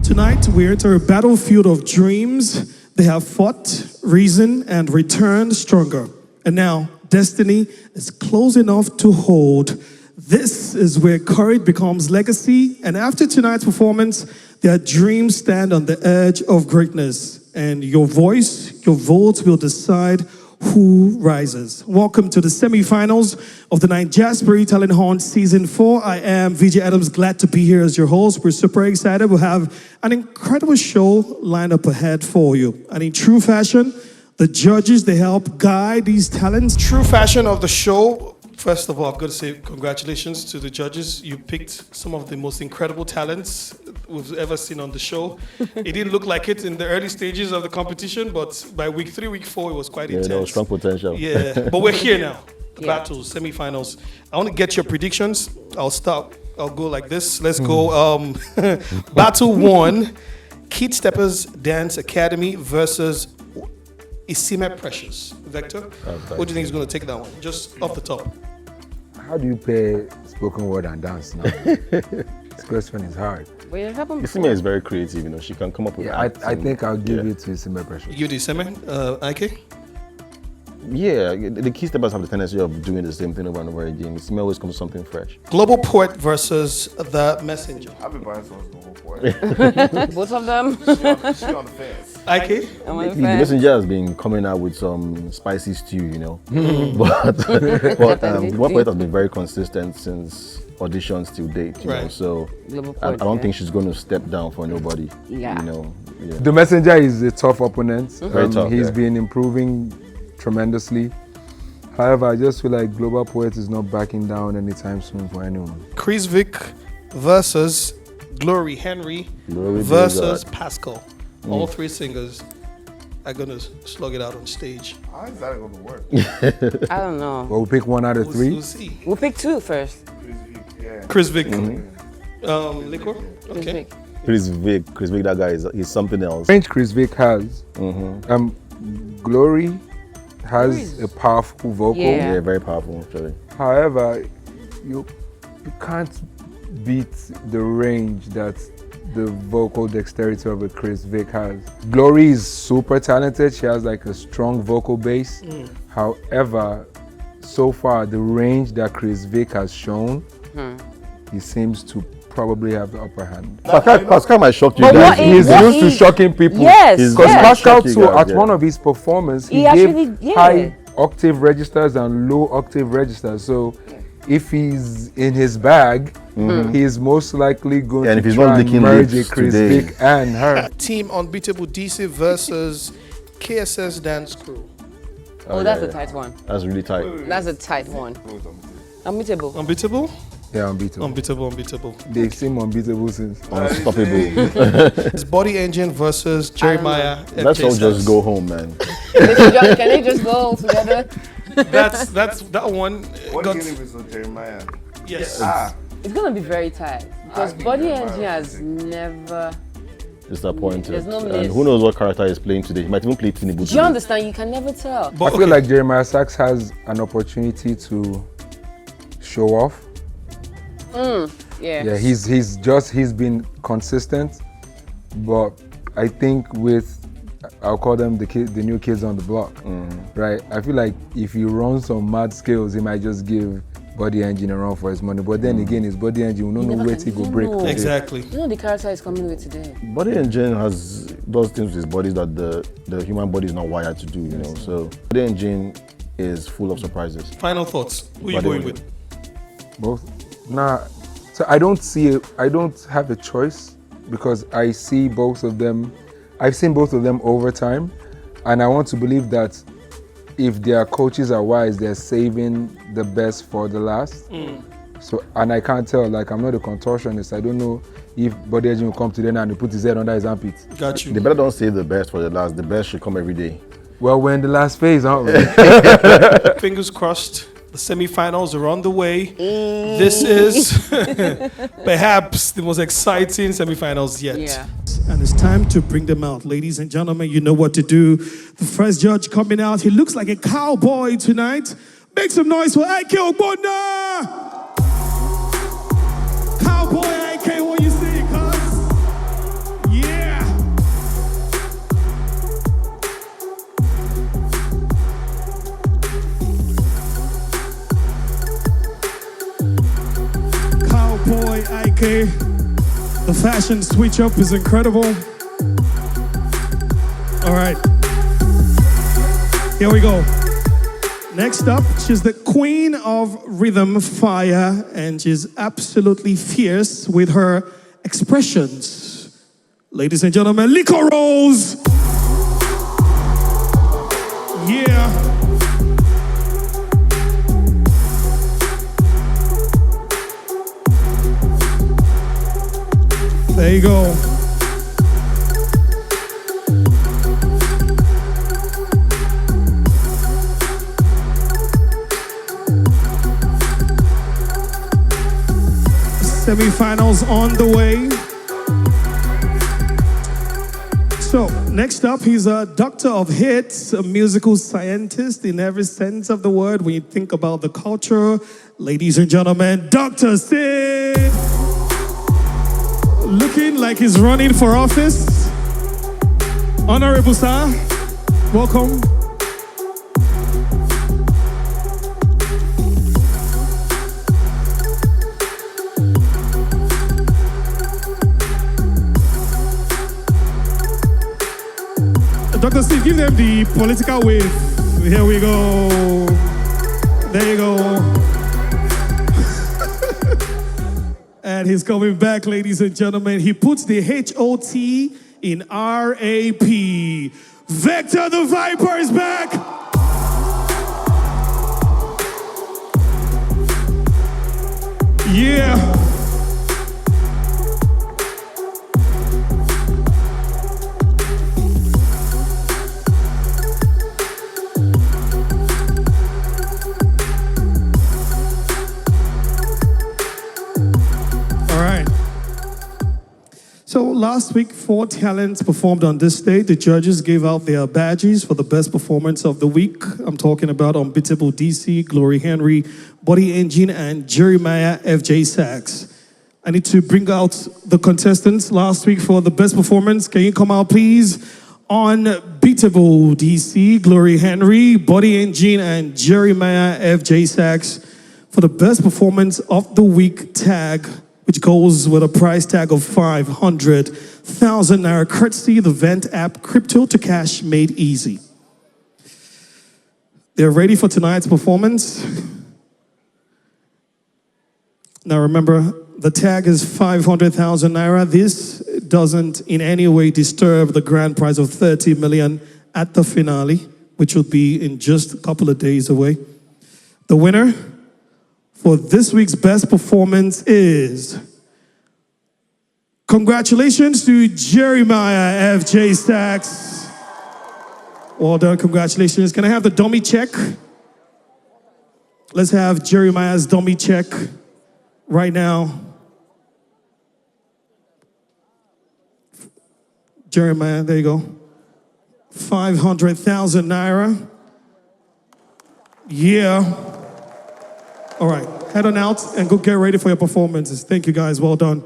Tonight, we enter a battlefield of dreams. They have fought, reasoned, and returned stronger. And now, destiny is close enough to hold. This is where courage becomes legacy. And after tonight's performance, their dreams stand on the edge of greatness. And your voice, your votes will decide who rises. Welcome to the semifinals of the De9jaSpirit Talent Hunt Season 4. I am VJ Adams, glad to be here as your host. We're super excited. We'll have an incredible show lined up ahead for you. And in true fashion, the judges, they help guide these talents. True fashion of the show. First of all, I've got to say congratulations to the judges. You picked some of the most incredible talents we've ever seen on the show. It didn't look like it in the early stages of the competition, but by week 3, week 4, it was quite intense. There was strong potential. Yeah, but we're here now. The battles, semifinals. I want to get your predictions. I'll go like this. Let's go. Battle 1, Kid Steppers Dance Academy versus Isime Precious. Vector, what do you think is going to take that one? Just off the top. How do you pair spoken word and dance now? This question is hard. Well, it happened Isime is very creative, you know. She can come up with I think I'll give it to Isime Precious. You do Isime, Ike? Yeah, the key steppers have the tendency of doing the same thing over and over again. Isime always comes with something fresh. Global Poet versus The Messenger. I've been buying songs Global Poet. both of them. She on the fence. Ike? The Messenger has been coming out with some spicy stew, you know. but Global Poet has been very consistent since auditions till date, you know. So I don't think she's going to step down for nobody. Yeah. You know. Yeah. The Messenger is a tough opponent. Very tough. He's been improving tremendously. However, I just feel like Global Poet is not backing down anytime soon for anyone. Chris Vick versus Glory Henry versus Pascal. All three singers are going to slug it out on stage. How is that going to work? I don't know. Well, we'll pick one out of three. We'll see. We'll pick 2 first. Chris Vick. Liquor? Okay. Chris Vick, that guy he's something else. Range Chris Vick has. Glory has a powerful vocal. Yeah, very powerful, actually. However, you can't beat the range that the vocal dexterity of a Chris Vick has. Glory is super talented. She has like a strong vocal base. However, so far the range that Chris Vick has shown, he seems to probably have the upper hand. Pascal might shock you But guys. He's used to shocking people. Yes. Because Pascal too, guys, at one of his performances, he actually- gave high octave registers and low octave registers. So if he's in his bag, he's most likely going And to if he's try not and licking merge a lips Chris today. Vick and her. Team Unbeatable DC versus KSS Dance Crew. Oh, that's a tight one. That's really tight. That's a tight one. Unbeatable. Unbeatable? Yeah, unbeatable. Unbeatable. They seem unbeatable since. Unstoppable. It's Body Engine versus Jeremiah. Let's all just go home, man. Can they just go all together? That's that one. What Got, game is on Jeremiah? yes. It's gonna be very tight because Body Engine has never. Disappointed. There's no and miss. who knows what character he's playing today? He might even play Tinubu Do you today. understand? You can never tell. But, I feel like Jeremiah Sachs has an opportunity to show off. Yeah. He's been consistent, but I think I'll call them the new kids on the block, right? I feel like if he runs some mad skills, he might just give Body Engine a run for his money. But then again, his Body Engine, we don't know where to go break. know. exactly. You know the character is coming with today. Body Engine does things with his body that the human body is not wired to do, you know. So Body Engine is full of surprises. Final thoughts. Who are you Body going Engine. Both? Nah. So I don't have a choice because I see both of them. I've seen both of them over time, and I want to believe that if their coaches are wise, they're saving the best for the last. So, and I can't tell, like I'm not a contortionist. I don't know if Body Engine will come to them and he put his head under his armpit. Got you. They better don't save the best for the last. The best should come every day. Well, we're in the last phase, aren't we? Fingers crossed. The semifinals are on the way. This is perhaps the most exciting semifinals yet. Yeah. And it's time to bring them out. Ladies and gentlemen, you know what to do. The first judge coming out, he looks like a cowboy tonight. Make some noise for Ike Ogbonna! Cowboy Ike, what you say, cuz? Okay. The fashion switch up is incredible. All right. Here we go. Next up, she's the queen of rhythm, fire, and she's absolutely fierce with her expressions. Ladies and gentlemen, Lico Rose. Yeah. There you go. Semi-finals on the way. So, next up, he's a doctor of hits, a musical scientist in every sense of the word. When you think about the culture, ladies and gentlemen, Dr. Sid! Looking like he's running for office. Honorable sir, welcome. Dr. Steve, give them the political wave. Here we go. There you go. And he's coming back, ladies and gentlemen. He puts the H-O-T in R-A-P. Vector the Viper is back. Yeah. So last week, 4 talents performed on this stage. The judges gave out their badges for the best performance of the week. I'm talking about Unbeatable DC, Glory Henry, Body Engine, and Jeremiah FJ Sax. I need to bring out the contestants last week for the best performance. Can you come out, please? Unbeatable DC, Glory Henry, Body Engine, and Jeremiah FJ Sax for the best performance of the week tag, which goes with a price tag of 500,000 naira, courtesy the Vent app, crypto to cash made easy. They're ready for tonight's performance. Now remember, the tag is 500,000 naira. This doesn't in any way disturb the grand prize of 30 million at the finale, which will be in just a couple of days away. The winner for this week's best performance is, congratulations to Jeremiah FJ Sax. Well done, congratulations. Can I have the dummy check? Let's have Jeremiah's dummy check right now. Jeremiah, there you go. 500,000 naira. Yeah. All right, head on out and go get ready for your performances. Thank you guys, well done.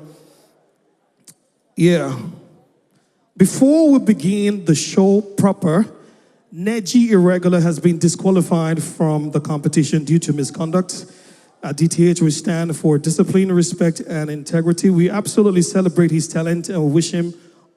Yeah. Before we begin the show proper, Neji Irregular has been disqualified from the competition due to misconduct. At DTH, we stand for discipline, respect, and integrity. We absolutely celebrate his talent and wish him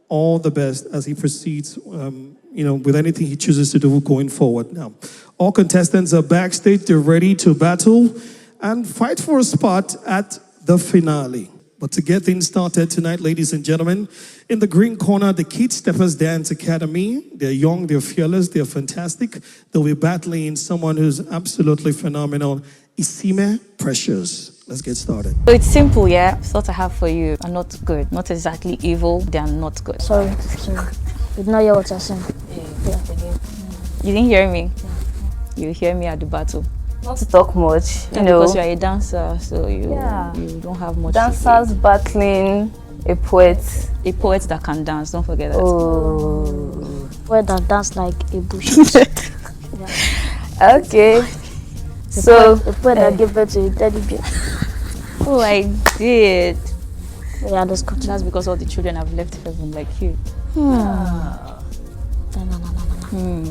all the best as he proceeds with anything he chooses to do going forward. Now, all contestants are backstage. They're ready to battle and fight for a spot at the finale. But to get things started tonight, ladies and gentlemen, in the green corner, the KSS Dance Academy. They're young, they're fearless, they're fantastic. They'll be battling someone who's absolutely phenomenal, Isime Precious. Let's get started. So it's simple, yeah? Thought I have for you are not good, not exactly evil, they are not good. Sorry. You did not hear what I said. Yeah. You didn't hear me? You hear me at the battle. Not to talk much, you know. Because you are a dancer, so you don't have much. Dancers battling a poet. A poet that can dance, don't forget that. Oh. Poet that dance like a bush. Okay. A poet that gave birth to a teddy bear. Oh, I did. Yeah, that's because all the children have left heaven like you. No.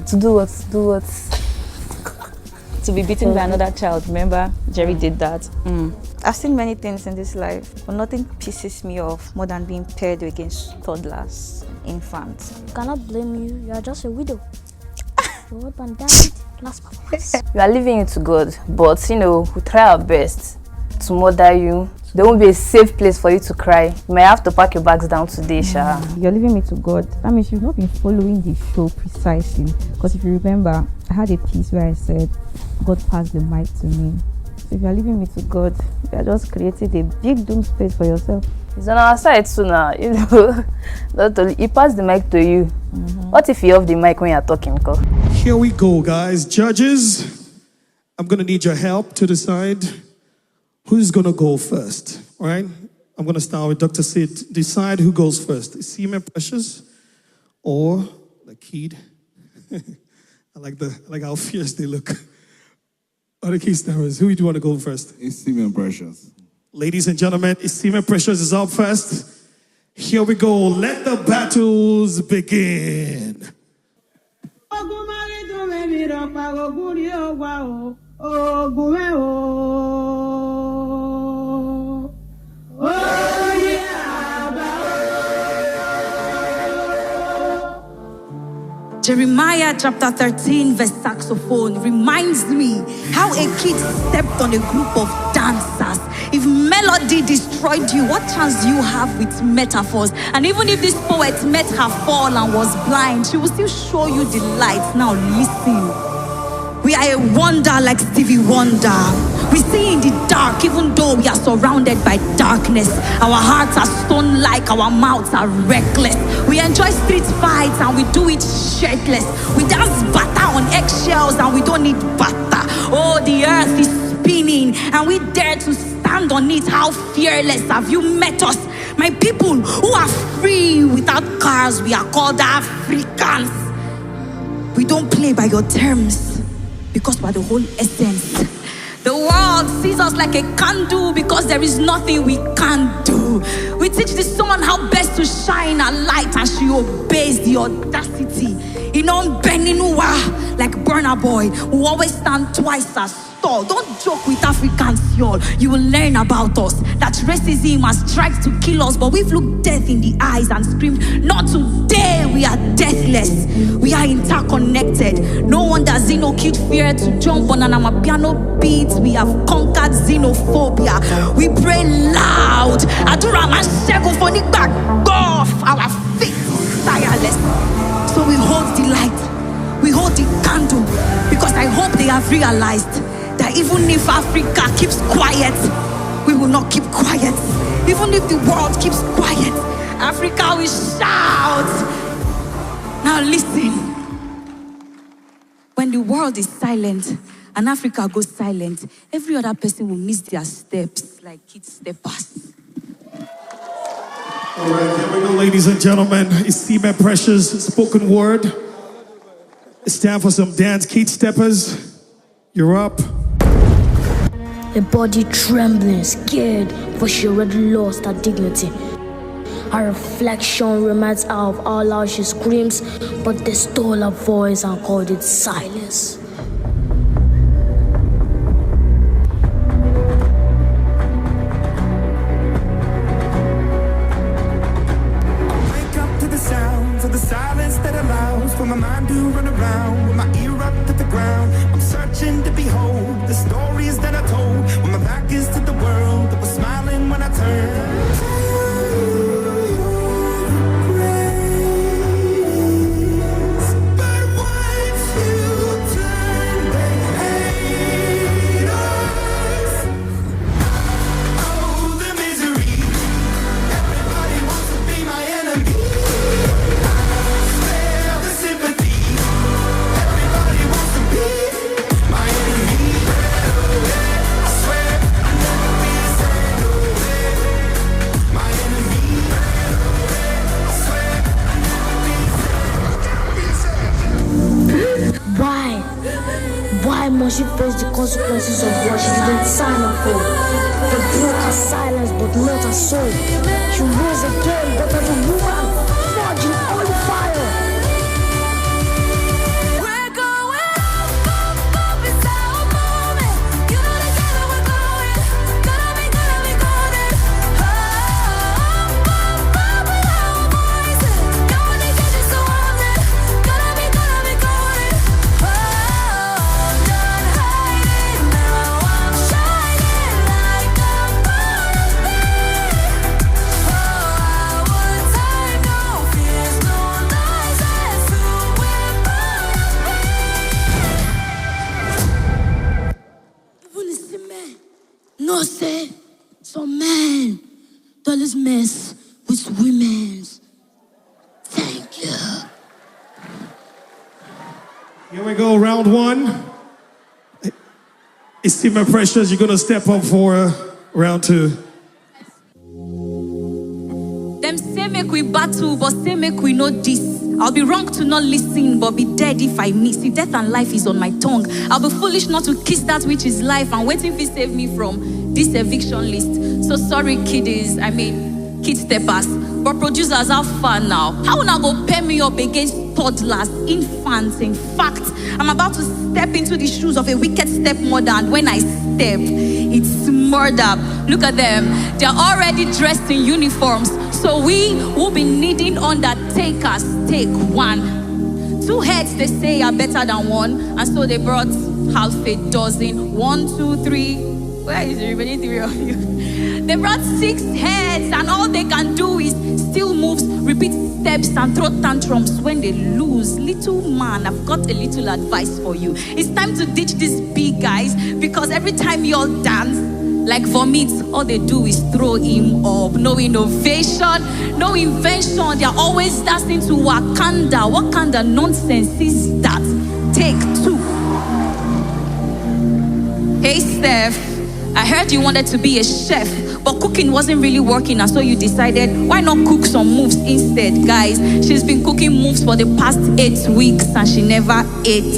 To do what? To be beaten by another child. Remember, Jerry did that. I've seen many things in this life, but nothing pisses me off more than being paired against toddlers, infants. I cannot blame you. You are just a widow. Your husband died last Christmas. We are leaving it to God, but we try our best to mother you. There won't be a safe place for you to cry. You may have to pack your bags down today, Sha. You're leaving me to God. That means you've not been following the show precisely. Because if you remember, I had a piece where I said, God passed the mic to me. So if you're leaving me to God, you are just creating a big doom space for yourself. It's on our side too now. He passed the mic to you. What if you off the mic when you're talking, Ko? Here we go, guys. Judges, I'm going to need your help to decide who's going to go first, all right? I'm going to start with Dr. Sid. Decide who goes first. Is Seaman Precious or the Kid? I like how fierce they look. Or the Key Stars. Who do you want to go first? It's Seaman Precious. Ladies and gentlemen, Seaman Precious is up first. Here we go. Let the battles begin. Jeremiah chapter 13 verse saxophone reminds me how a kid stepped on a group of dancers. If melody destroyed you, what chance do you have with metaphors? And even if this poet met her fall and was blind, she will still show you the light. Now listen. We are a wonder like Stevie Wonder. We see in the dark even though we are surrounded by darkness. Our hearts are stone-like, our mouths are reckless. We enjoy street fights and we do it shirtless. We dance bata on eggshells and we don't need bata. Oh, the earth is spinning and we dare to stand on it. How fearless have you met us? My people who are free without cars, we are called Africans. We don't play by your terms, because we're the whole essence. The world sees us like a candle because there is nothing we can't do. We teach the sun how best to shine a light and she obeys the audacity. Like Burna Boy, who always stand twice as tall. Don't joke with Africans, y'all. You will learn about us. That racism has tried to kill us, but we've looked death in the eyes and screamed, not today, we are deathless. We are interconnected. No wonder Zeno kid feared to jump on an amapiano beat. We have conquered xenophobia. We pray loud. Adura man shego phonic back off. Our faith is tireless. So we hold the light. We hold the candle, because I hope they have realized that even if Africa keeps quiet, we will not keep quiet. Even if the world keeps quiet, Africa will shout. Now listen. When the world is silent and Africa goes silent, every other person will miss their steps like kid steppers. All right, here we go, ladies and gentlemen. It's Seaman Precious spoken word. It's time for some dance. Kid Steppers, you're up. Her body trembling, scared, for she already lost her dignity. Her reflection reminds her of how loud she screams, but they stole her voice and called it silence. Wake up to the sounds of the silence that allows for my mind to run around with my ear up to the ground. I'm searching to behold the stories that I told when my back is to the world that was smiling when I turned. Why must she face the consequences of what she didn't sign up for? They broke her silence but not her soul. She rose again but as a woman forged in holy fire. We're going up, up, up, it's our moment. You know together we're going. Gonna make say some men always mess with women. Thank you. Here we go, round one. Esteemed Precious, you're gonna step up for round two. Them say make we battle, but say make we know this. I'll be wrong to not listen, but be dead if I miss. See, death and life is on my tongue. I'll be foolish not to kiss that which is life and waiting to save me from this eviction list. So sorry, kiddies, kid steppers. But producers, how far now? How will I go pair me up against toddlers, infants? In fact, I'm about to step into the shoes of a wicked stepmother, and when I step, it's murder. Look at them. They're already dressed in uniforms. So we will be needing undertakers. Take one. 2 heads, they say, are better than one. And so they brought half a dozen. 1, 2, 3. Where is the remaining 3 of you? They brought 6 heads, and all they can do is steal moves, repeat steps, and throw tantrums when they lose. Little man, I've got a little advice for you. It's time to ditch these big guys, because every time you all dance, like vomit, all they do is throw him up. No innovation, no invention. They're always dancing to Wakanda. What kind of nonsense is that? Take 2. Hey, Steph. I heard you wanted to be a chef, but cooking wasn't really working, and so you decided, why not cook some moves instead? Guys, she's been cooking moves for the past 8 weeks, and she never ate.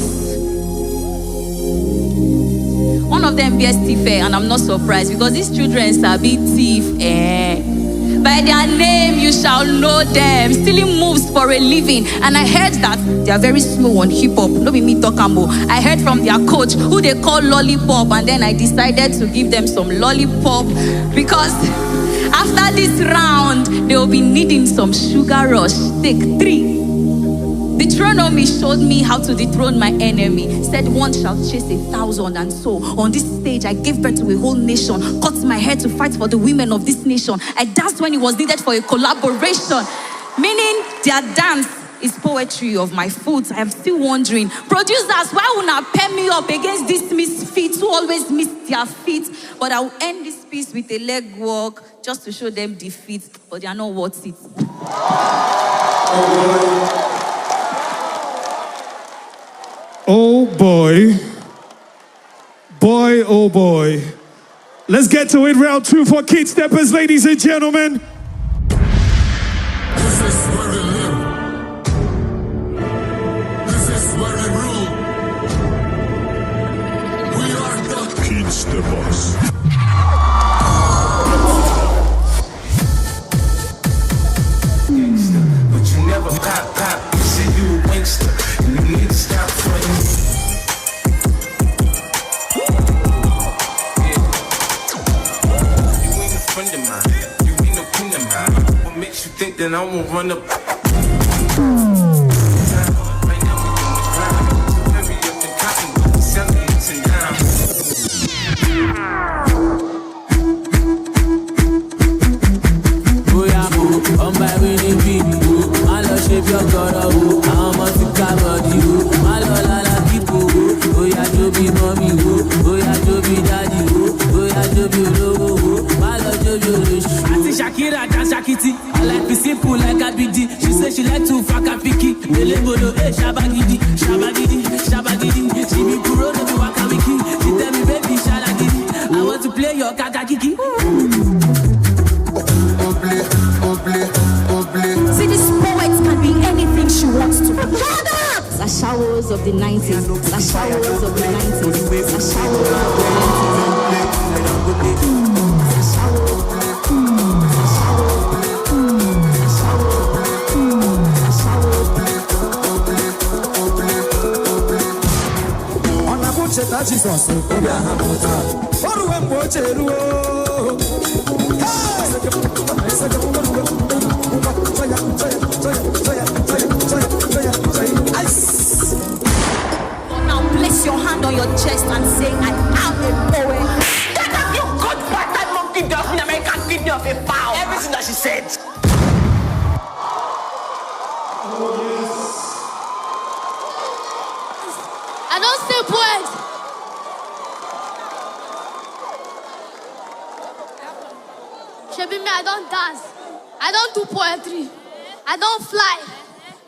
One of them bears thief, and I'm not surprised, because these children sabi thief. By their name you shall know them. Stealing moves for a living. And I heard that they are very slow on hip-hop. No be me talk ammo. I heard from their coach, who they call Lollipop, and then I decided to give them some lollipop, because after this round they will be needing some sugar rush. Take 3. Deuteronomy showed me how to dethrone my enemy. Said one shall chase 1,000, and so on this stage I gave birth to a whole nation. Cut my hair to fight for the women of this nation. I danced when it was needed for a collaboration. Meaning their dance is poetry of my foot. I am still wondering, producers, why would not pair me up against these misfits who always miss their feet? But I will end this piece with a leg walk just to show them defeat, but they are not worth it. Oh boy. Boy, oh boy. Let's get to it. Round 2 for Kid Steppers, ladies and gentlemen. This is where we live. This is where we rule. We are the Kid Steppers. But you never pop. You say you a wankster. You need to stop fronting. You ain't a friend of mine. You ain't no kin of mine. What makes you think that I won't run up? Right now we doing crime. Hurry up and cotton, selling it to now. Oh yeah, on my winning beat. I love shape your girl. I'm a body. I love la people. Oh yeah, Joby mommy. Oh yeah, Joby daddy. Oh yeah, Joby logo. I love Joby rich. I see Shakira dance Shakiti. I like be simple like a BD. She say she like to fuck a picky. Elebolo, shabagidi. She be puro, no be waka wiki. She tell me baby shalagidi. I want to play your kakakiki. See, this poet can be anything she wants to. The showers of the 90s. The showers of the 90s. The showers of the 90s. Now place your hand on your chest and say, I am a poet. Get up, you good part-time monkey dog in American kidney of a fowl. Everything that she said. I don't say poet. Shebi me, I don't dance. I don't do poetry. I don't fly.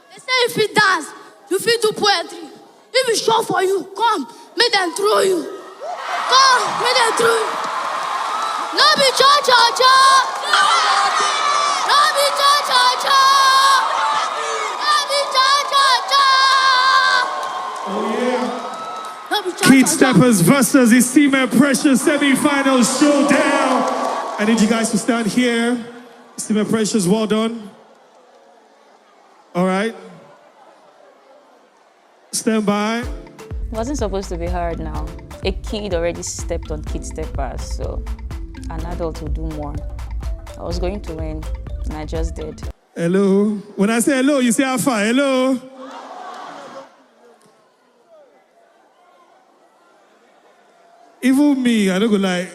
They say if you dance, you feel do poetry. If it's short for you, come, make them throw you. Come, make them throw you. No be cha-cha-cha. No be cha-cha-cha. No be cha-cha-cha. Oh yeah. No be Kid cha-cha-cha. Steppers versus Isime Precious semi-final showdown. I need you guys to stand here. Isime Precious, well done. All right. Stand by. It wasn't supposed to be hard now. A kid already stepped on Kid Steppers, so an adult will do more. I was going to win, and I just did. Hello. When I say hello, you say Alpha. Hello. Even me, I don't go like.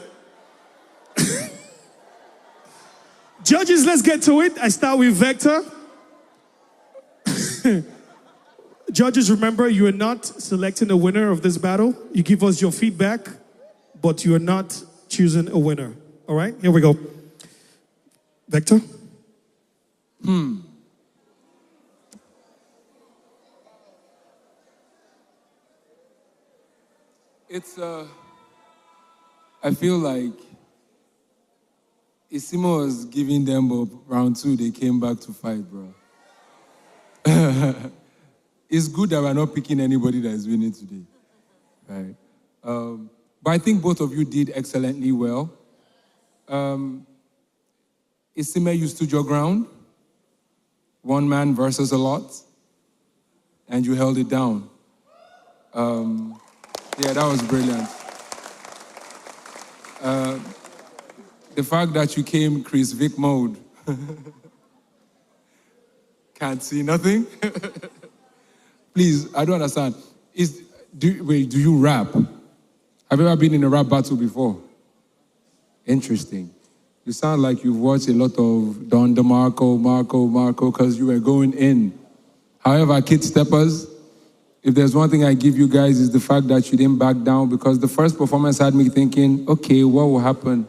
Judges, let's get to it. I start with Vector. Judges, remember, you are not selecting a winner of this battle. You give us your feedback, but you are not choosing a winner. All right, here we go. Vector? It's, I feel like Isimo was giving them up round 2, they came back to fight, bro. It's good that we're not picking anybody that is winning today, right? But I think both of you did excellently well. Isime, you stood your ground. One man versus a lot. And you held it down. Yeah, that was brilliant. The fact that you came Chris Vic mode. Can't see nothing. Please, I don't understand. Do you rap? Have you ever been in a rap battle before? Interesting. You sound like you've watched a lot of Don DeMarco, because you were going in. However, Kid Steppers, if there's one thing I give you guys is the fact that you didn't back down, because the first performance had me thinking, okay, what will happen?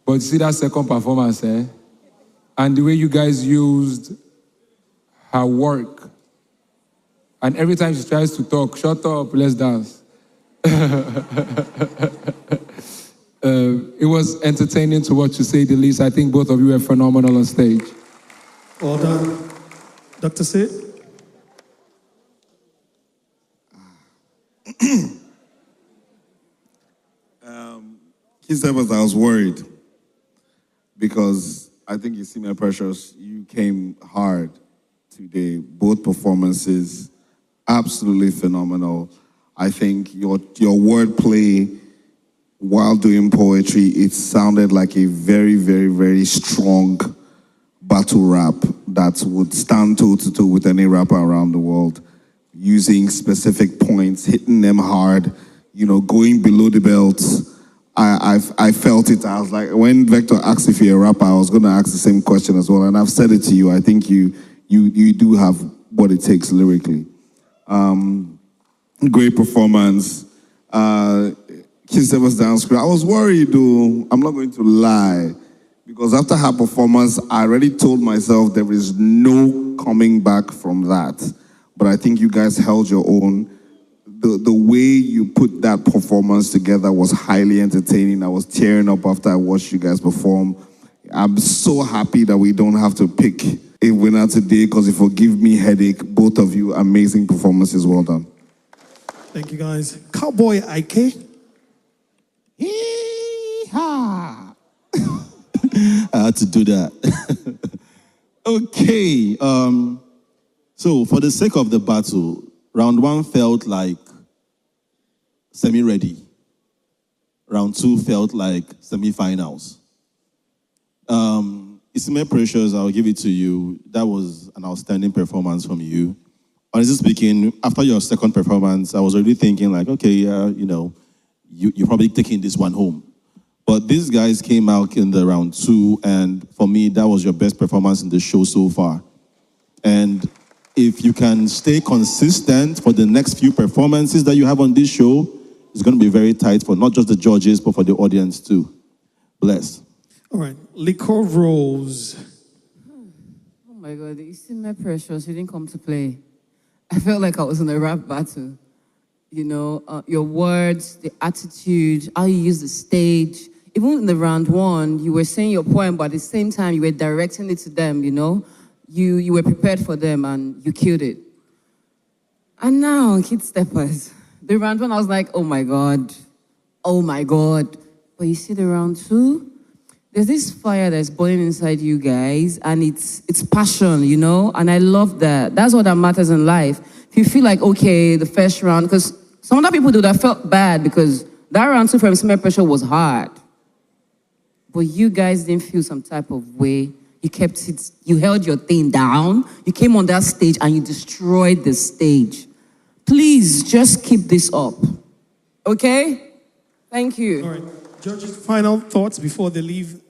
But you see that second performance, and the way you guys used her work, and every time she tries to talk, shut up, let's dance. It was entertaining to watch, to say the least. I think both of you were phenomenal on stage. Well done. Dr. Sid? Kid Steppers, I was worried because I think you see my Precious, you came hard today. Both performances, absolutely phenomenal. I think your wordplay while doing poetry, it sounded like a very, very, very strong battle rap that would stand toe-to-toe with any rapper around the world, using specific points, hitting them hard, going below the belt. I felt it. I was like, when Vector asked if you're a rapper, I was going to ask the same question as well, and I've said it to you. I think you do have what it takes lyrically. Great performance. Kid Steppers dance crew. I was worried, though. I'm not going to lie, because after her performance, I already told myself there is no coming back from that. But I think you guys held your own. The way you put that performance together was highly entertaining. I was tearing up after I watched you guys perform. I'm so happy that we don't have to pick a winner today, because it will give me headache. Both of you, amazing performances. Well done. Thank you, guys. Cowboy Ike. Yee-haw. I had to do that. Okay. So for the sake of the battle, round 1 felt like semi-ready. Round 2 felt like semi-finals. Isime Precious, I'll give it to you. That was an outstanding performance from you. Honestly speaking, after your second performance, I was already thinking like, okay, yeah, you're probably taking this one home. But these guys came out in the round 2, and for me, that was your best performance in the show so far. And if you can stay consistent for the next few performances that you have on this show, it's going to be very tight for not just the judges, but for the audience too. Bless. All right, Liquor Rose. Oh my God, you see my precious, you didn't come to play. I felt like I was in a rap battle. You know, your words, the attitude, how you use the stage. Even in the round one, you were saying your poem, but at the same time, you were directing it to them, you know? You were prepared for them and you killed it. And now, Kid Steppers, the round one, I was like, oh my God. But you see the round two? There's this fire that's burning inside you guys, and it's passion, you know? And I love that. That's what that matters in life. If you feel like, okay, the first round, because some other people do that felt bad because that round two from Smear Pressure was hard. But you guys didn't feel some type of way. You kept it, you held your thing down. You came on that stage and you destroyed the stage. Please, just keep this up. Okay? Thank you. All right, judges, final thoughts before they leave.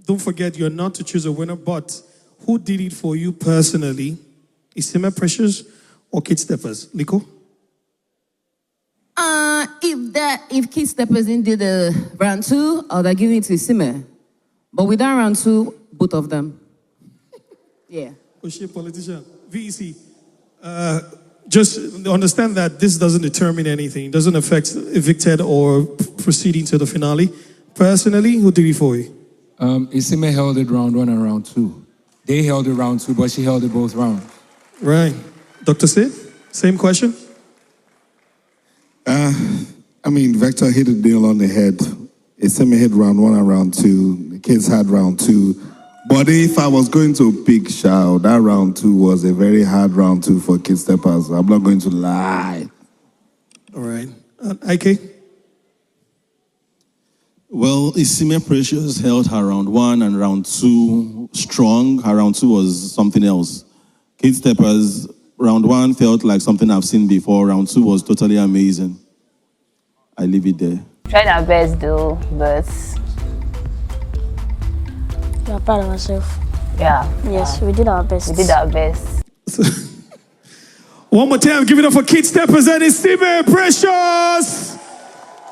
Don't forget, you're not to choose a winner, but who did it for you personally? Isime Precious or Kid Steppers? Liko? If Kid Steppers didn't do the round two, I would have given it to Isime. But with that round two, both of them. Yeah. Oshie politician. VEC. Just understand that this doesn't determine anything. It doesn't affect evicted or proceeding to the finale. Personally, who did it for you? Isime held it round one and round two. They held it round two, but she held it both rounds. Right. Dr. Sid, same question? Vector hit the nail on the head. Isime hit round one and round two. The kids had round two. But if I was going to pick Shao, that round two was a very hard round two for Kid Steppers. I'm not going to lie. All right. IK? Well, Isime Precious held her round one and round two strong. Her round two was something else. Kid Steppers, round one felt like something I've seen before. Round two was totally amazing. I leave it there. Tried our best though, but You are proud of yourself. yeah. Yes, we did our best. We did our best. One more time, give it up for Kid Steppers and Isime Precious.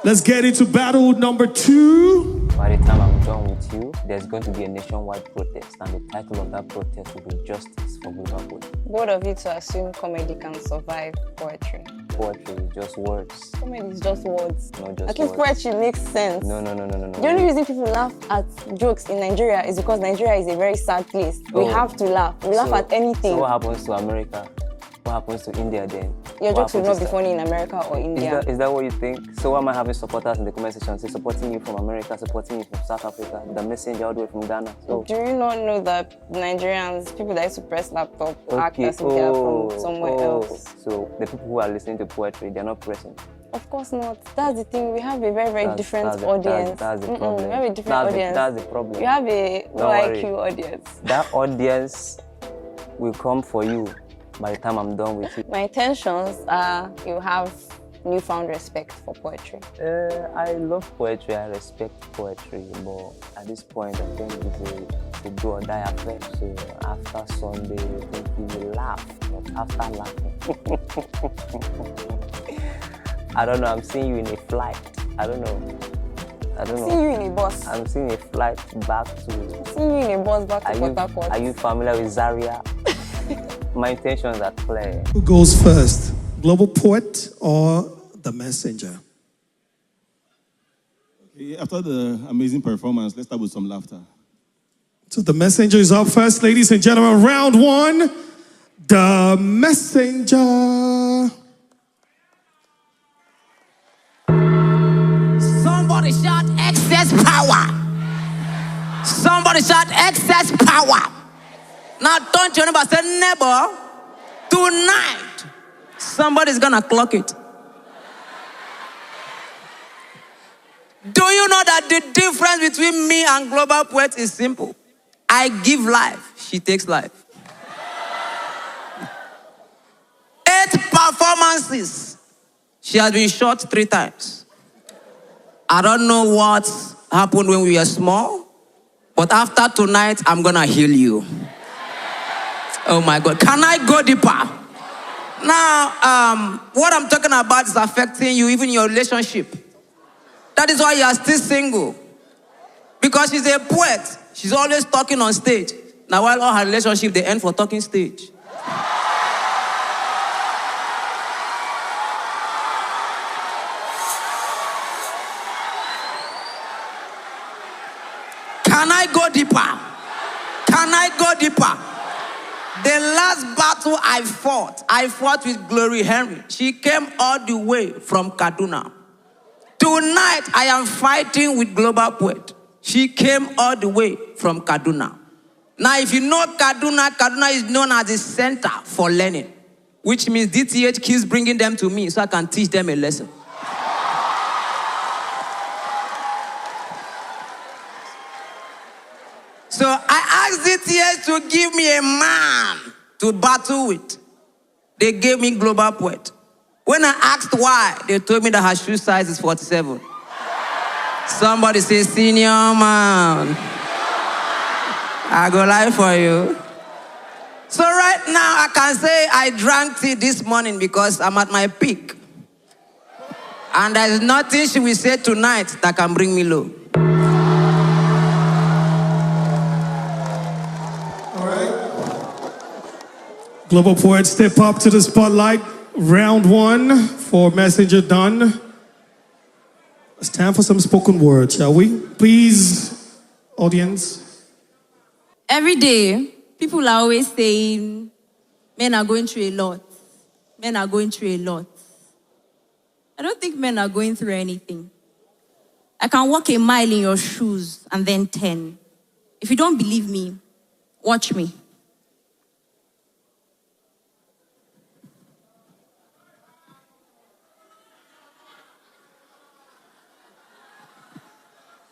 Let's get into battle number 2. By the time I'm done with you, there's going to be a nationwide protest, and the title of that protest will be Justice for Global. Bold of you to assume comedy can survive poetry. Poetry is just words. Comedy is just words. No, just At least words. poetry makes sense. No. The only reason people laugh at jokes in Nigeria is because Nigeria is a very sad place. We have to laugh. We laugh at anything. So what happens to America? What happens to India then? Your jokes will happens not be funny in America or India. Is that what you think? So why am I having supporters in the comment section say supporting you from America, supporting you from South Africa, the messenger all the way from Ghana? So do you not know that Nigerians, people that used to press laptop, act as if they are from somewhere else? So the people who are listening to poetry, they're not pressing. Of course not. That's the thing. We have a very different audience. That's the problem. We have a different audience. That's the problem. You have a low IQ audience. That audience will come for you by the time I'm done with you. My intentions are you have newfound respect for poetry. I love poetry, I respect poetry, but at this point I think it's a do or die affair. So after Sunday, I think you will laugh, but after laughing. I don't know, I'm seeing you in a flight. I don't know. Seeing you in a bus. I'm seeing a flight back to... Seeing you in a bus back to Port Harcourt. Are you familiar with Zaria? My intentions are clear. Who goes first? Global Poet or the Messenger? Okay, after the amazing performance, let's start with some laughter. So the Messenger is up first, ladies and gentlemen. Round 1, the Messenger. Somebody shout excess power. Somebody shout excess power. Now don't you neighbor say neighbor, tonight somebody's gonna clock it. Do you know that the difference between me and Global Poet is simple? I give life, she takes life. 8 performances. She has been shot 3 times. I don't know what happened when we were small, but after tonight, I'm gonna heal you. Oh my God, can I go deeper? Now, what I'm talking about is affecting you, even your relationship. That is why you are still single. Because she's a poet. She's always talking on stage. Now, while all her relationships, they end for talking stage. Can I go deeper? Can I go deeper? The last battle I fought with Glory Henry. She came all the way from Kaduna. Tonight, I am fighting with Global Poet. She came all the way from Kaduna. Now, if you know Kaduna, Kaduna is known as the center for learning, which means DTH keeps bringing them to me so I can teach them a lesson. So I asked DTH to give me a man to battle with. They gave me Global Poet. When I asked why, they told me that her shoe size is 47. Somebody say, senior man. I go lie for you. So right now, I can say I drank tea this morning because I'm at my peak. And there's nothing she will say tonight that can bring me low. Global Poet, step up to the spotlight. Round one for Messenger done. It's time for some spoken word, shall we? Please, audience. Every day, people are always saying, men are going through a lot. Men are going through a lot. I don't think men are going through anything. I can walk a mile in your shoes and then 10. If you don't believe me, watch me.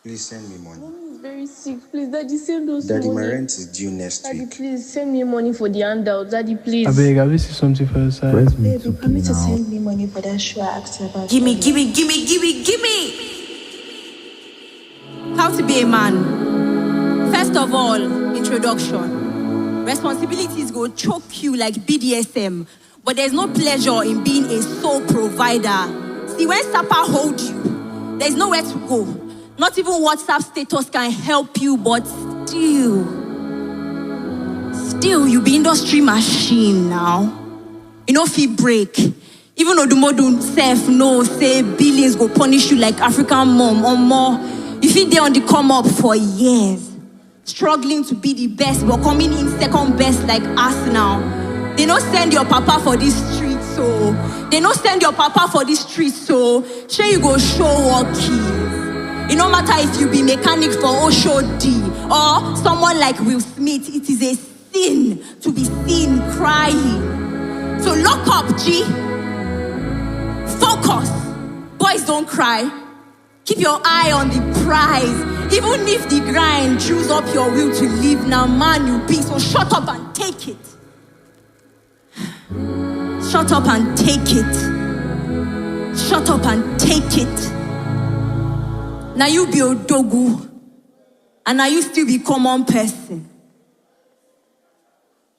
Please send me money. Mommy is very sick. Please, Daddy, send us Daddy, money. my rent is due next Daddy, week. please send me money for the handout. Daddy, please. I beg, I will see something for your side. Baby, permit to send me money for that show I asked you about. Gimme. How to be a man. First of all, introduction. Responsibilities go choke you like BDSM, but there's no pleasure in being a sole provider. See, when Sapa holds you, there's nowhere to go. Not even WhatsApp status can help you, but still, you be industry machine now. You know, fee break. Even Odumodu self no say billions go punish you like African mom or more. You feel they on the come up for years, struggling to be the best, but coming in second best like Arsenal. They don't send your papa for this street, so sure you go show working. It no matter if you be mechanic for Oshodi or someone like Will Smith, it is a sin to be seen crying. So lock up, G. Focus. Boys don't cry. Keep your eye on the prize. Even if the grind chews up your will to live, now man you be. So shut up and take it. Shut up and take it. Shut up and take it. Now you be Odogu, and now you still be common person.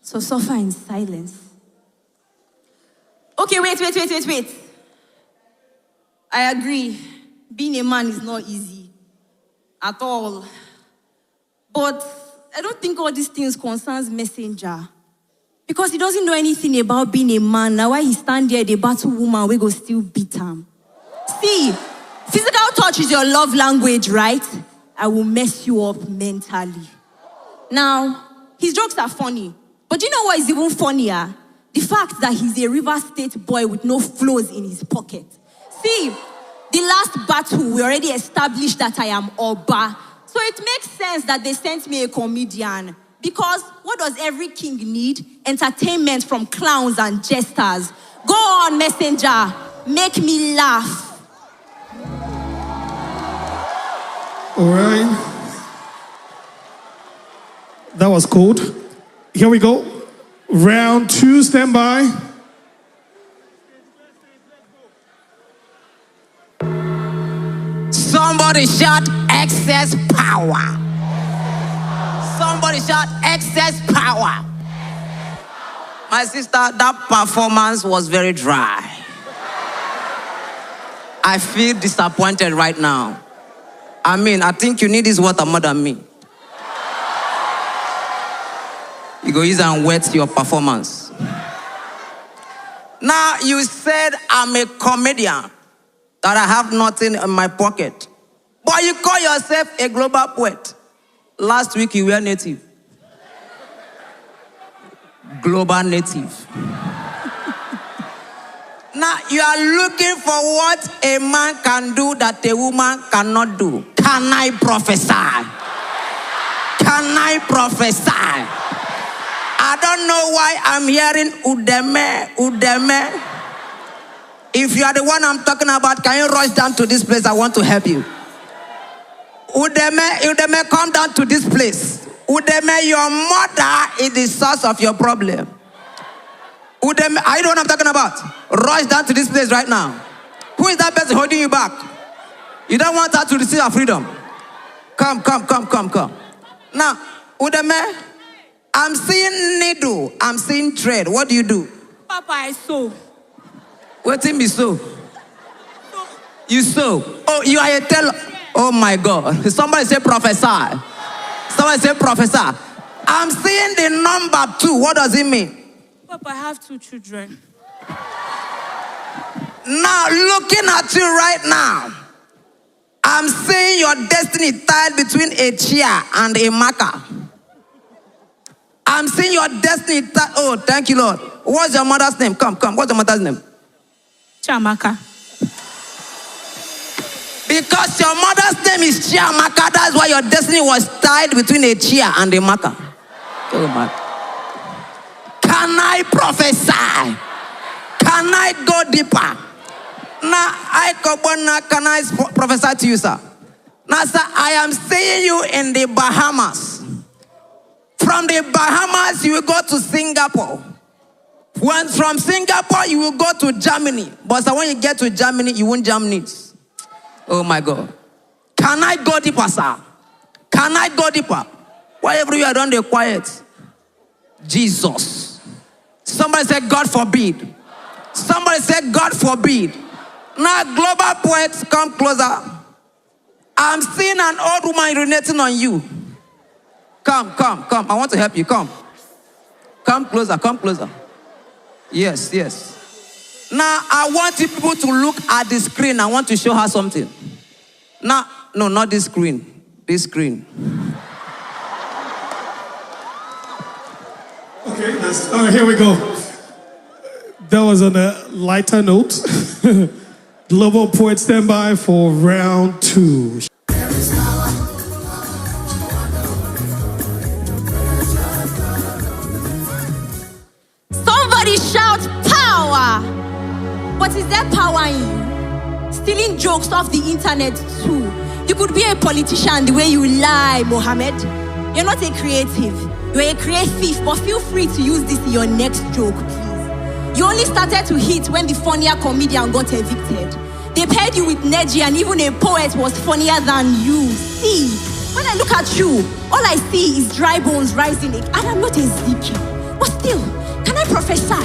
So suffer in silence. Okay, wait. I agree. Being a man is not easy at all. But I don't think all these things concerns Messenger. Because he doesn't know anything about being a man. Now why he stand there, the battle woman, we go still beat him. See, physical touch is your love language, right? I will mess you up mentally. Now, his jokes are funny. But do you know what is even funnier? The fact that he's a River State boy with no flows in his pocket. See, the last battle, we already established that I am Oba. So it makes sense that they sent me a comedian. Because what does every king need? Entertainment from clowns and jesters. Go on, Messenger. Make me laugh. All right. That was cold. Here we go. Round two, stand by. Somebody shout excess power. Somebody shout excess power. My sister, that performance was very dry. I feel disappointed right now. I mean, I think you need this water more than me. You go use and wet your performance. Now, you said I'm a comedian, that I have nothing in my pocket. But you call yourself a global poet. Last week you were native. Global native. Now, you are looking for what a man can do that a woman cannot do. Can I prophesy? Can I prophesy? I don't know why I'm hearing Udeme. If you are the one I'm talking about, can you rush down to this place? I want to help you. Udeme, come down to this place. Udeme, your mother is the source of your problem. Udeme, I know what I'm talking about. Rush down to this place right now. Who is that person holding you back? You don't want her to receive her freedom. Come. Now, Udeme, I'm seeing needle. I'm seeing thread. What do you do? Papa, I sew. What in me sew? You sew. Oh, you are a teller. Oh my God. Somebody say prophesy. Somebody say prophesy. I'm seeing the number 2. What does it mean? Papa, I have 2 children. Now, looking at you right now, I'm seeing your destiny tied between a chair and a marker. I'm seeing your destiny tied. Oh, thank you, Lord. What's your mother's name? Come. What's your mother's name? Chamaka. Because your mother's name is Chiamaka, that's why your destiny was tied between a chair and a marker. Oh my. Can I prophesy? Can I go deeper? Now, can I prophesy to you, sir? Now, sir, I am seeing you in the Bahamas. From the Bahamas, you will go to Singapore. From Singapore, you will go to Germany. But sir, when you get to Germany, you won't jam needs. Oh my God. Can I go deeper, sir? Can I go deeper? Whatever you are done, they're quiet. Jesus. Somebody said, God forbid. Somebody said, God forbid. Now, global poets, come closer. I'm seeing an old woman urinating on you. Come. I want to help you. Come closer. Yes. Now, I want you people to look at the screen. I want to show her something. Now, no, not this screen. This screen. Okay, all right, here we go. That was on a lighter note. Global Poet, stand by for round 2. Somebody shout power! But is there power in you? Stealing jokes off the internet too. You could be a politician the way you lie, Mohammed. You're not a creative. You're a creative, but feel free to use this in your next joke, please. You only started to hit when the funnier comedian got evicted. They paired you with Neji and even a poet was funnier than you. See, when I look at you, all I see is dry bones rising. And I'm not Ezekiel. But still, can I prophesy?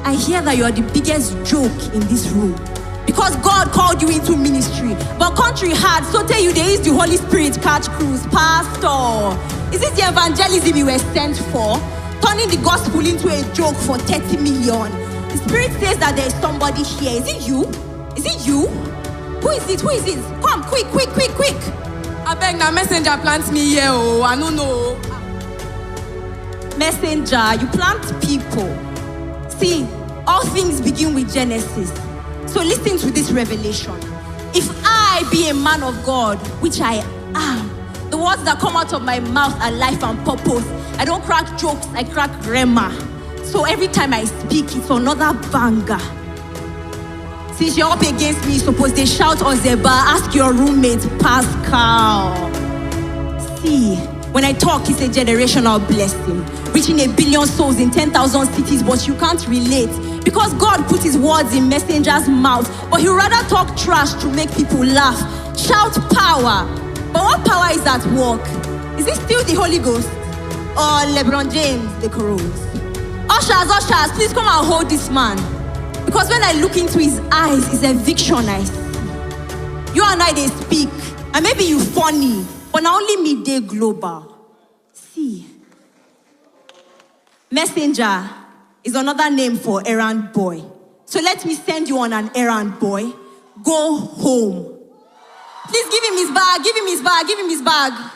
I hear that you are the biggest joke in this room. Because God called you into ministry. But country hard, so tell you there is the Holy Spirit catch cruise. Pastor, is this the evangelism you were sent for? Turning the gospel into a joke for 30 million. The Spirit says that there is somebody here. Is it you? Who is it? Come, quick. I beg now, messenger plant me here, oh, I don't know. Messenger, you plant people. See, all things begin with Genesis. So listen to this revelation. If I be a man of God, which I am, the words that come out of my mouth are life and purpose. I don't crack jokes, I crack grammar. So every time I speak, it's another banger. Since you're up against me, suppose they shout Ozeba, ask your roommate, Pascal. See, when I talk, it's a generational blessing. Reaching 1 billion souls in 10,000 cities, but you can't relate. Because God put his words in messenger's mouth, but he'd rather talk trash to make people laugh. Shout power. But what power is at work? Is it still the Holy Ghost? Or LeBron James, the Corals? Ushers, please come and hold this man. Because when I look into his eyes, it's eviction I see. You and I, they speak. And maybe you funny, but but now only me dey global. See, messenger is another name for errand boy. So let me send you on an errand boy. Go home. Please give him his bag, give him his bag, give him his bag.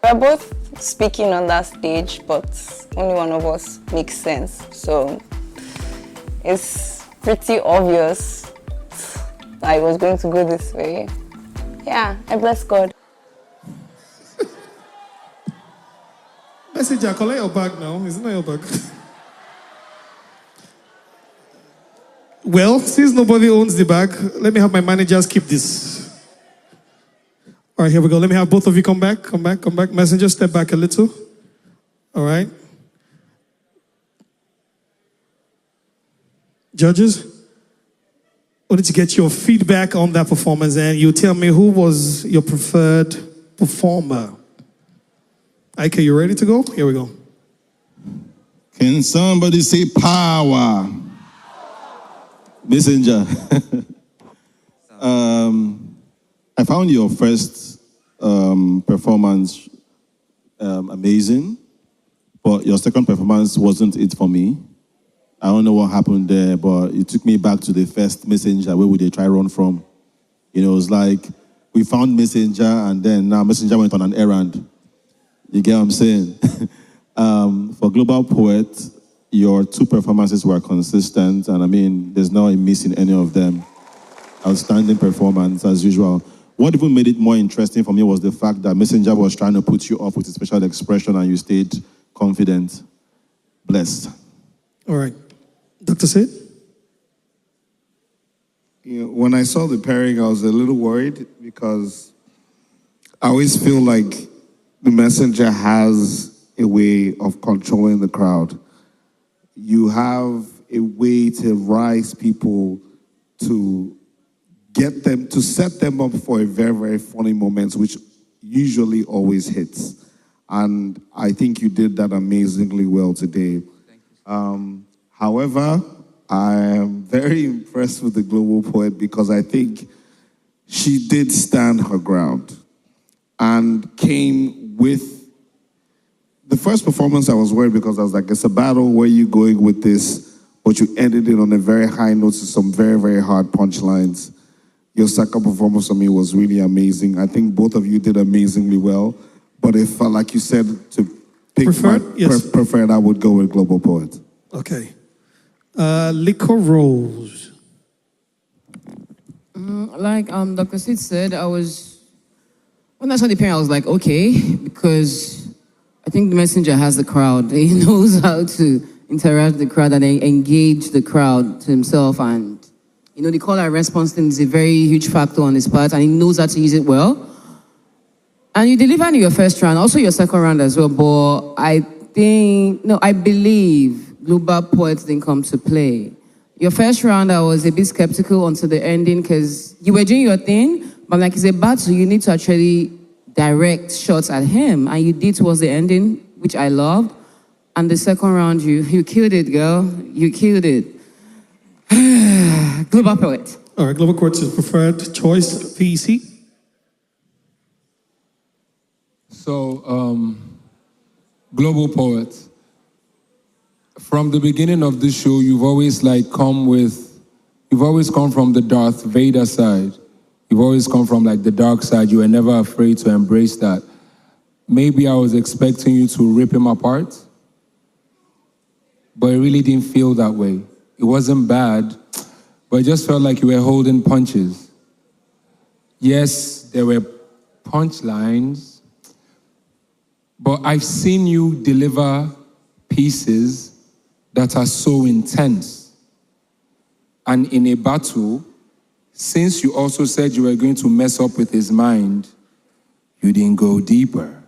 We're both speaking on that stage, but only one of us makes sense. So it's pretty obvious that I was going to go this way. Yeah, I bless God. Messenger, collect your bag now. It's not your bag. Well, since nobody owns the bag, let me have my managers keep this. All right, here we go. Let me have both of you come back. Come back, come back. Messenger, step back a little. All right. Judges, I wanted to get your feedback on that performance, and you tell me who was your preferred performer. Ike, you ready to go? Here we go. Can somebody say power? Messenger. I found your first performance amazing, but your second performance wasn't it for me. I don't know what happened there, but it took me back to the first Messenger. Where would they try run from? You know, it's like we found Messenger, and then now Messenger went on an errand. You get what I'm saying? For Global Poet, your two performances were consistent, and I mean, there's no miss in any of them. Outstanding performance, as usual. What even made it more interesting for me was the fact that Messenger was trying to put you off with a special expression, and you stayed confident. Blessed. All right. Dr. Sid? You know, when I saw the pairing, I was a little worried because I always feel like the Messenger has a way of controlling the crowd. You have a way to rise people, to get them, to set them up for a very, very funny moment, which usually always hits. And I think you did that amazingly well today. However, I am very impressed with the Global Poet because I think she did stand her ground and came with the first performance. I was worried because I was like, it's a battle. Where are you going with this? But you ended it on a very high note to some very, very hard punchlines. Your second performance for me was really amazing. I think both of you did amazingly well. But if, like you said, to pick preferred, I would go with Global Poet. Okay. Liquor Rose. Like Dr. Sid said, when I saw the pairing, I was like, okay, because I think the Messenger has the crowd. He knows how to interact with the crowd and engage the crowd to himself. And, you know, the call and response thing is a very huge factor on his part, and he knows how to use it well. And you delivered in your first round, also your second round as well, but I believe Global Poets didn't come to play. Your first round, I was a bit skeptical until the ending because you were doing your thing, but like it's a battle, you need to actually direct shots at him, and you did towards the ending, which I loved. And the second round, you killed it, girl. You killed it. Global Poet. All right, Global Poet's preferred choice, VEC. So, Global Poet. From the beginning of this show, you've always come from the Darth Vader side. You've always come from the dark side. You were never afraid to embrace that. Maybe I was expecting you to rip him apart, but it really didn't feel that way. It wasn't bad, but it just felt like you were holding punches. Yes, there were punchlines, but I've seen you deliver pieces that are so intense. And in a battle, since you also said you were going to mess up with his mind, you didn't go deeper.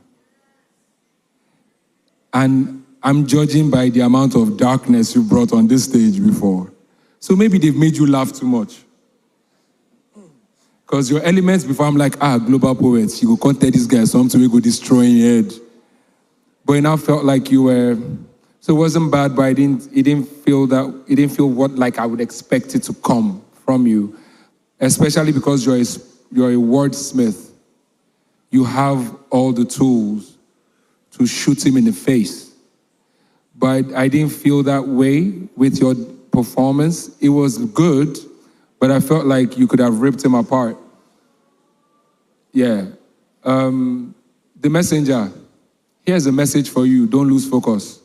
And I'm judging by the amount of darkness you brought on this stage before. So maybe they've made you laugh too much. Because your elements before, I'm like, Global Poets, you go come tell this guy something, we go destroy your head. But it now felt like you were, so it wasn't bad, but it didn't feel what I would expect it to come from you. Especially because you're a wordsmith. you have all the tools to shoot him in the face. But I didn't feel that way with your performance. It was good, but I felt like you could have ripped him apart. Yeah. The messenger, here's a message for you. Don't lose focus.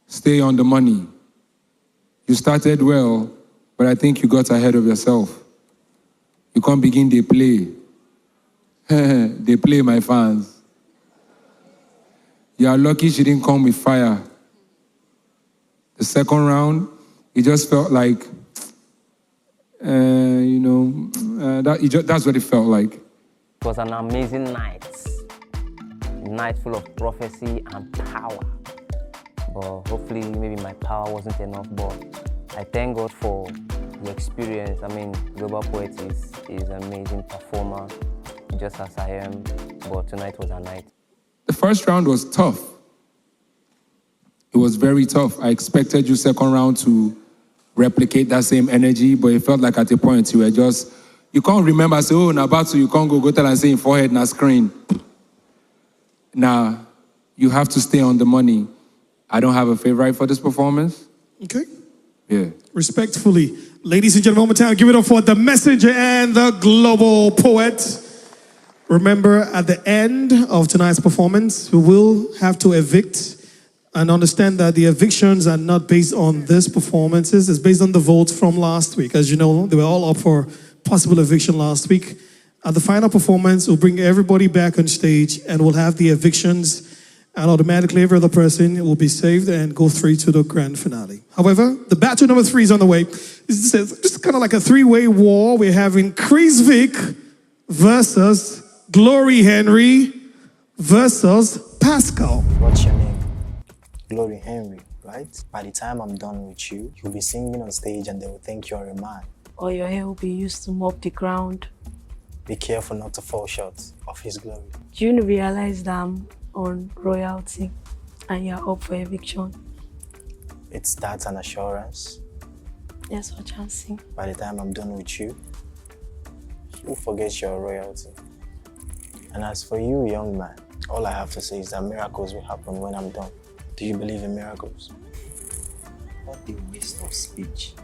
Stay on the money. You started well, but I think you got ahead of yourself. You can't begin they play. They play, my fans. You are lucky she didn't come with fire. The second round, it just felt like, that's what it felt like. It was an amazing night. A night full of prophecy and power. But hopefully, maybe my power wasn't enough. But I thank God for the experience. I mean, Global Poet is an amazing performer, just as I am. But tonight was a night. The first round was tough. It was very tough. I expected you second round to replicate that same energy, but it felt like at a point you were just, you can't remember, say, oh, now battle, you can't go tell and say in forehead, na screen. Now, you have to stay on the money. I don't have a favorite for this performance. Okay. Yeah. Respectfully, ladies and gentlemen, one more time, give it up for the messenger and the global poet. Remember, at the end of tonight's performance, we will have to evict, and understand that the evictions are not based on this performances. It's based on the votes from last week. As you know, they were all up for possible eviction last week. At the final performance, we'll bring everybody back on stage and we'll have the evictions, and automatically every other person will be saved and go through to the grand finale. However, the battle number 3 is on the way. It's just kind of like a 3-way war. We're having Chris Vic versus Glory Henry versus Pascal. What's your name? Glory Henry, right? By the time I'm done with you, you'll be singing on stage and they will think you're a man. Or your hair will be used to mop the ground. Be careful not to fall short of his glory. Do you realize that I'm on royalty and you're up for eviction? It's that an assurance. Yes, what I'm saying. By the time I'm done with you, you'll forget your royalty. And as for you, young man, all I have to say is that miracles will happen when I'm done. Do you believe in miracles? What a waste of speech.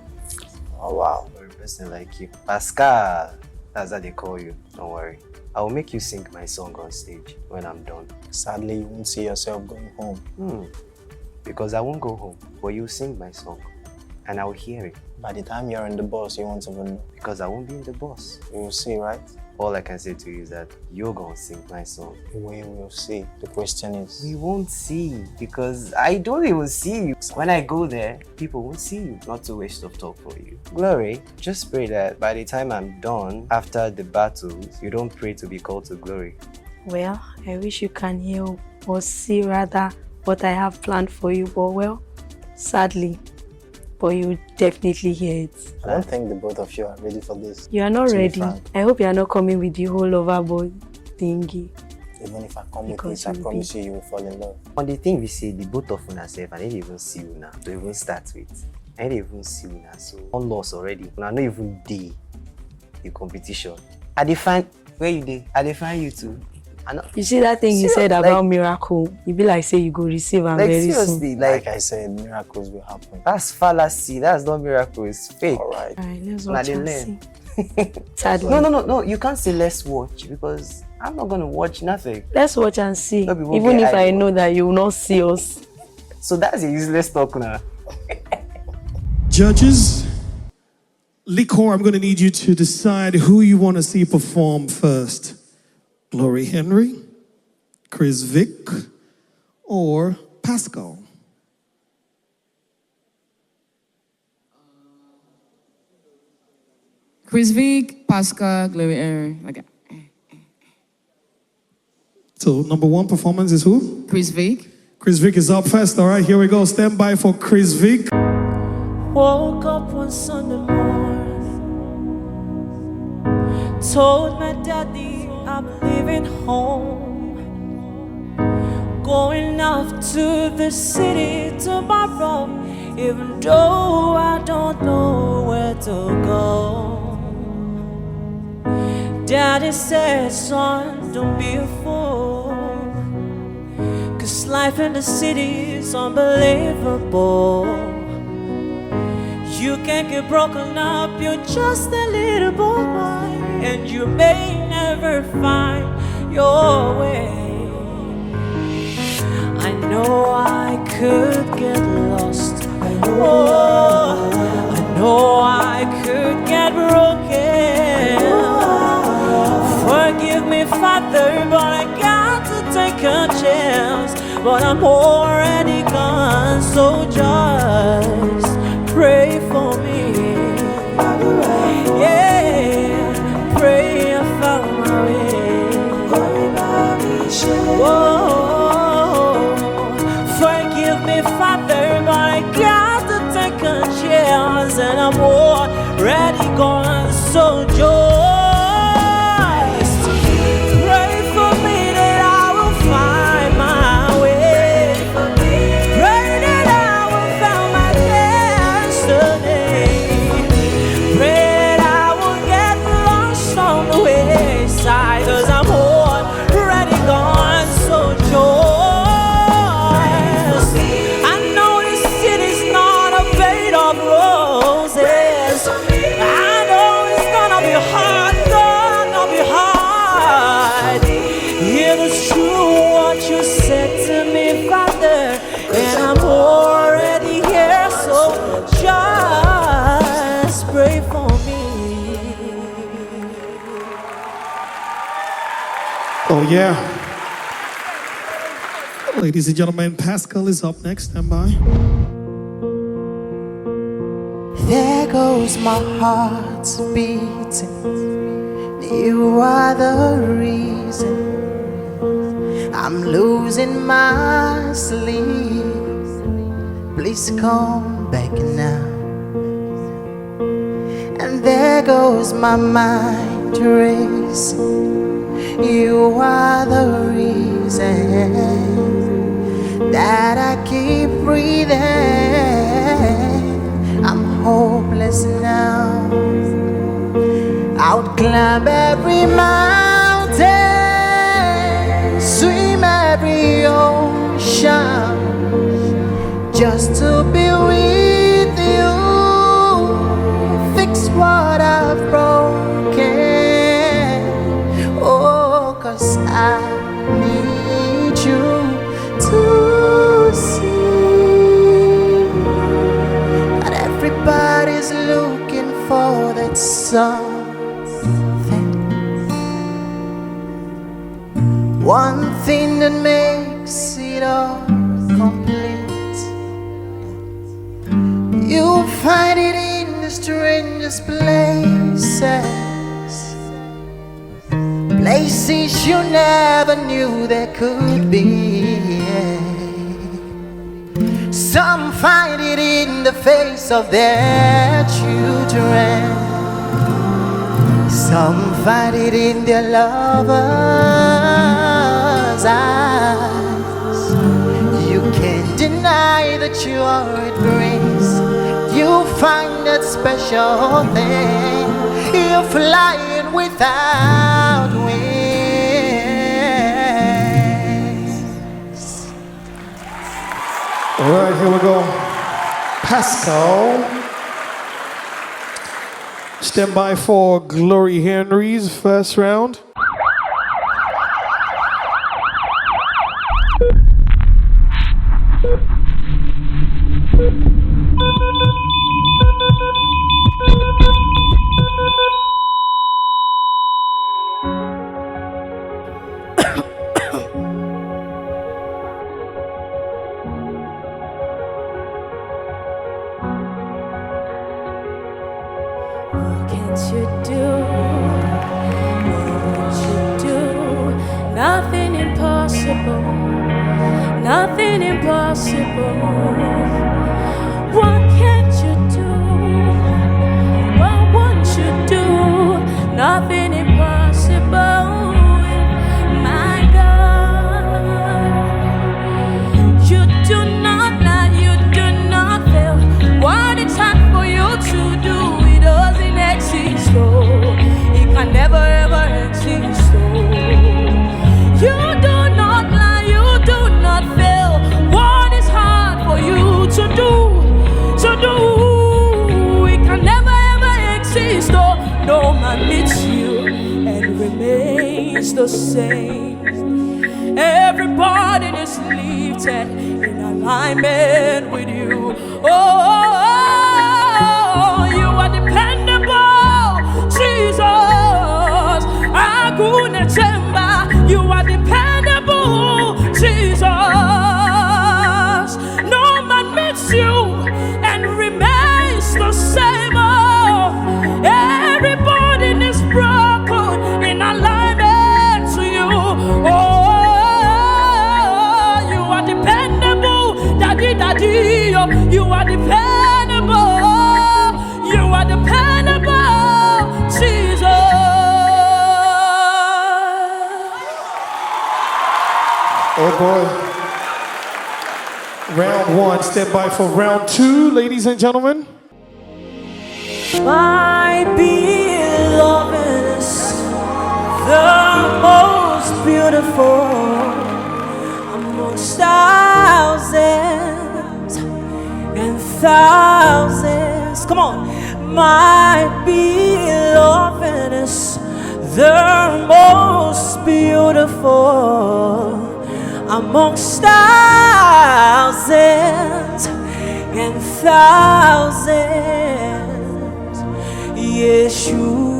Oh, wow. For a person like you. Pascal, that's how they call you. Don't worry. I will make you sing my song on stage when I'm done. Sadly, you won't see yourself going home. Because I won't go home, but you'll sing my song. And I will hear it. By the time you're in the bus, you won't even know. Because I won't be in the bus. You will see, right? All I can say to you is that you're gonna sing my song. We will see. The question is... We won't see, because I don't even see you. When I go there, people won't see you. Not a waste of talk for you. Glory, just pray that by the time I'm done, after the battles, you don't pray to be called to glory. Well, I wish you can hear or see rather what I have planned for you, but well, sadly, but you definitely hear it. I don't think the both of you are ready for this. You are not ready. I hope you are not coming with the whole overboard thingy. Even if I come with this, I promise you will fall in love. On the thing we say, the both of una self, I didn't even see you now to even start with. I didn't even see you now, so one loss already. And I not even day the competition. I define where you dey. I define you too. You see that thing you said about miracle? You be like say you go receive and very seriously, soon. Like I said, miracles will happen. That's fallacy. That's not miracle. It's fake. Alright, let's watch and see. Sadly. No. You can't say let's watch because I'm not gonna watch nothing. Let's watch and see. Even if I know that you will not see us. So that's a useless talk now. Judges, Liquor, I'm going to need you to decide who you want to see perform first. Glory Henry, Chris Vic, or Pascal? Chris Vic, Pascal, Glory Henry. Okay. So number 1 performance is who? Chris Vic. Chris Vic is up first. All right, here we go. Stand by for Chris Vic. Woke up one Sunday morning, told my daddy I'm leaving home, going off to the city tomorrow, even though I don't know where to go. Daddy said, son, don't be a fool. Cause life in the city is unbelievable. You can't get broken up, you're just a little boy, and you may never find your way. I know I could get lost. I know I could get broken. Forgive me, Father, but I got to take a chance. But I'm already gone, so just pray for me. Yeah, pray I found my way. Whoa, forgive me, Father, but I got to take a chance, and I'm already gone, so just pray for me that I will find my way. Pray that I will find my destiny. Pray that I will get lost on the wayside, cause I'm already gone, so just I know this city's not a bed of roses. I know it's gonna be hard, gonna be hard. It is true what you said to me, Father, and I'm already here, so just pray for me. Oh, yeah. Ladies and gentlemen, Pascal is up next. Stand by. There goes my heart beating. You are the reason I'm losing my sleep. Please come back now. And there goes my mind racing. You are the reason that I keep breathing. I'm hopeless now. I would climb every mountain, swim every ocean, just to be with you. Fix what I've broken. Oh, 'cause I need you to see that everybody's looking for that something, one thing that makes it all complete. You'll find it in the strangest places, places you never knew there could be. Some find it in the face of their children. Some find it in their lovers' eyes. You can't deny that you are at grace. You find that special thing. You're flying without wings. All right, here we go. Pascal. Stand by for Glory Henry's first round. Nothing impossible, nothing impossible. What can't you do? What won't you do? Nothing impossible with my God. You do not lie, you do not fail. What it's hard for you to do, it doesn't exist, oh. It can never ever exist, oh. remains the same. Everybody is lifted in alignment with you. Oh, you are dependable, Jesus. Agune Chemba, you are dependable, Jesus. No man meets you and remains the same. Oh, everybody is broken in alignment to you. Oh, Daddy, you are dependable. You are dependable, Jesus. Oh boy. Round one, stand by for round two, ladies and gentlemen. My beloved is the most beautiful amongst thousands and thousands. Come on. My beloved is the most beautiful amongst thousands and thousands. Yeshua.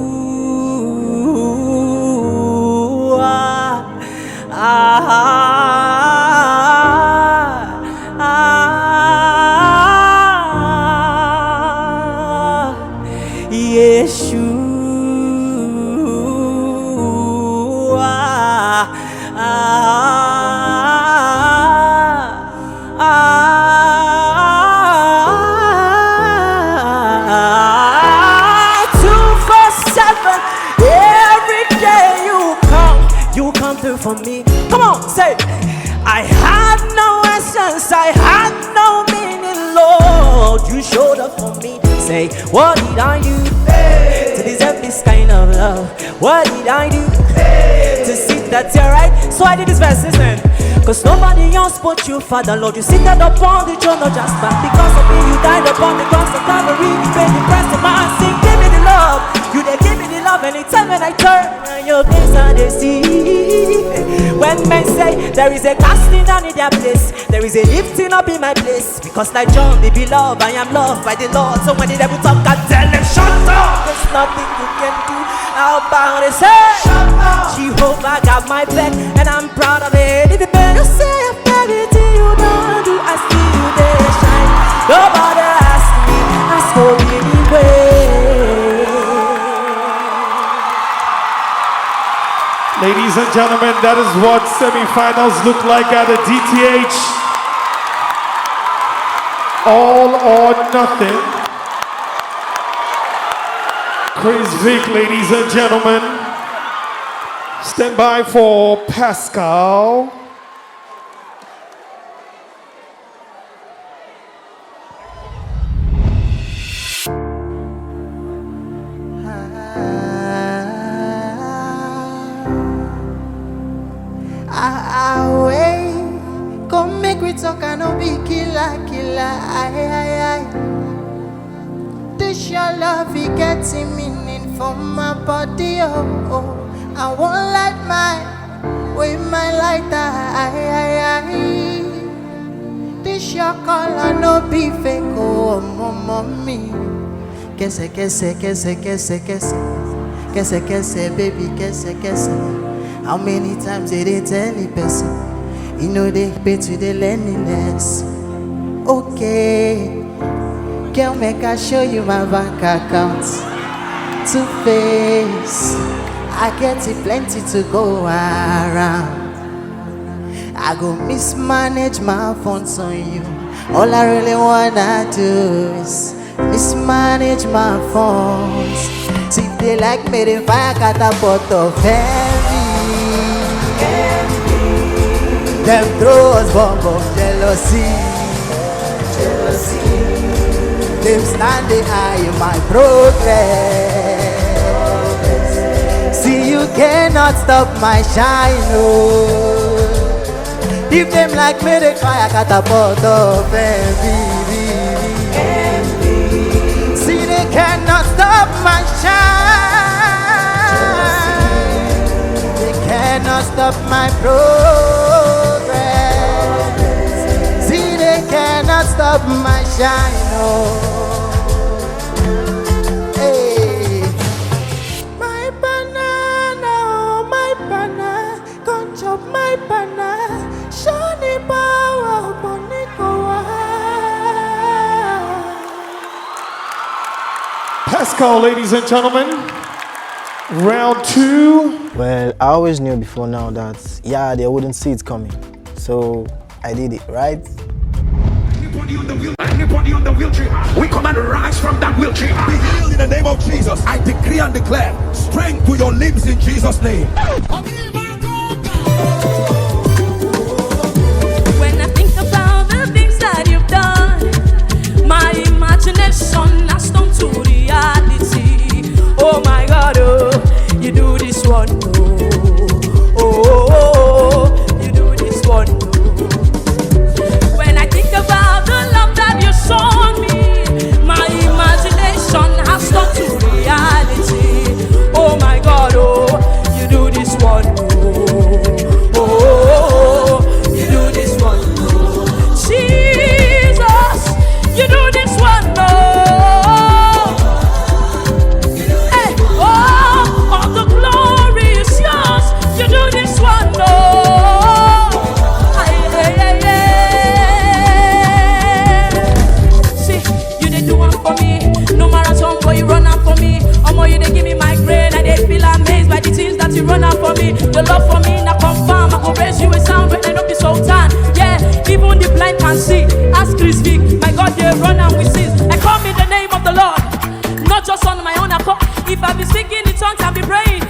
For me, come on, say, I had no essence, I had no meaning, Lord, you showed up for me. Say, what did I do to deserve this kind of love? What did I do to see that you're right? So I did this verse, listen. Cause nobody else but you, Father, Lord. You seated upon the throne, not just back. Because of me, you died upon the cross of Calvary. You paid the price of my sin. Give me the love. You they give me the love anytime when I turn. And your face I they see. When men say there is a casting down in their place, there is a lifting up in my place. Because like John, the beloved, I am loved by the Lord. So when the devil talk, I tell him, shut up. There's nothing you can do. How about it? Say, shut up. Jehovah got my back, and I'm proud of it. If you better say I'm everything you don't do, I see you there shine. Nobody ask me, ask for anyway. Ladies and gentlemen, that is what semifinals look like at a DTH. All or nothing. Chris Vic, ladies and gentlemen. Stand by for Pascal. Come make we talk and no be killer. This your love, it gets a meaning for my body, oh. I won't light with my lighter, This your color, no be fake, oh, mommy. Kese, baby, kese. How many times did they tell the person? You know they pay to the loneliness. Okay, girl, make I show you my bank account. To face, I get it plenty to go around. I go mismanage my funds on you. All I really wanna do is mismanage my funds. See if they like me, they fire catapult of heavy. Them throw us bomb of jealousy. Them standing high in my progress. See, you cannot stop my shine, oh. If them like me, they fire catapult of envy. See, they cannot stop my shine. They stop my progress. See, they cannot stop my shine. Oh, hey. My banana, oh, my banana, come chop my banana. Shiny power, Bonikoa. Pascal, ladies and gentlemen, round 2. Well, I always knew before now that, yeah, they wouldn't see it coming. So I did it, right? Anybody on the wheelchair, we come and rise from that wheelchair. Be healed in the name of Jesus. I decree and declare strength to your limbs in Jesus' name. When I think about the things that you've done, my imagination has turned to reality. Oh my God, oh, you do this one, oh, you do this one, When I think about the love that you showed me, my imagination has turned to reality. Oh my God, oh, you do this one, oh, you do this one, Jesus, you do this one, Hey, oh, all the glory is yours. You do this one, See, you did do one for me. No marathon, boy, you run out for me. More you they give me my brain, and they feel amazed by the things that you run out for me. The love for me, now confirm. I go raise you a sound when I don't be sultan. Yeah, even the blind can see. Ask Chris Vic, my God, they run and we seize. I call me the name of the Lord, not just on my own accord. If I be speaking in tongues, I'll be praying.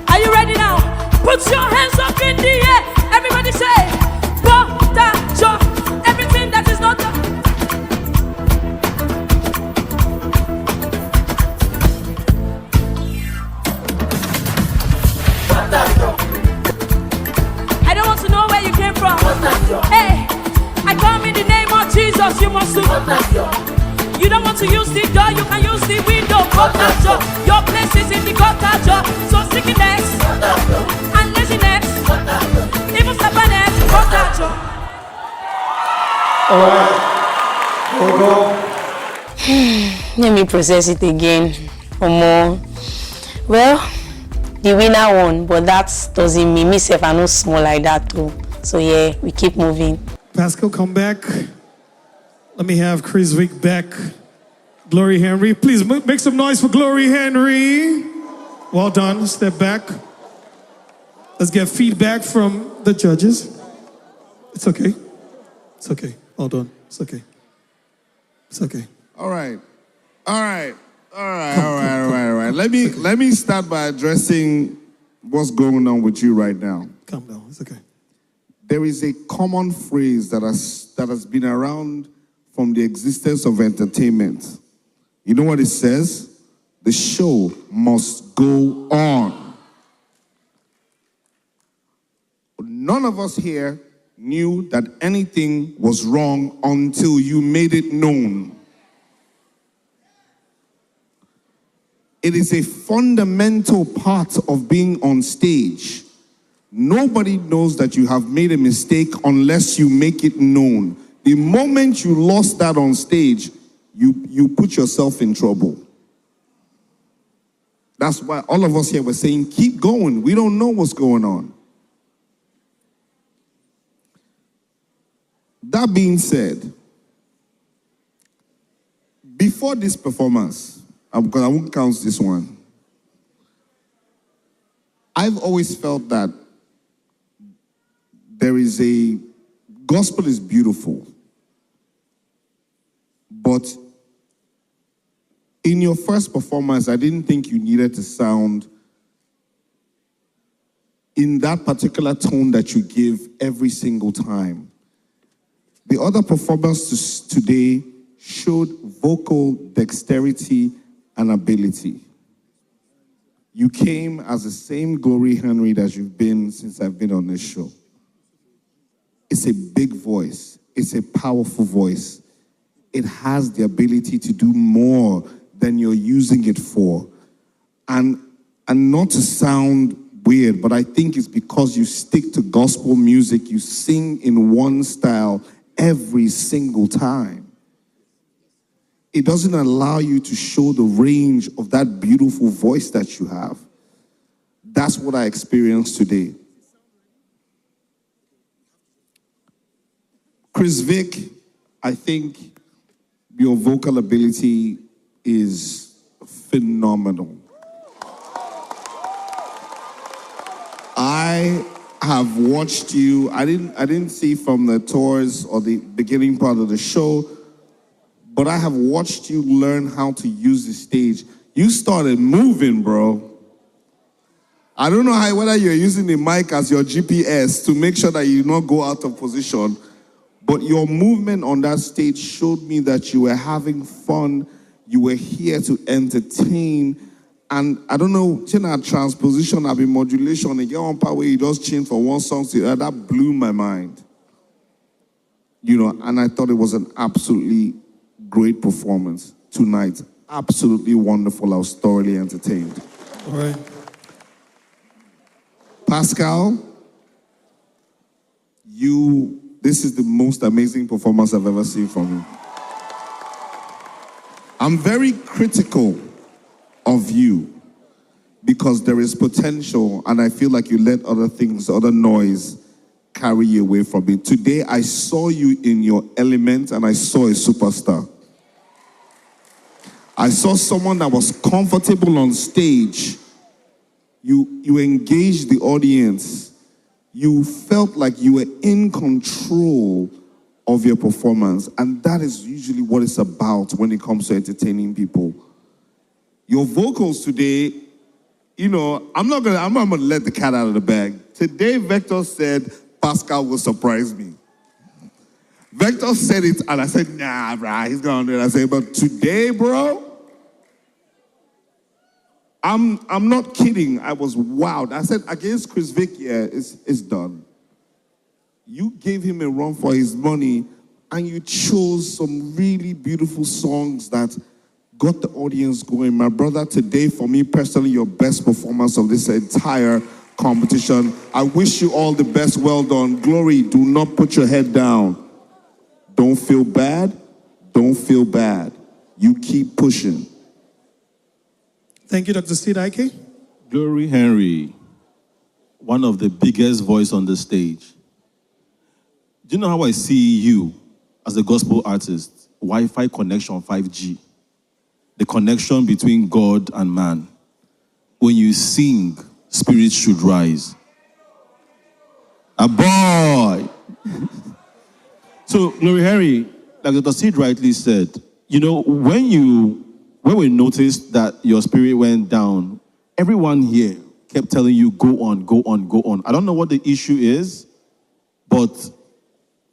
Are you ready now? Put your hands up in the air. Everybody say, Potato. Everything that is not I don't want to know where you came from. Hey, I come in the name of Jesus. You must do. You don't want to use the door, you can use the window. Potato. Your place is in the potato. So sickness and laziness, even stubbornness. Potato. All right. We'll go. Let me process it again. More. Well, the winner won, but that doesn't mean myself I no small like that too. So yeah, we keep moving. Pascal, come back. Let me have Chris Vic back. Glory Henry. Please make some noise for Glory Henry. Well done. Step back. Let's get feedback from the judges. It's okay. It's okay. Hold on. It's okay. It's okay. All right. Let me start by addressing what's going on with you right now. Calm down. It's okay. There is a common phrase that has been around from the existence of entertainment. You know what it says? The show must go on. None of us here knew that anything was wrong until you made it known. It is a fundamental part of being on stage. Nobody knows that you have made a mistake unless you make it known. The moment you lost that on stage, you put yourself in trouble. That's why all of us here were saying, keep going. We don't know what's going on. That being said, before this performance, because I won't count this one, I've always felt that gospel is beautiful, but in your first performance, I didn't think you needed to sound in that particular tone that you give every single time. The other performance today showed vocal dexterity and ability. You came as the same Glory Henry that you've been since I've been on this show. It's a big voice. It's a powerful voice. It has the ability to do more than you're using it for. And not to sound weird, but I think it's because you stick to gospel music, you sing in one style every single time. It doesn't allow you to show the range of that beautiful voice that you have. That's what I experienced today. Chris Vic, I think your vocal ability is phenomenal. I have watched you. I didn't see from the tours or the beginning part of the show, but I have watched you learn how to use the stage. You started moving, bro. I don't know whether you're using the mic as your GPS to make sure that you not go out of position, but your movement on that stage showed me that you were having fun. You were here to entertain. And I don't know, transposition, I've been modulation, and get one part where you just change from one song to the other. That blew my mind. And I thought it was an absolutely great performance tonight. Absolutely wonderful. I was thoroughly entertained. All right. Pascal, this is the most amazing performance I've ever seen from you. I'm very critical of you because there is potential, and I feel like you let other things, other noise carry you away from it. Today, I saw you in your element, and I saw a superstar. I saw someone that was comfortable on stage. You engaged the audience. You felt like you were in control of your performance, and that is usually what it's about when it comes to entertaining people. Your vocals today, I'm not gonna let the cat out of the bag. Today, Vector said Pascal will surprise me. Vector said it, and I said, nah, bro, he's gonna do it. I said, but today, bro, I'm not kidding. I was wowed. I said, against Chris Vic, yeah, it's done. You gave him a run for his money, and you chose some really beautiful songs that got the audience going. My brother, today, for me personally, your best performance of this entire competition. I wish you all the best. Well done. Glory, do not put your head down. Don't feel bad. Don't feel bad. You keep pushing. Thank you, Dr. Sidaike. Glory Henry, one of the biggest voice on the stage. Do you know how I see you as a gospel artist? Wi-Fi connection, 5G. The connection between God and man. When you sing, spirits should rise. A boy! So, Glory Henry, like Dr. Sid rightly said, when we noticed that your spirit went down, everyone here kept telling you, go on, go on, go on. I don't know what the issue is, but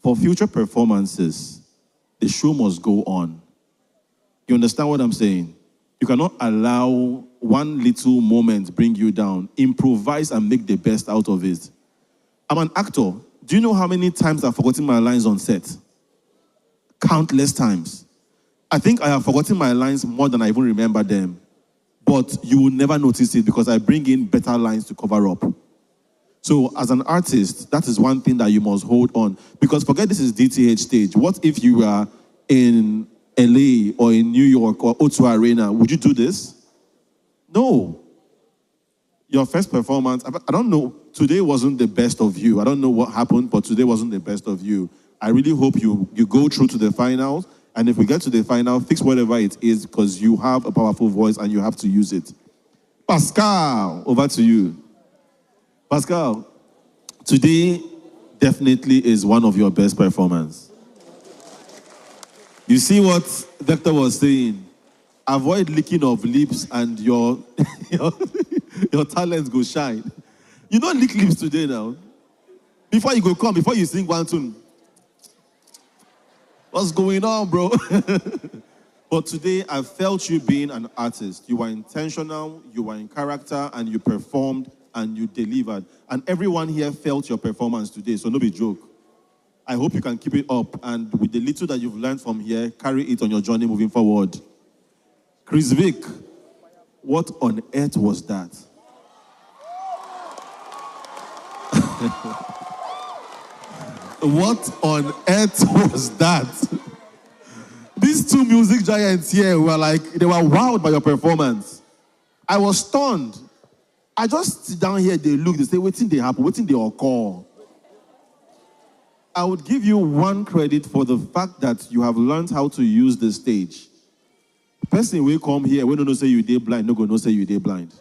for future performances, the show must go on. You understand what I'm saying? You cannot allow one little moment bring you down. Improvise and make the best out of it. I'm an actor. Do you know how many times I've forgotten my lines on set? Countless times. I think I have forgotten my lines more than I even remember them. But you will never notice it because I bring in better lines to cover up. So as an artist, that is one thing that you must hold on. Because forget this is DTH stage. What if you are in LA or in New York or O2 Arena? Would you do this? No. Your first performance, I don't know, today wasn't the best of you. I don't know what happened, but today wasn't the best of you. I really hope you go through to the finals. And if we get to the final, fix whatever it is because you have a powerful voice and you have to use it. Pascal, over to you. Pascal, today definitely is one of your best performances. You see what Vector was saying? Avoid licking of lips and your talents go shine. You don't lick lips today now. Before you sing one tune. What's going on, bro? But today, I felt you being an artist. You were intentional, you were in character, and you performed, and you delivered. And everyone here felt your performance today, so no be joke. I hope you can keep it up, and with the little that you've learned from here, carry it on your journey moving forward. Chris Vic, What on earth was that? What on earth was that? These two music giants here were like, they were wowed by your performance. I was stunned. I just sit down here, they look, they say, waiting they happen, waiting they occur. I would give you one credit for the fact that you have learned how to use the stage. The person will come here, we don't say you day blind, no go no say you day blind.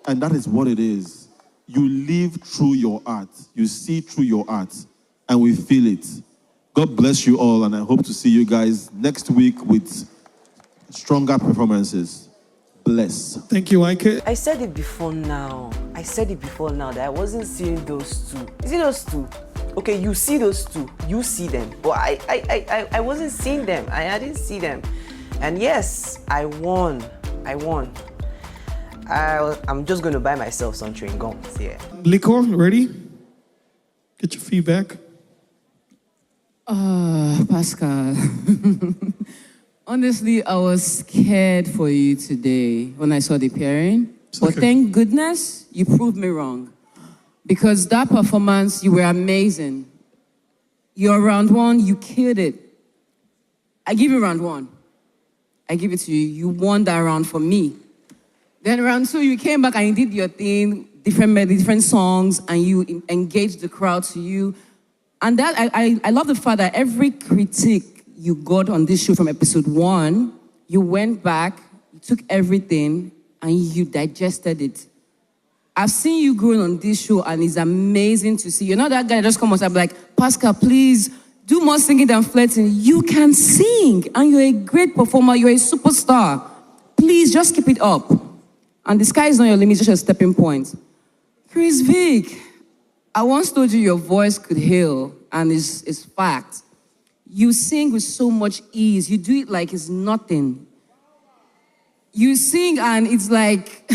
And that is what it is. You live through your art. You see through your art. And we feel it. God bless you all, and I hope to see you guys next week with stronger performances. Bless. Thank you, Ike. I said it before now. That I wasn't seeing those two. Is it those two? Okay, you see those two. You see them. But I wasn't seeing them. I didn't see them. And yes, I won. I'm just going to buy myself some chewing gums. Yeah. Liquor, ready? Get your feedback. Pascal. Honestly, I was scared for you today when I saw the pairing. But thank goodness you proved me wrong. Because that performance, you were amazing. Your round one, you killed it. I give you round one. I give it to you. You won that round for me. Then round two, you came back and you did your thing, different songs, and you engaged the crowd to you. And that, I love the fact that every critique you got on this show from episode 1, you went back, you took everything, and you digested it. I've seen you growing on this show, and it's amazing to see. You're not that guy that just comes and be like, Pascal, please, do more singing than flirting. You can sing, and you're a great performer. You're a superstar. Please, just keep it up. And the sky is not your limit, just a stepping point. Chris Vic, I once told you your voice could heal, and it's fact. You sing with so much ease. You do it like it's nothing. You sing, and it's like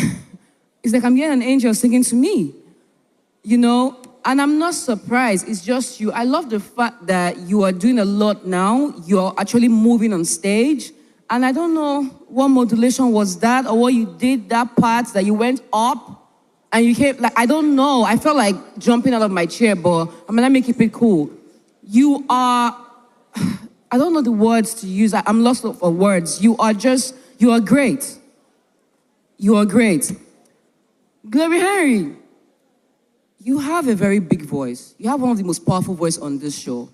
I'm hearing an angel singing to me, you know? And I'm not surprised. It's just you. I love the fact that you are doing a lot now. You're actually moving on stage. And I don't know what modulation was that or what you did, that part that you went up and you came, like, I don't know. I felt like jumping out of my chair, but I'm gonna make it cool. You are, I don't know the words to use. I'm lost for words. You are great. You are great. Glory Henry, you have a very big voice. You have one of the most powerful voices on this show.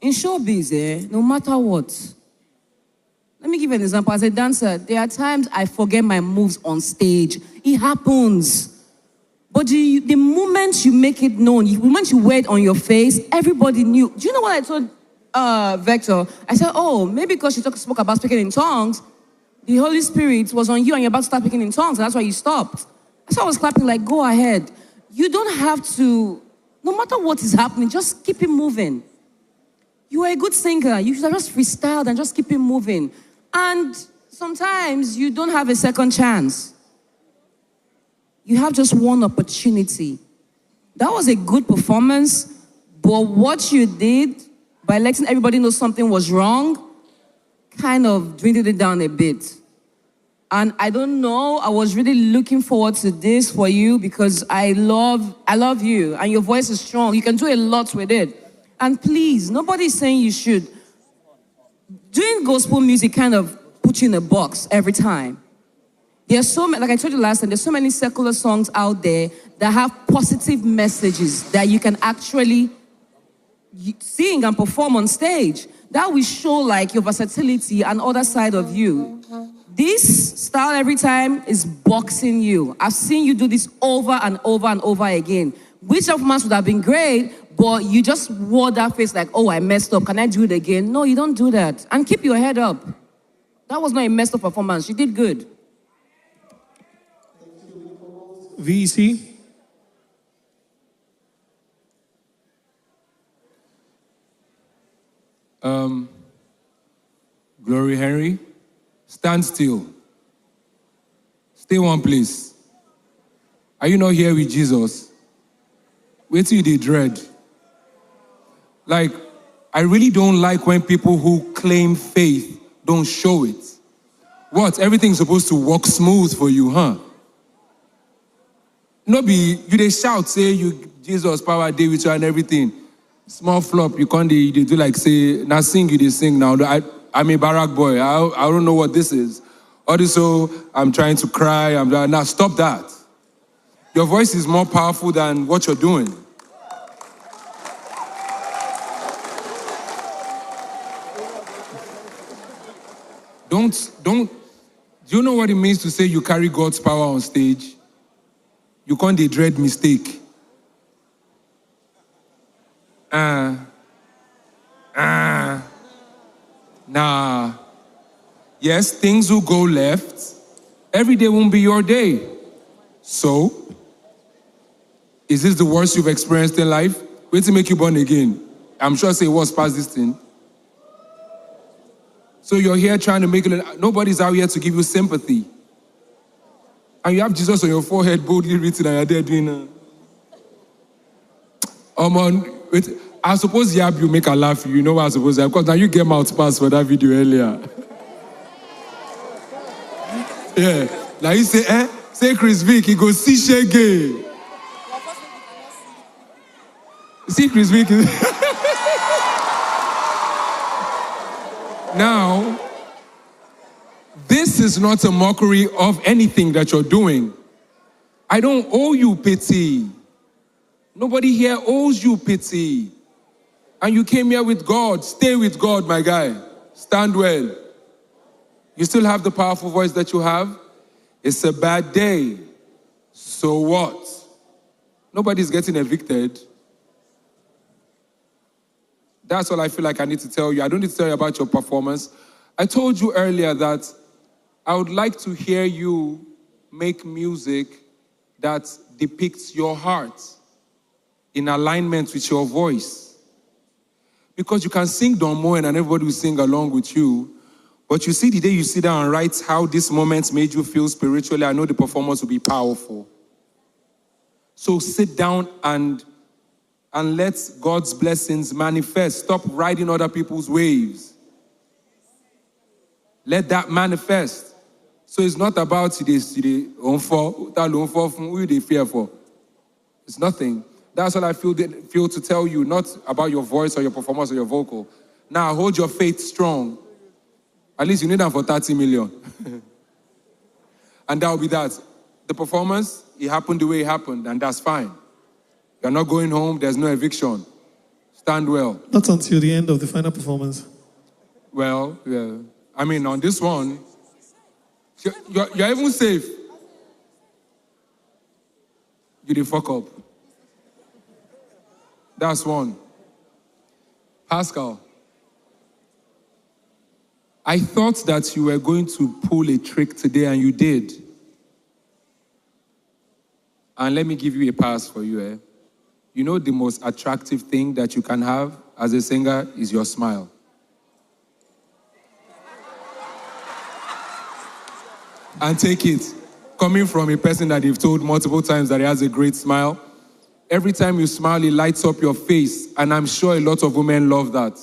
In showbiz, no matter what, let me give you an example. As a dancer, there are times I forget my moves on stage. It happens. But the moment you make it known, the moment you wear it on your face, everybody knew. Do you know what I told Vector? I said, oh, maybe because she spoke about speaking in tongues, the Holy Spirit was on you and you're about to start speaking in tongues, and that's why you stopped. So I was clapping like, go ahead. You don't have to, no matter what is happening, just keep it moving. You are a good singer. You should have just freestyled and just keep it moving. And sometimes you don't have a second chance. You have just one opportunity. That was a good performance, but what you did by letting everybody know something was wrong kind of dwindled it down a bit. And I don't know, I was really looking forward to this for you because I love you and your voice is strong. You can do a lot with it. And please, nobody's saying you should. Doing gospel music kind of puts you in a box every time. There's so many, like I told you last time, there's so many secular songs out there that have positive messages that you can actually sing and perform on stage. That will show like your versatility and other side of you. This style every time is boxing you. I've seen you do this over and over and over again. Which performance would have been great, but you just wore that face like, oh, I messed up. Can I do it again? No, you don't do that. And keep your head up. That was not a messed up performance. You did good. VC. Glory Henry, stand still. Stay one place. Are you not here with Jesus? Wait till you dread. Like, I really don't like when people who claim faith don't show it. What? Everything's supposed to walk smooth for you, huh? No be, you they shout, say you, Jesus power day with you and everything. Small flop, you can't, they do like say, now sing, you they sing now. I'm a barack boy, I don't know what this is. Also, I'm trying to cry, now stop that. Your voice is more powerful than what you're doing. Do you know what it means to say you carry God's power on stage? You can't dread mistake. Nah. Yes, things will go left. Every day won't be your day. So, is this the worst you've experienced in life? Wait to make you born again. I'm sure say what's past this thing. So you're here trying to make it, nobody's out here to give you sympathy. And you have Jesus on your forehead boldly written and you're there doing wait, I suppose Yab you make her laugh, you know what I suppose, because now you get mouth pass for that video earlier. Yeah. Now you say, say Chris Vick, he goes, see Shege. See Chris Vick. Now, this is not a mockery of anything that you're doing. I don't owe you pity. Nobody here owes you pity. And you came here with God. Stay with God, my guy. Stand well. You still have the powerful voice that you have. It's a bad day. So what? Nobody's getting evicted. That's all I feel like I need to tell you. I don't need to tell you about your performance. I told you earlier that I would like to hear you make music that depicts your heart in alignment with your voice. Because you can sing Don Moen and everybody will sing along with you. But you see, the day you sit down and write how this moment made you feel spiritually, I know the performance will be powerful. So sit down and let God's blessings manifest. Stop riding other people's waves. Let that manifest. So it's not about who they fear for. It's nothing. That's what I feel to tell you, not about your voice or your performance or your vocal. Now hold your faith strong. At least you need them for 30 million. And that will be that. The performance, it happened the way it happened, and that's fine. You're not going home, there's no eviction. Stand well. Not until the end of the final performance. Well, yeah. I mean, on this one, you're even safe. You did fuck up. That's one. Pascal, I thought that you were going to pull a trick today, and you did. And let me give you a pass for you, You know the most attractive thing that you can have as a singer is your smile. And take it. Coming from a person that you've told multiple times that he has a great smile, every time you smile, it lights up your face. And I'm sure a lot of women love that.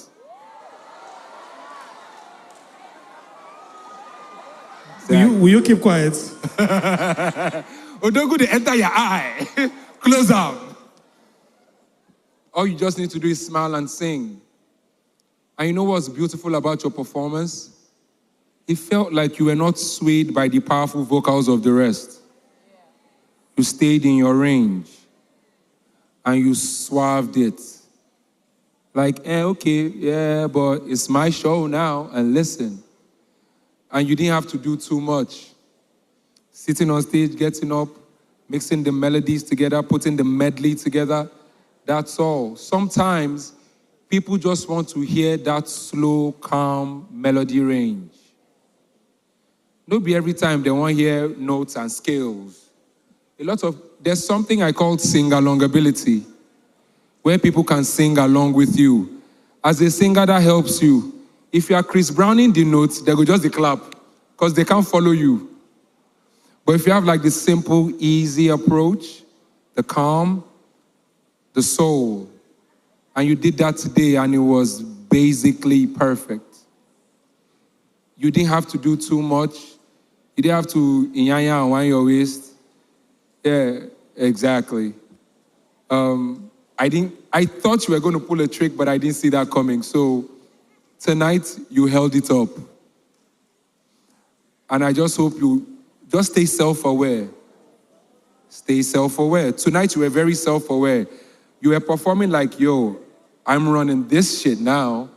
Will you keep quiet? Oh, don't go to enter your eye. Close up. All you just need to do is smile and sing. And you know what's beautiful about your performance? It felt like you were not swayed by the powerful vocals of the rest. You stayed in your range. And you swerved it. Like, okay, yeah, but it's my show now, and listen. And you didn't have to do too much. Sitting on stage, getting up, mixing the melodies together, putting the medley together, that's all. Sometimes people just want to hear that slow, calm melody range. Not be every time they want to hear notes and scales. There's something I call sing-along ability, where people can sing along with you. As a singer, that helps you. If you are Chris Browning the notes, they go just the clap, because they can't follow you. But if you have like this simple, easy approach, the calm, the soul, and you did that today and it was basically perfect. You didn't have to do too much. You didn't have to inyanya and wind your waist. Yeah, exactly. I thought you were going to pull a trick, but I didn't see that coming. So tonight, you held it up. And I just hope you just stay self-aware. Stay self-aware. Tonight, you were very self-aware. You were performing like, yo, I'm running this shit now.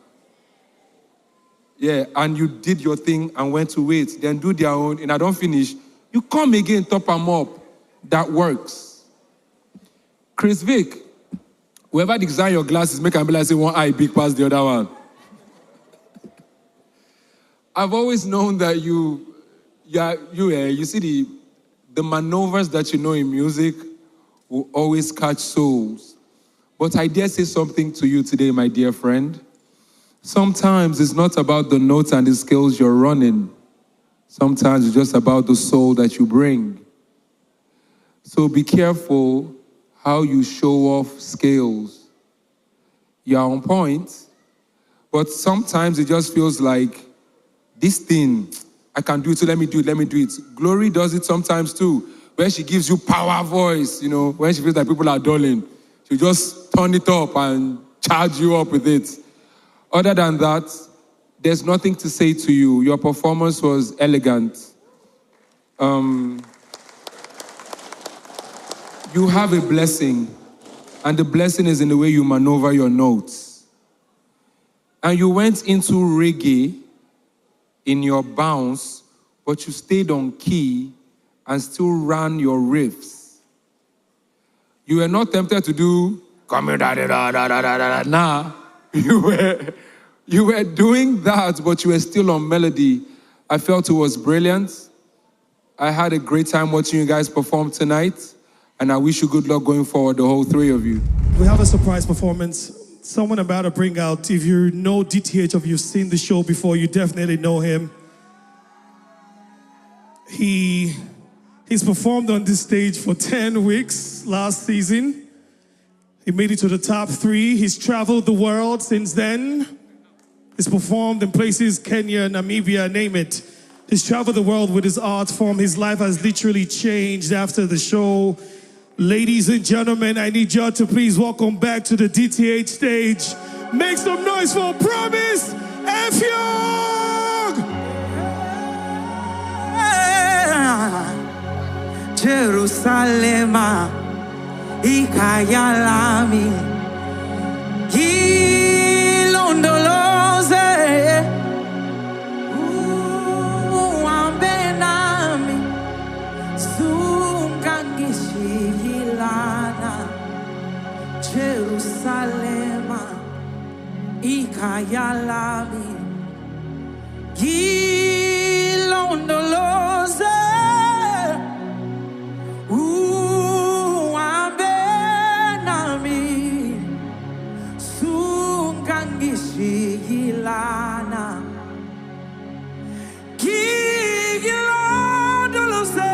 Yeah, and you did your thing and went to wait. Then do their own, and I don't finish. You come again, top them up. That works. Chris Vic, whoever design your glasses, make them be like say one eye big past the other one. I've always known that you see the maneuvers that you know in music will always catch souls. But I dare say something to you today, my dear friend. Sometimes it's not about the notes and the scales you're running. Sometimes it's just about the soul that you bring. So be careful how you show off scales. You're on point, but sometimes it just feels like, this thing, I can do it, so let me do it. Glory does it sometimes too, where she gives you power voice, when she feels like people are dulling. She'll just turn it up and charge you up with it. Other than that, there's nothing to say to you. Your performance was elegant. You have a blessing, and the blessing is in the way you maneuver your notes. And you went into reggae in your bounce, but you stayed on key and still ran your riffs. You were not tempted to do, come here, da da da da da da da. Nah, you were doing that, but you were still on melody. I felt it was brilliant. I had a great time watching you guys perform tonight. And I wish you good luck going forward, the whole three of you. We have a surprise performance. Someone about to bring out, if you know DTH or you've seen the show before, you definitely know him. He's performed on this stage for 10 weeks last season. He made it to the top 3. He's traveled the world since then. He's performed in places, Kenya, Namibia, name it. He's traveled the world with his art form. His life has literally changed after the show. Ladies and gentlemen, I need y'all to please welcome back to the DTH stage. Make some noise for Promise Effiong! Jerusalem, ikayalami, ilondoloze, uambenami, sungangishilana. Jerusalem, ikayalami, ilondoloze. Gilana, Gilodulose,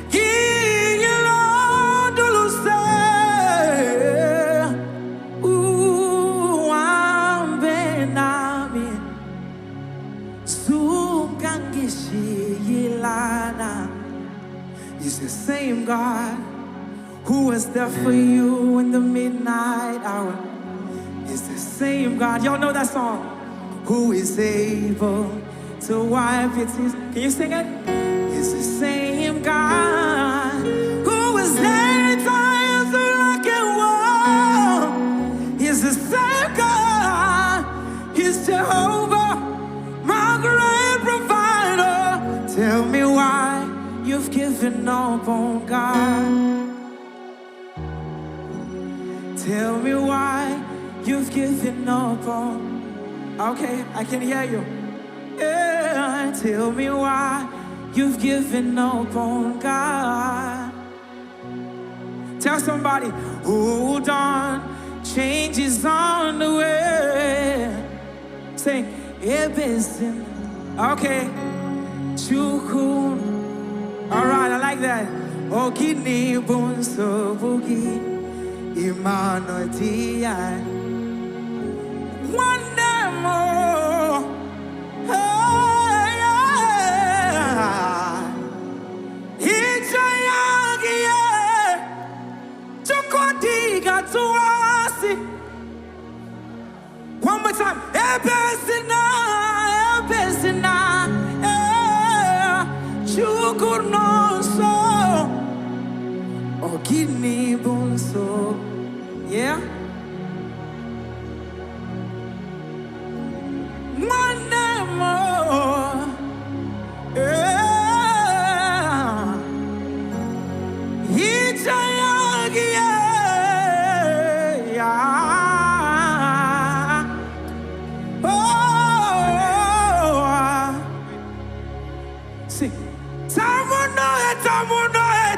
Gilodulose, Uambenami, Sungangishilana. He's the same God who was there for you in the midnight hour. It's the same God, y'all know that song, who is able to wipe your tears. Can you sing it? It's the same God who was there in times of rock and war. It's the same God, He's Jehovah, my great provider. Tell me why you've given up on God. Tell me why you've given up on. Okay, I can hear you. Yeah, tell me why you've given up on God. Tell somebody, hold on, change is on the way. Sing, Ebison. Okay, Chukun. All right, I like that. Okini bunso bugi, imano tiai. One day more, kodiga tuasi. One more time. Ebesina, chukunoso, ogini bonso. Yeah. Manemo, Hitayagi,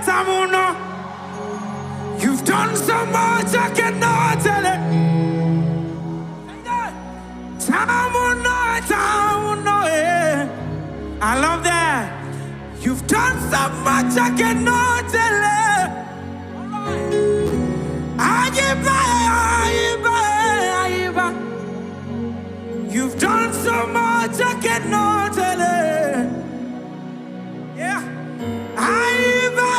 Tamuno. You've done so much I cannot tell it. Tamuno, I love that. You've done so much I cannot tell it. Ayiba. You've done so much I cannot tell it. Yeah. Ayiba.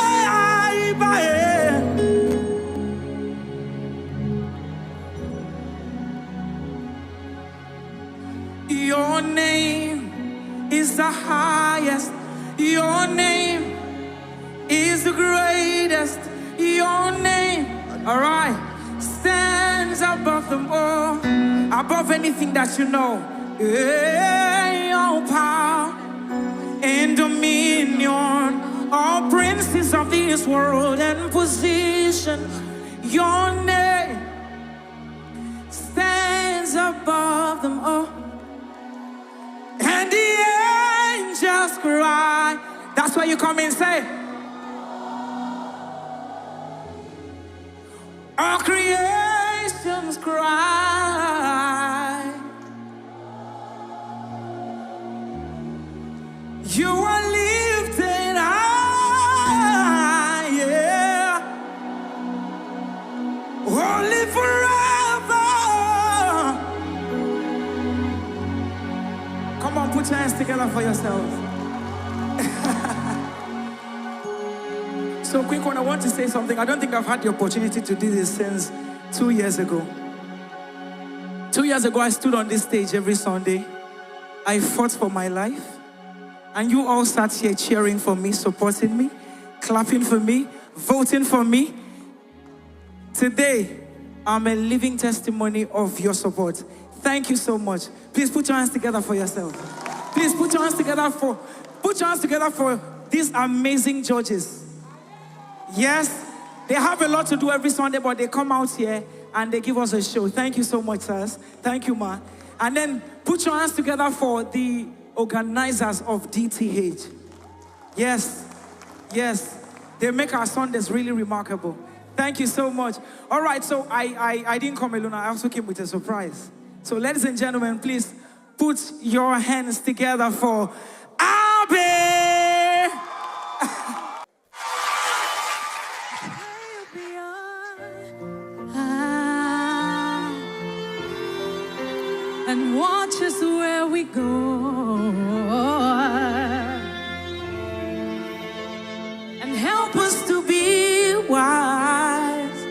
Your name is the highest. Your name is the greatest. Your name, all right, stands above them all, above anything that you know. Your power and dominion, all princes of this world and position. Your name stands above them all. And the angels cry. That's why you come and say, all creations cry. You are lifted high, yeah. Holy forever. Come on, put your hands together for yourselves. So quick one, I want to say something. I don't think I've had the opportunity to do this since 2 years ago. 2 years ago, I stood on this stage every Sunday. I fought for my life. And you all sat here cheering for me, supporting me, clapping for me, voting for me. Today, I'm a living testimony of your support. Thank you so much. Please put your hands together for yourself. Please put your hands together for these amazing judges. Yes, they have a lot to do every Sunday, but they come out here and they give us a show. Thank you so much, sirs. Thank you, ma. And then put your hands together for the organizers of DTH. Yes, they make our Sundays really remarkable. Thank you so much. All right, so I didn't come alone. I also came with a surprise. So ladies and gentlemen, please put your hands together for Abby. And watch us where we go, and help us to be wise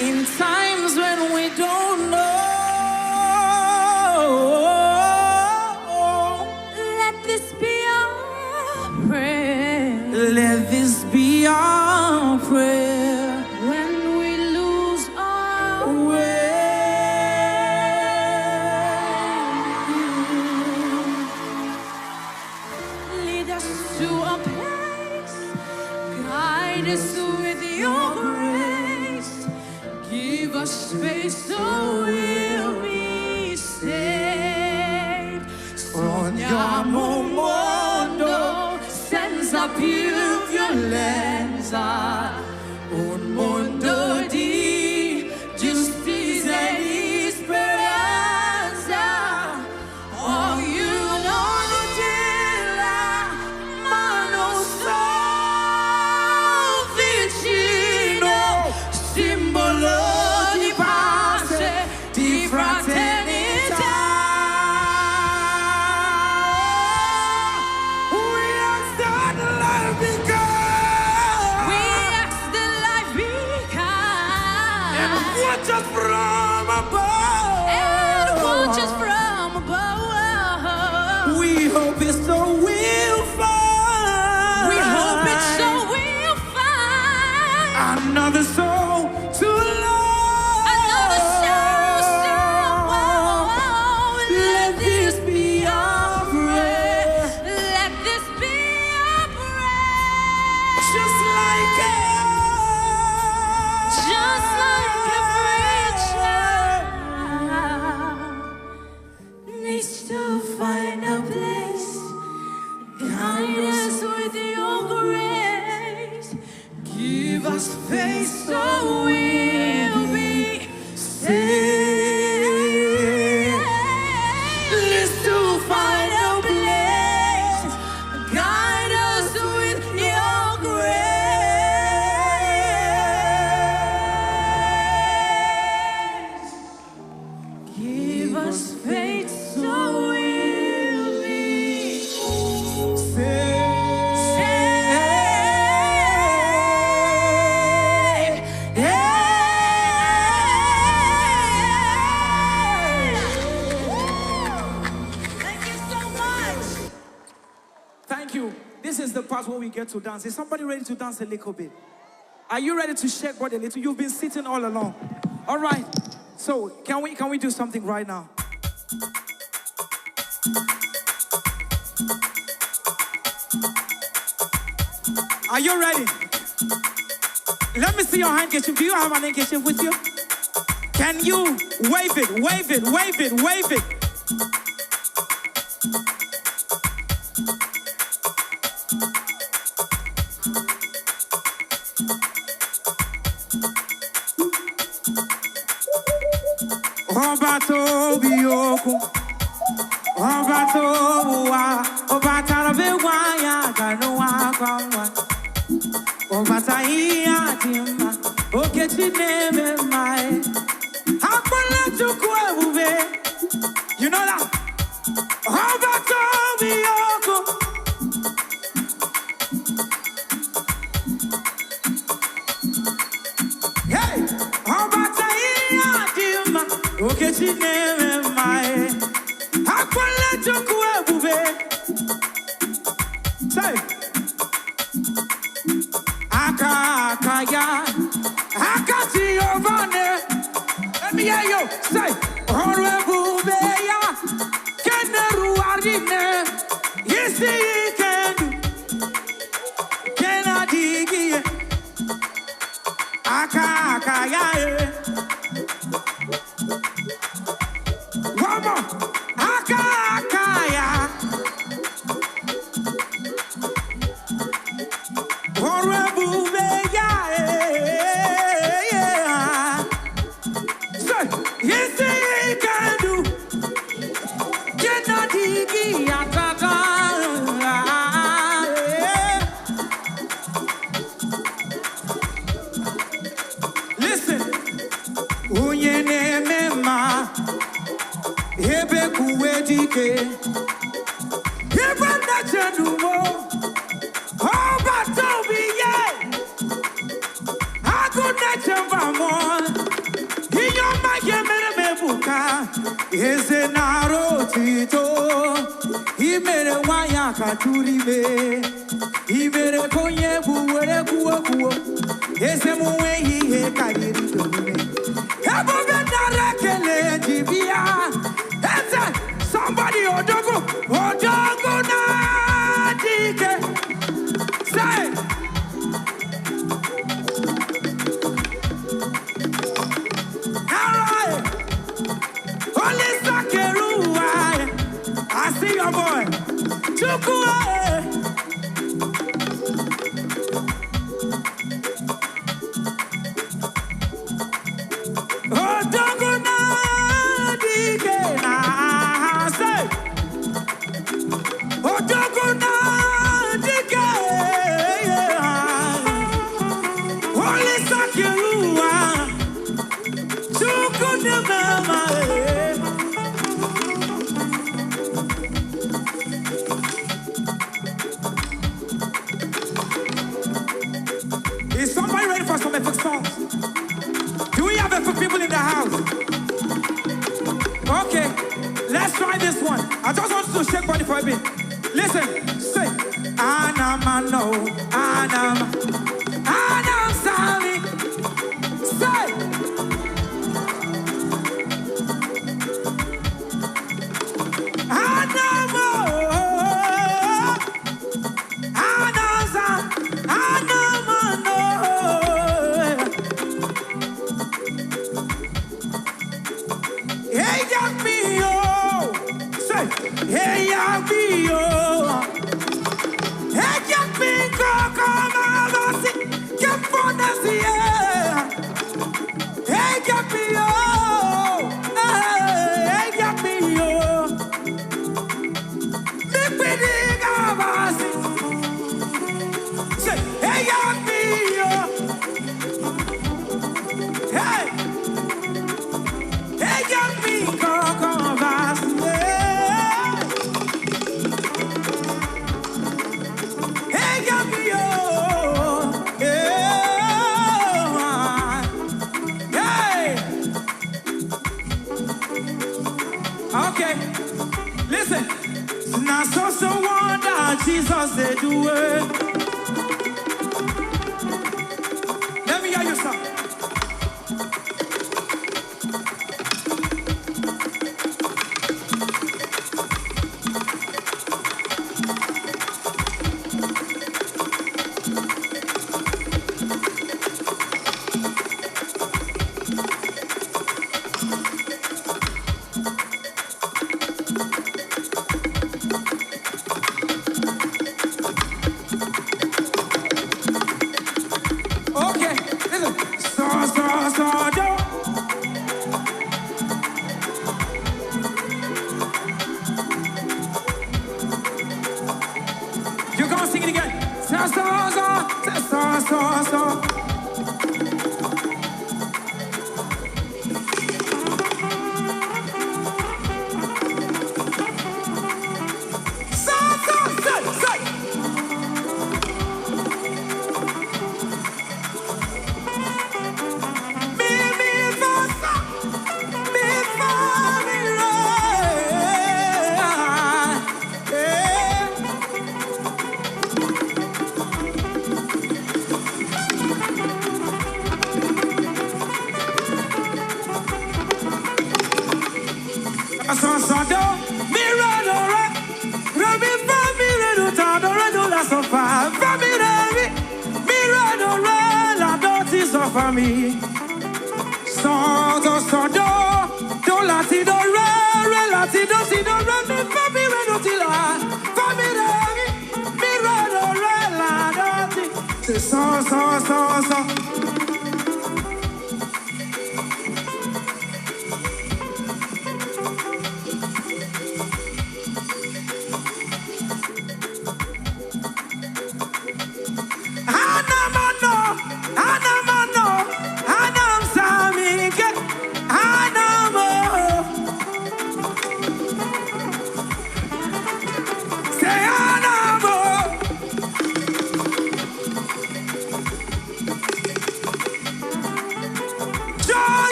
in times when we don't know. Let this be our prayer. Let this be our prayer when we lose our way. With your grace, give us space so we'll be saved. Sogniamo un mondo senza più violenza, un mondo di giustizia e di speranza. Oh, you don't deal mano simbolo di pace, di fraternità. We are standing alive because we watches from above. And watches from above. We hope it so will find. We hope it so will find. Another soul to love. Another soul, Let this be our prayer. let this be our prayer. Just like Just like every child needs to find a place. Guide us with your grace. give us faith So we'll be saved. Let's to find a place. Guide us with your grace. Give us faith so we'll be Thank you. This is the part where we get to dance. Is somebody ready to dance a little bit? Are you ready to shake body a little? You've been sitting all along. All right. So can we do something right now? Are you ready? Let me see your handkerchief. Do you have an handkerchief with you? Can you wave it, wave it, wave it, wave it? Obato biyoko, obato wa, obata bewa ya ganuwa kwangwa, obata iya timba, okechi neme mai, hakola chukwe ube, you know that? Obato biyoko, hey, obata iya timba. Okay, she never mind. I can let you go, bube. Say, Akaya, Akati over there. Let me hear you. Say, Orwe bube ya, Keneru arine. Yes, he can do. Can I dig it? Akaya. Mama, akaya, horrible beya, say, yes, he can do. Cannot digi ataka. Listen, unyene mema. Ebe kuwedike, ebe na chenumo, oba tobi ye, aku na chembamo, iyo magemere mebuka, eze naro tito, imere wanya katuribe, imere konye buwere kuwo, eze muwe hihe kagiri domine, ebo bedara kele jibia. Somebody odogo na dike. Say, all right. Only Sakeru, I see your boy. Chukua. Oh, Anam Sami. Say. Anamo. Anasa. Anamano. Hey, Yamio. Say. Hey, Yamio. Hey, Yamiko. Come on, see. Come on, see. Hey, Yamio. Hey, Yamio. Say, hey, Yamio. Hey, hey, Yamiko. Come on, see. Hey, Yamio. Hey. Okay, listen. Now so wonder Jesus they do it. Let me hear you song. Okay, listen. So, do. You're gonna sing it again. So. Say. For me, so do lati do re lati do si do re mi fa mi re do ti la fa mi re do re la do ti so.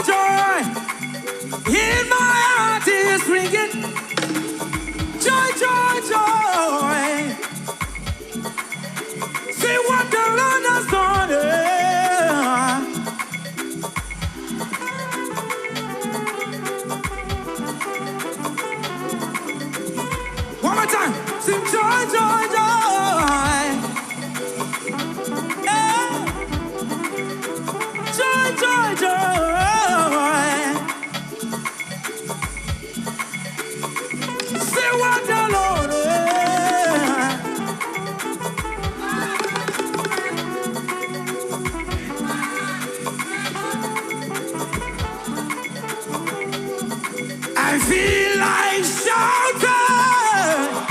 Joy, in my heart is ringing. Joy. See what the Lord has done. One more time. Sing joy. Yeah. Joy. See what the Lord is. I feel like shouting.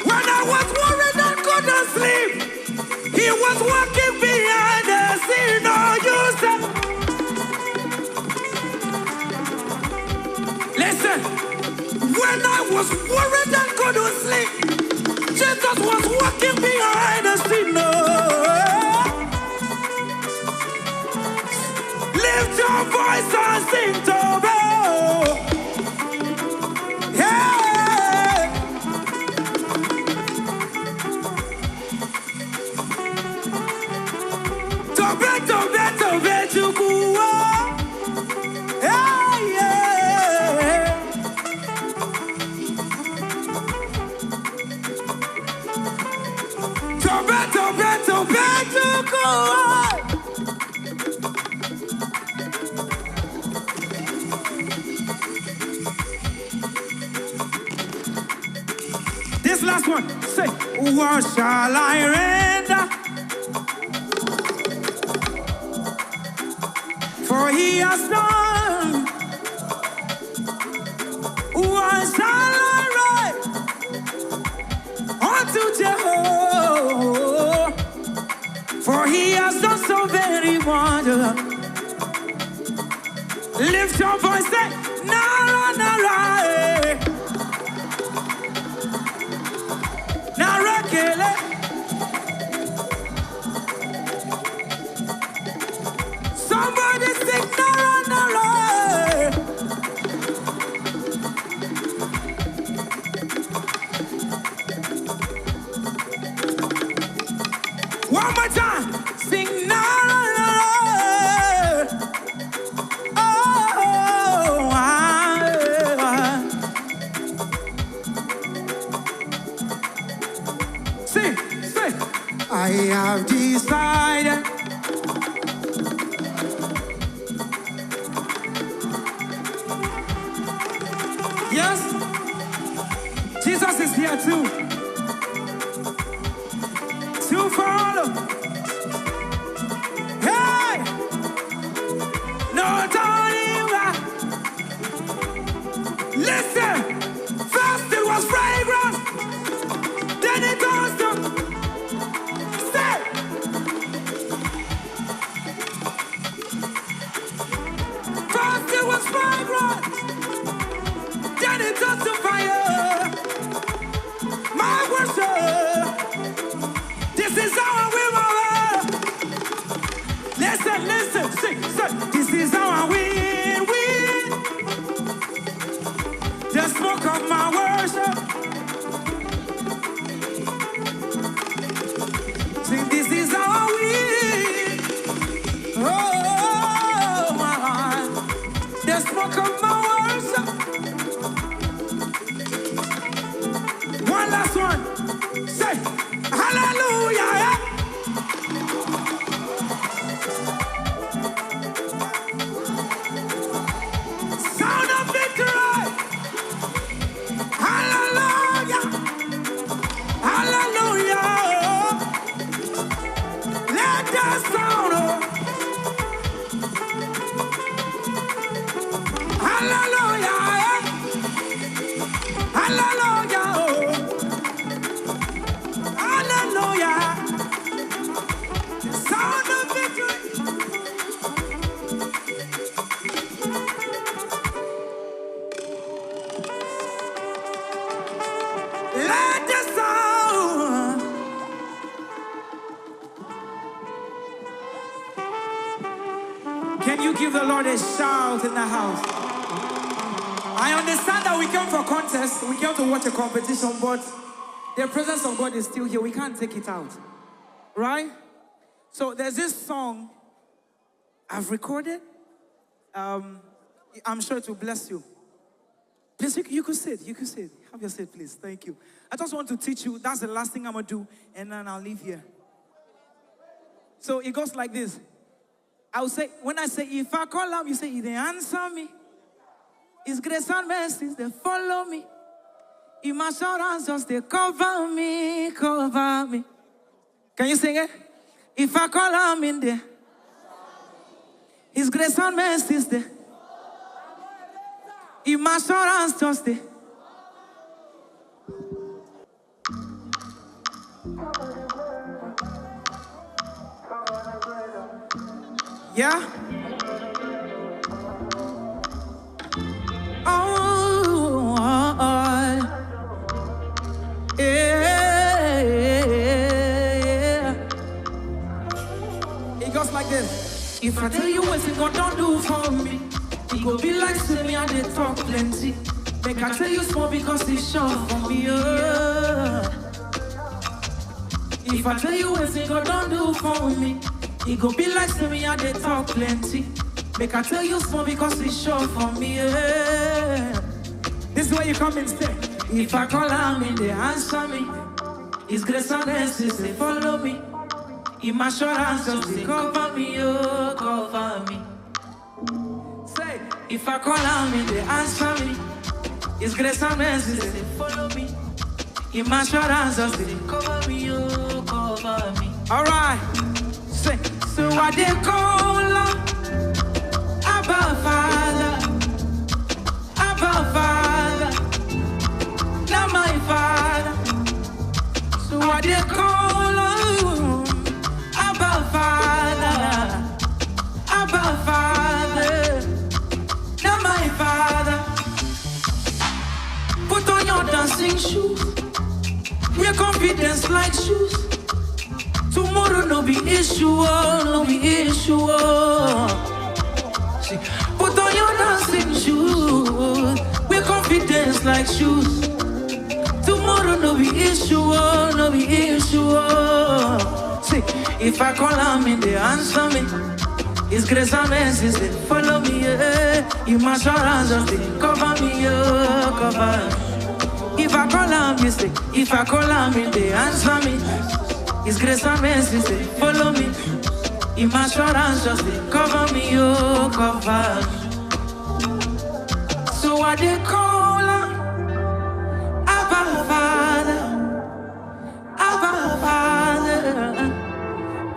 When I was worried and couldn't sleep, he was walking behind the scene. No, you said. Listen, when I was worried and couldn't sleep, Jesus was walking behind the scene. No. Lift your voice and sing to me. Beto, go. This last one, say, what shall I render? For he has done. What shall I write unto Jehovah? For he has done so very wonderful. Lift your voice, say, Nara, Nara, eh. Nara, Kele. Somebody sing Nara, Nara, eh. One more time, sing Nara, Nara, eh. Oh, Sing, sing. I have decided. Yes, Jesus is here too. To follow. Hey, no turning back. Listen, first it was fragrance, then it goes to stay. First it was fragrance, then it goes to fire. My worship, this is how I win my world. Listen, listen, sing, sing. This is how I win, win. The smoke of my worship. Sing, this is how I win. Oh, my. The smoke of my worship. One last one. Say, hallelujah. Yeah. Sound of victory. Hallelujah. Hallelujah. Let the sound of hallelujah. Yeah. Hallelujah. Hallelujah. The sound of victory. Let the sound. Can you give the Lord a shout in the house? I understand that we came for contest, we came to watch a competition, but the presence of God is still here. We can't take it out. Right? So there's this song I've recorded. I'm sure it will bless you. Please, you could sit. You could sit. Have your seat, please. Thank you. I just want to teach you. That's the last thing I'm going to do, and then I'll leave here. So it goes like this. I will say, when I say, if I call him, you say, he they answer me. His grace and mercy, they follow me. In my assurance, just they cover me, cover me. Can you sing it? If I call him in there, his grace and mercy is there. In my assurance, just they. Yeah? Yeah. It goes like this. If I tell you what God don't do for me, it go be like to me and they talk plenty. Make I tell you small because it's short for me. If I tell you what God don't do for me, it go be like to me and they talk plenty. Make I tell you small because it's short for me. This is where you come and say, if I call him in, they answer me. His grace and mercy, they follow me. In my assurance, they cover me, oh, cover me. Say, if I call on me, they answer me. His grace and mercy, they follow me. In my assurance, they cover me, oh, cover me. Alright, say, so what they call on? Abba Father, not my Father. So what they call on? Abba Father, not my Father. Put on your dancing shoes, wear confidence like shoes. Tomorrow no be issue, oh, no be issue, oh. Put on your dancing shoes, wear confidence like shoes. Tomorrow no be issue, oh, no be issue, oh. See, if I call on me, they answer me. His grace and mercy, they follow me, yeah. In my assurance, they cover me, oh, cover me. If I call on me, if I call on me, they answer me. His grace and mercy, they follow me. In my assurance, just they cover me, oh, cover me. So what they call her? Abba Father,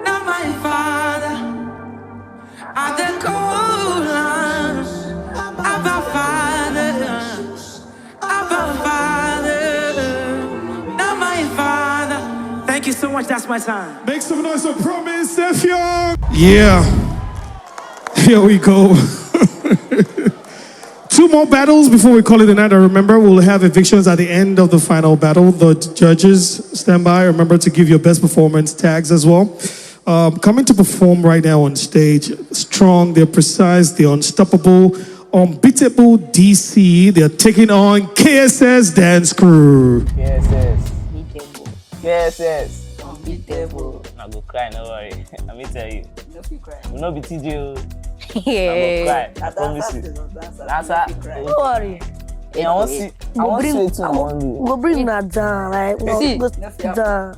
not my Father. I they call her Abba Father, not my Father. Thank you so much, that's my time. Make some noise for Promise F Young. Yeah. Here we go. 2 more battles before we call it a night. I remember we'll have evictions at the end of the final battle. The judges stand by. Remember to give your best performance tags as well. Coming to perform right now on stage. Strong, they're precise, they're unstoppable. Unbeatable DC. They're taking on KSS Dance Crew. KSS. Unbeatable. I go cry, no worry. Let me tell you. We'll not be TJ. Yeah. I go cry. I promise you. That's how. Don't worry. Yeah, I want to see it too. Go bring that down, right? See, Go down.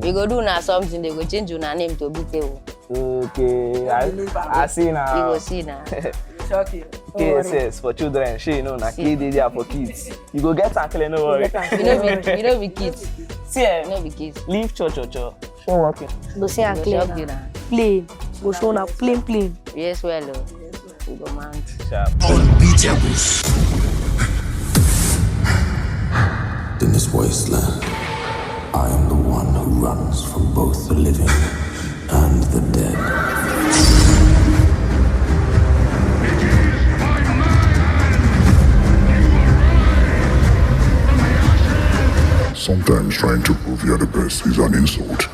We go do now something, they go change your name to Unbeatable. Okay, I see now. You go see now. KSS for children, she know na kid there for kids. You go get tackle, no worry. You know be kids. See, you know be kids. Leave church. Show working. Go see and clean. Plain. Go show na plain. Yes, well, we go mount. Unbeatable. In this wasteland, I am the one who runs from both the living and the dead. Sometimes trying to prove you're the best is an insult.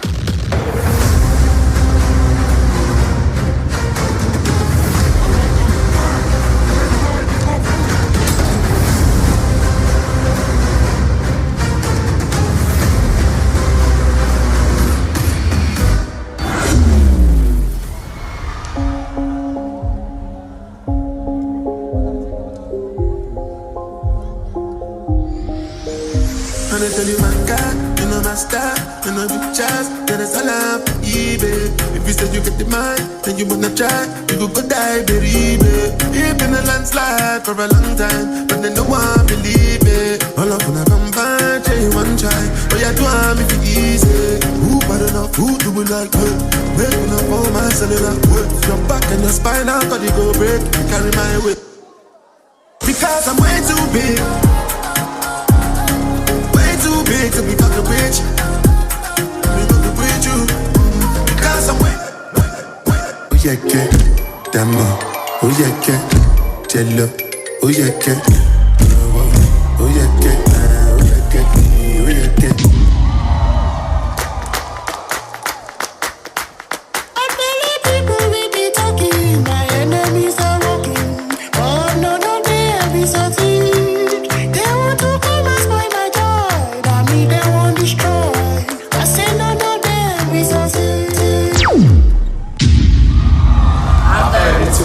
I tell you my God, you know my style, you know big chance, that is all I'm baby. If you say you get the mind, then you wanna try, you go die, baby. It's been a landslide for a long time, but then no one believe it. All of them come by, tell you one try, but you do I'm if it easy. Who bad enough, who do we like, breaking up all my cellular, your back and your spine, I've got to go break, carry my weight. Because I'm way too big. Too big to be fucking with you. We fucking with you. Because I'm with. Oh yeah, get Dama. Oh yeah, get Jello. Oh yeah, get. Oh yeah, get. Oh yeah, get. Oh yeah, get.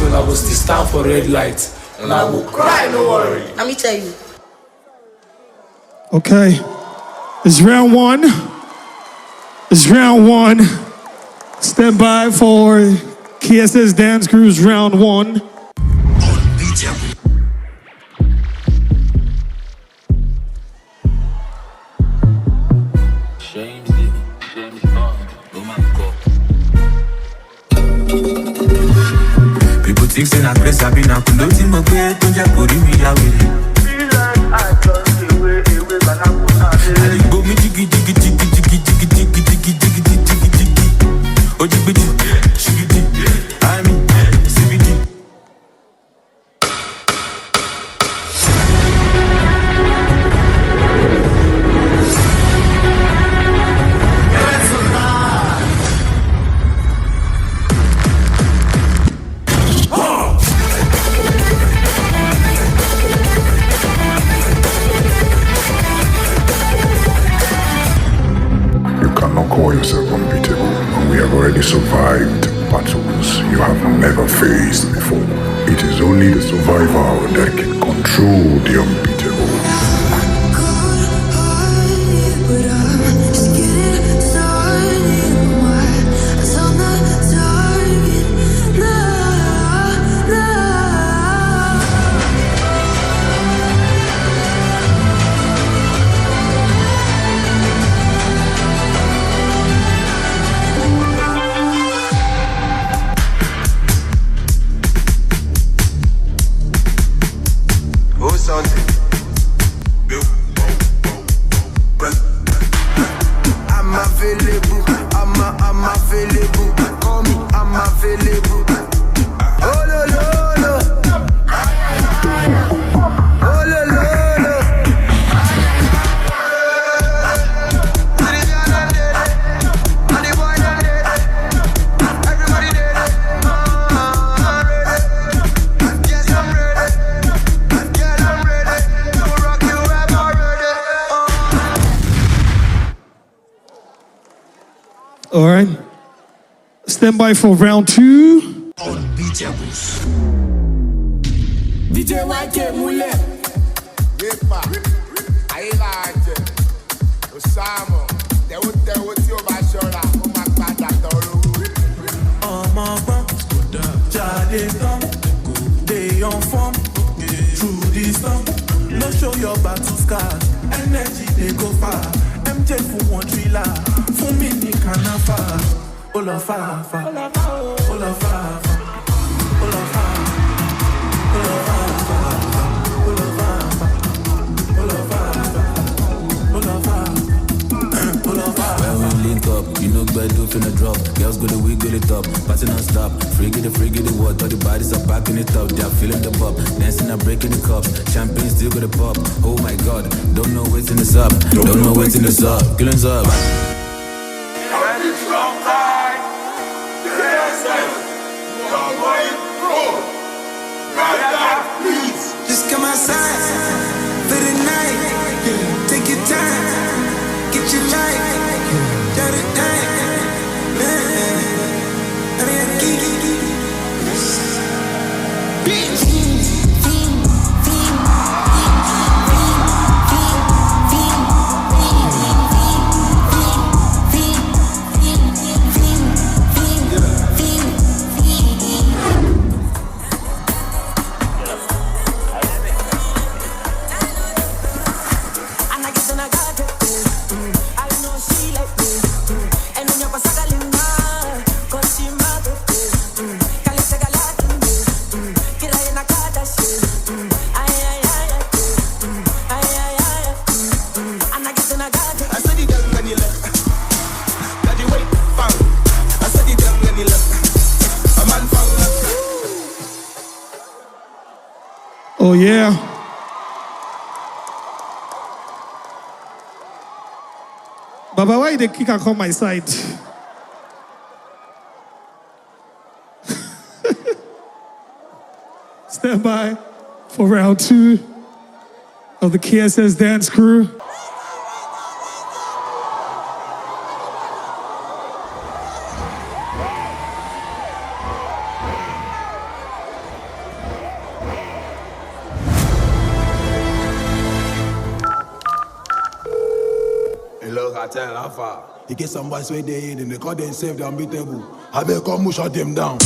I will still stand for red light and I will cry, no worry. Let me tell you. Okay. It's round one. It's round one. Stand by for KSS Dance Crew's round one. People think say na grace I be na kundo ti mo gbe to je kori mi ya wele. Adigbo mi jigi jigi jigi jigi jigi jigi jigi jigi jigi jigi. Ojigbiji shigidi I mean CBD. Call yourself unbeatable, and we have already survived battles you have never faced before. It is only the survivor that can control the unbeatable. All right. Stand by for round two. DJ YK Mule. Yepa. Ayelaje. Osamo. Dewo tí ó bá ṣọ́ra, ó máa padà tọrọ. Ọmọ gbọ́n, jáde tán, dey on form, through the storm. No show your battle scars, energy dey go far. MJ fún wọn thriller, fún mi ní kànáfà. Ó lọ fàáfà, ó lọ fàáfà, ó lọ fàáfà, ó lọ fàáfà, ó lọ fàáfà, ó lọ fàáfà, ó lọ fàáfà, ó lọ fàáfà. When we link up, you know better finna drop. Girls go the weak, go the top, party non-stop. Freaky the what? All the bodies are packing it up. They are feeling the pop, dancing and breaking the cups. Champagne still got the pop. Oh my God, don't know what's in this up. Don't know what's in this up. Killing's up. Just come outside for the night. Take your time, get your life. Shut it down. Oh yeah. Baba, why the kick and come my side? Stand by for round two of the KSS Dance Crew. Hello, cartel, how far? You get some boys where they in, and they call themselves the Unbeatable. I better come shut them down.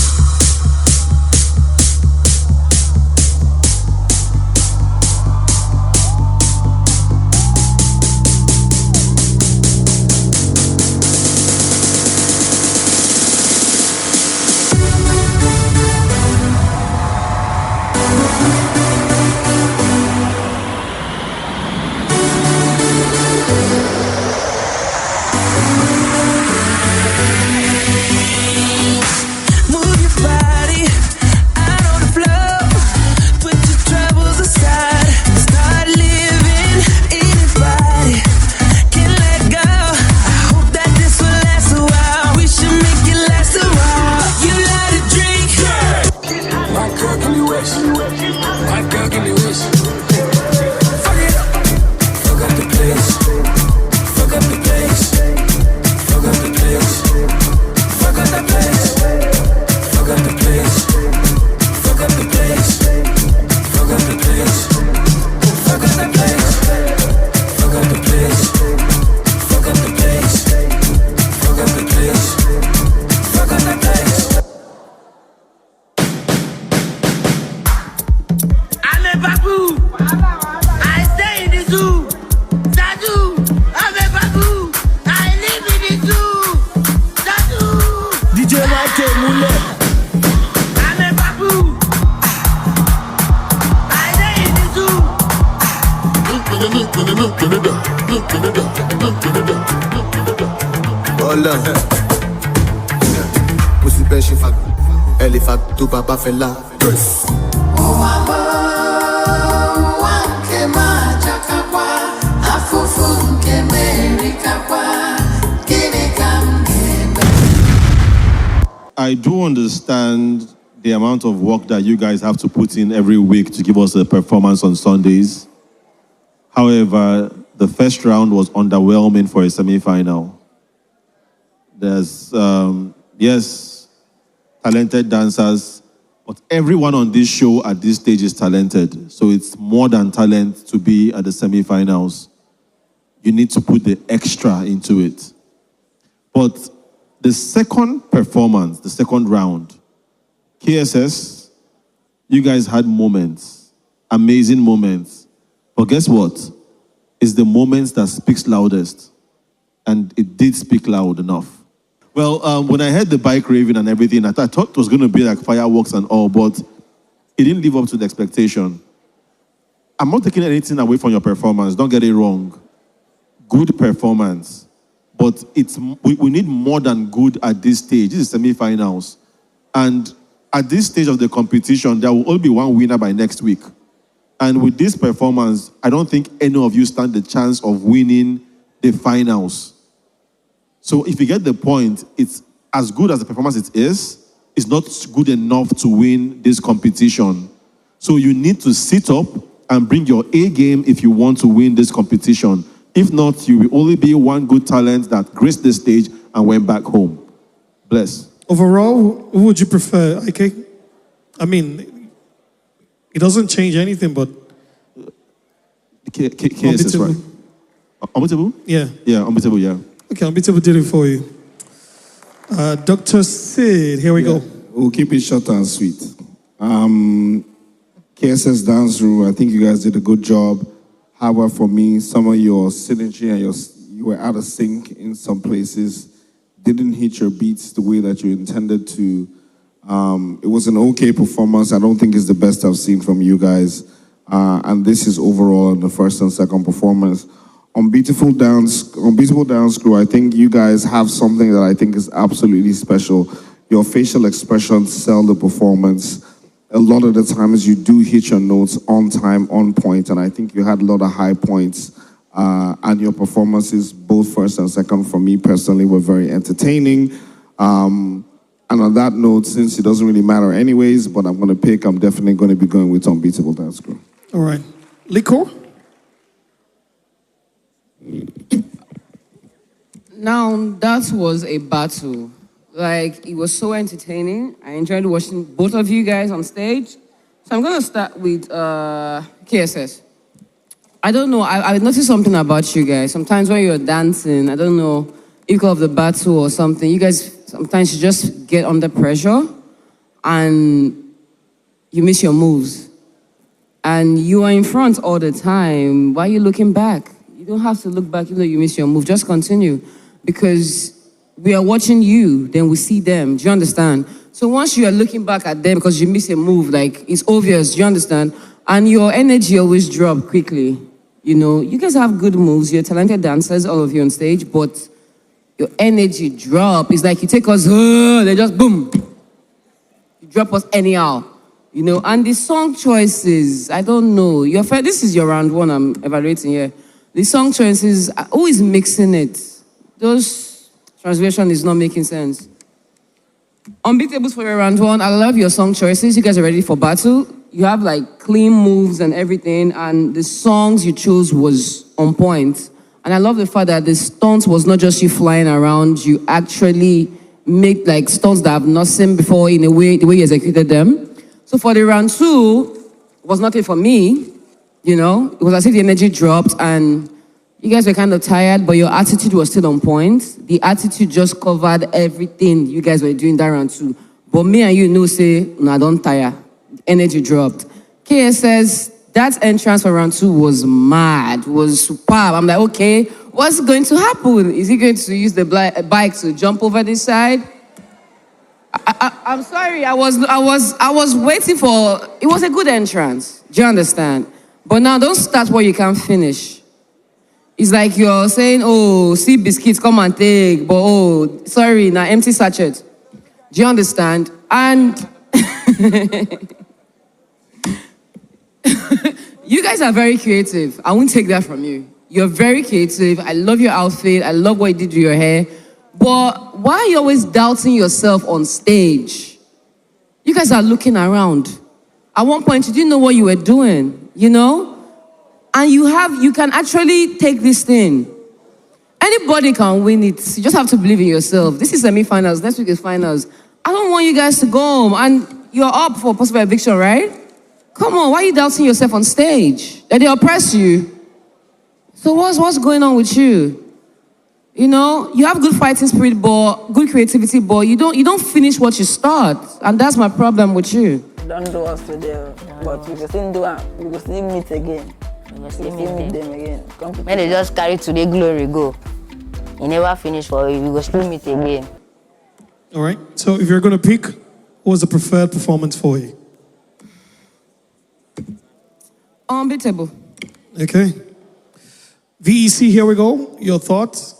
Papa fella. I do understand the amount of work that you guys have to put in every week to give us a performance on Sundays. However, the first round was underwhelming for a semi-final. There's, yes, talented dancers, but everyone on this show at this stage is talented. So it's more than talent to be at the semi-finals. You need to put the extra into it. But the second performance, the second round, KSS, you guys had moments, amazing moments. But guess what? It's the moments that speaks loudest. And it did speak loud enough. Well, when I heard the bike raving and everything, I thought it was going to be like fireworks and all, but it didn't live up to the expectation. I'm not taking anything away from your performance. Don't get it wrong. Good performance. But we need more than good at this stage. This is semi-finals. And at this stage of the competition, there will only be one winner by next week. And with this performance, I don't think any of you stand the chance of winning the finals. So if you get the point, it's as good as the performance it is, it's not good enough to win this competition. So you need to sit up and bring your A game if you want to win this competition. If not, you will only be one good talent that graced the stage and went back home. Bless. Overall, who would you prefer? Okay, I mean, it doesn't change anything, but KSS, right? Unbeatable? Yeah. Yeah, Unbeatable, yeah. Okay, Unbeatable did it for you. Dr. Sid, here we go. We'll keep it short and sweet. KSS Dance Room, I think you guys did a good job. However, for me, some of your synergy and you were out of sync in some places. Didn't hit your beats the way that you intended to. It was an okay performance. I don't think it's the best I've seen from you guys. And this is overall in the first and second performance. Unbeatable Dance Crew, I think you guys have something that I think is absolutely special. Your facial expressions sell the performance. A lot of the times you do hit your notes on time, on point, and I think you had a lot of high points. And your performances, both first and second, for me personally, were very entertaining. And on that note, since it doesn't really matter anyways, but I'm definitely going to be going with Unbeatable Dance Crew. All right. Liquor? Now, that was a battle. Like, it was so entertaining. I enjoyed watching both of you guys on stage. So I'm going to start with KSS. I don't know. I noticed something about you guys. Sometimes when you're dancing, I don't know, equal of the battle or something, you guys sometimes you just get under pressure and you miss your moves. And you are in front all the time. Why are you looking back? You don't have to look back even though you miss your move. Just continue. Because we are watching you, then we see them. Do you understand? So once you are looking back at them because you miss a move, like it's obvious, do you understand? And your energy always drop quickly. You know, you guys have good moves. You're talented dancers, all of you on stage, but your energy drop. It's like you take us, they just boom. You drop us anyhow. You know, and the song choices, I don't know. This is your round one I'm evaluating here. The song choices, who is mixing it? Those translation is not making sense. Unbeatable for your round one. I love your song choices. You guys are ready for battle. You have like clean moves and everything, and the songs you chose was on point. And I love the fact that the stunts was not just you flying around. You actually make like stunts that I've not seen before in a way, the way you executed them. So for the round two, it was nothing for me. You know, it was as if the energy dropped and you guys were kind of tired, but your attitude was still on point. The attitude just covered everything you guys were doing that round two. But me and you know, say, no, I don't tire. Energy dropped. KSS, that entrance for round two was mad, was superb. I'm like, okay, what's going to happen? Is he going to use the bike to jump over this side? I'm sorry, I was waiting for, it was a good entrance. Do you understand? But now don't start what you can't finish. It's like you're saying, oh, see biscuits, come and take, but oh, sorry, now empty sachet. Do you understand? And you guys are very creative. I won't take that from you. You're very creative. I love your outfit. I love what you did to your hair. But why are you always doubting yourself on stage? You guys are looking around. At one point, you didn't know what you were doing, you know? And you can actually take this thing. Anybody can win it. You just have to believe in yourself. This is semi-finals. Next week is finals. I don't want you guys to go home. And you're up for possible eviction, right? Come on, why are you doubting yourself on stage? That they oppress you? So what's going on with you? You know, you have good fighting spirit, but good creativity, but you don't finish what you start. And that's my problem with you. Don't do us today, but we can still do it. We can still meet again. We can still meet them again. When they just carry today glory go. You never finish for you, we will still meet again. All right, so if you're going to pick, what was the preferred performance for you? Unbeatable. Okay. VEC, here we go. Your thoughts?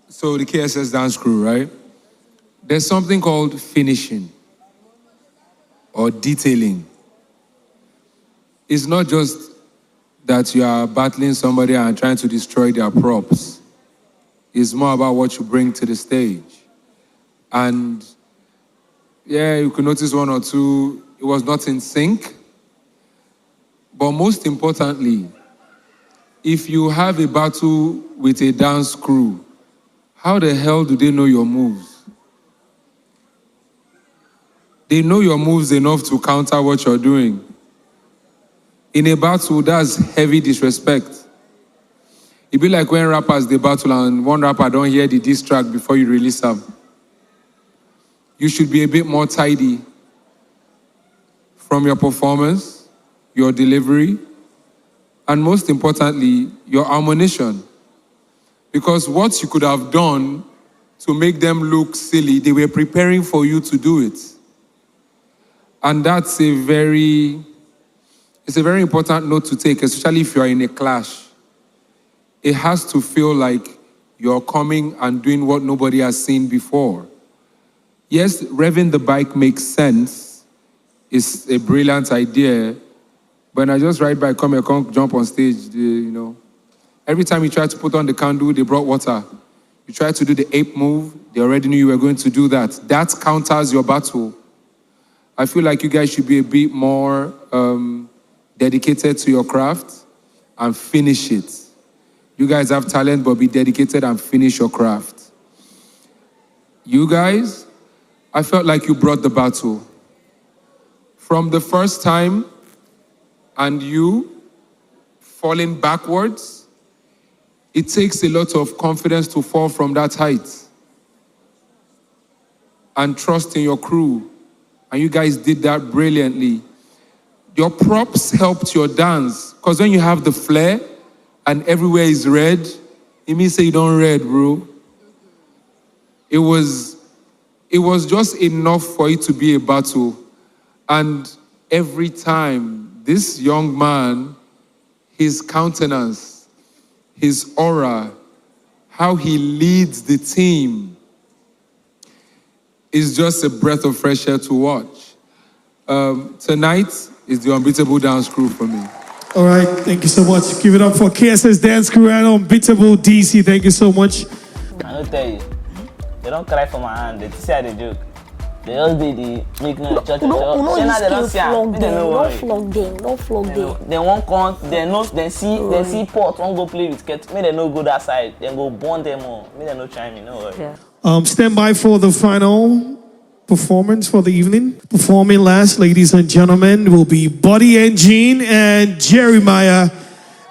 So the KSS Dance crew, right? There's something called finishing or detailing. It's not just that you are battling somebody and trying to destroy their props. It's more about what you bring to the stage. And yeah, you could notice one or two, it was not in sync. But most importantly, if you have a battle with a dance crew, how the hell do they know your moves? They know your moves enough to counter what you're doing. In a battle, that's heavy disrespect. It'd be like when rappers, they battle and one rapper don't hear the diss track before you release them. You should be a bit more tidy from your performance, your delivery, and most importantly, your ammunition. Because what you could have done to make them look silly, they were preparing for you to do it. And that's a very important note to take, especially if you're in a clash. It has to feel like you're coming and doing what nobody has seen before. Yes, revving the bike makes sense. It's a brilliant idea. When I just ride by, come jump on stage, you know. Every time you try to put on the candle, they brought water. You try to do the ape move, they already knew you were going to do that. That counters your battle. I feel like you guys should be a bit more dedicated to your craft and finish it. You guys have talent, but be dedicated and finish your craft. You guys, I felt like you brought the battle. From the first time and you falling backwards, it takes a lot of confidence to fall from that height and trust in your crew. And you guys did that brilliantly. Your props helped your dance, because when you have the flair and everywhere is red, it means say you don't red, bro. It was just enough for it to be a battle. And every time, this young man, his countenance, his aura, how he leads the team is just a breath of fresh air to watch. Tonight is the Unbeatable Dance Crew for me. All right, thank you so much. Give it up for KSS Dance Crew and Unbeatable DC. Thank you so much. I don't tell you, they don't cry for my hand. They say the joke. They just did the make no church. Don't flog them. They won't come. They see pot. Won't go play with kids. May they no go that side. Then go burn them all. May they no chime in. No worry. Stand by for the final performance for the evening. Performing last, ladies and gentlemen, will be Buddy and Jean and Jeremiah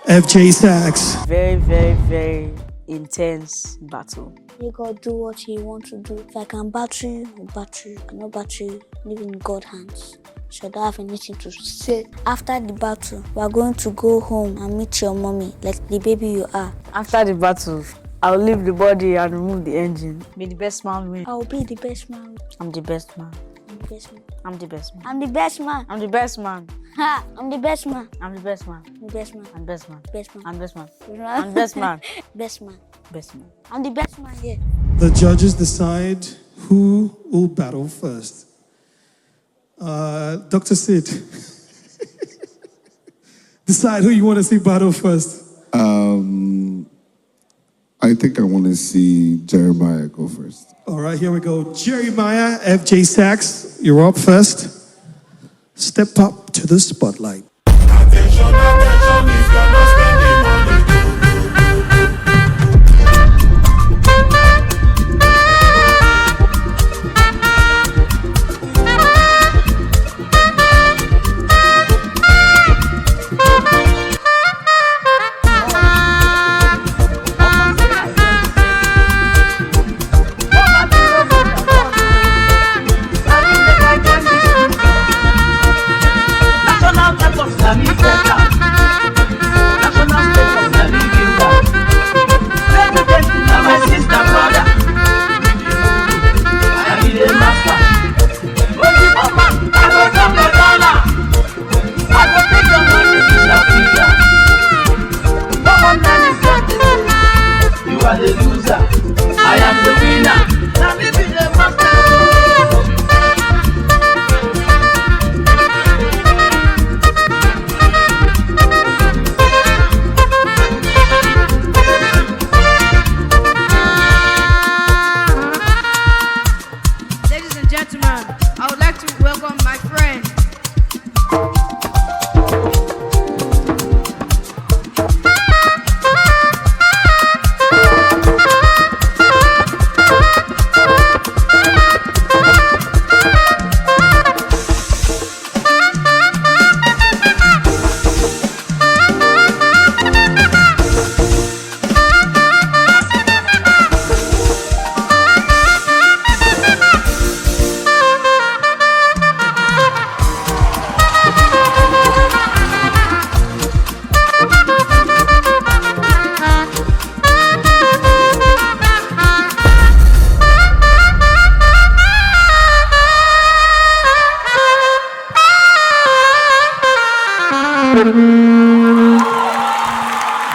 FJ Sax. Very, very, very intense battle. You gotta do what you want to do. If I can battle you, I'll battle you. I cannot battle you. Leave in God's hands. So I don't have anything to say. After the battle, we are going to go home and meet your mommy, like the baby you are. After the battle, I'll leave the body and remove the engine. May the best man win. I'll be the best man. I'm the best man. I'm the best man. I'm the best man. I'm the best man. I'm the best man. Ha! I'm the best man. I'm the best man. I'm the best man. I'm best man. Best man. I'm best man. I'm best man. Best man. Best man. I'm the best man here. The judges decide who will battle first. Dr. Sid, decide who you want to see battle first. I think I want to see Jeremiah go first. All right, here we go. Jeremiah FJ Sax, you're up first. Step up to the spotlight. Attention, attention, if you're not spending money.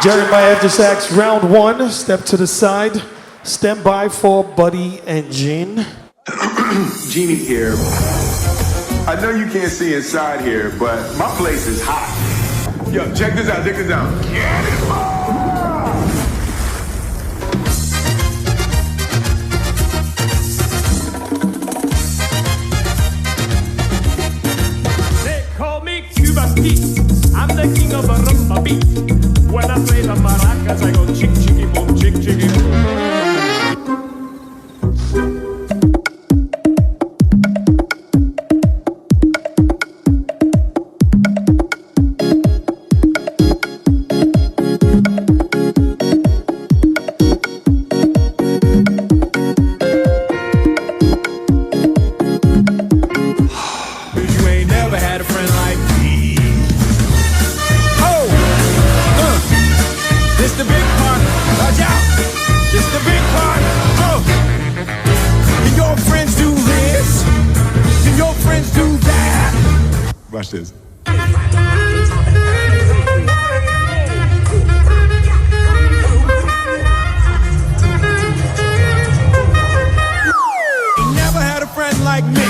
Jeremiah FJ Sax, round one, step to the side. Stand by for Buddy and Jean. Jeannie here. I know you can't see inside here, but my place is hot. Yo, check this out, check this out. Get it, They call me Cuba Pete. I'm the king of a rumba beat. When I play the maracas, I go chick chicky boom, chick chicky boom. Watch this. Never had a friend like me.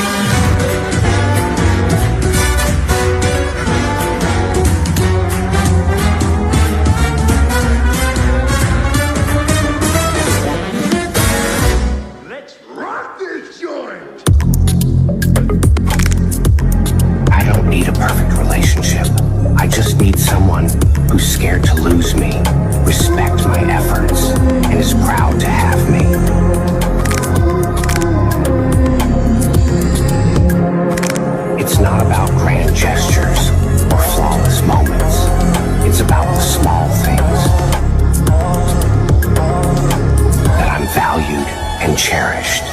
Let's rock this joint. I don't need a perfect relationship. I just need someone who's scared to lose me, respect my efforts, and is proud to have me. It's not about grand gestures or flawless moments. It's about the small things that I'm valued and cherished.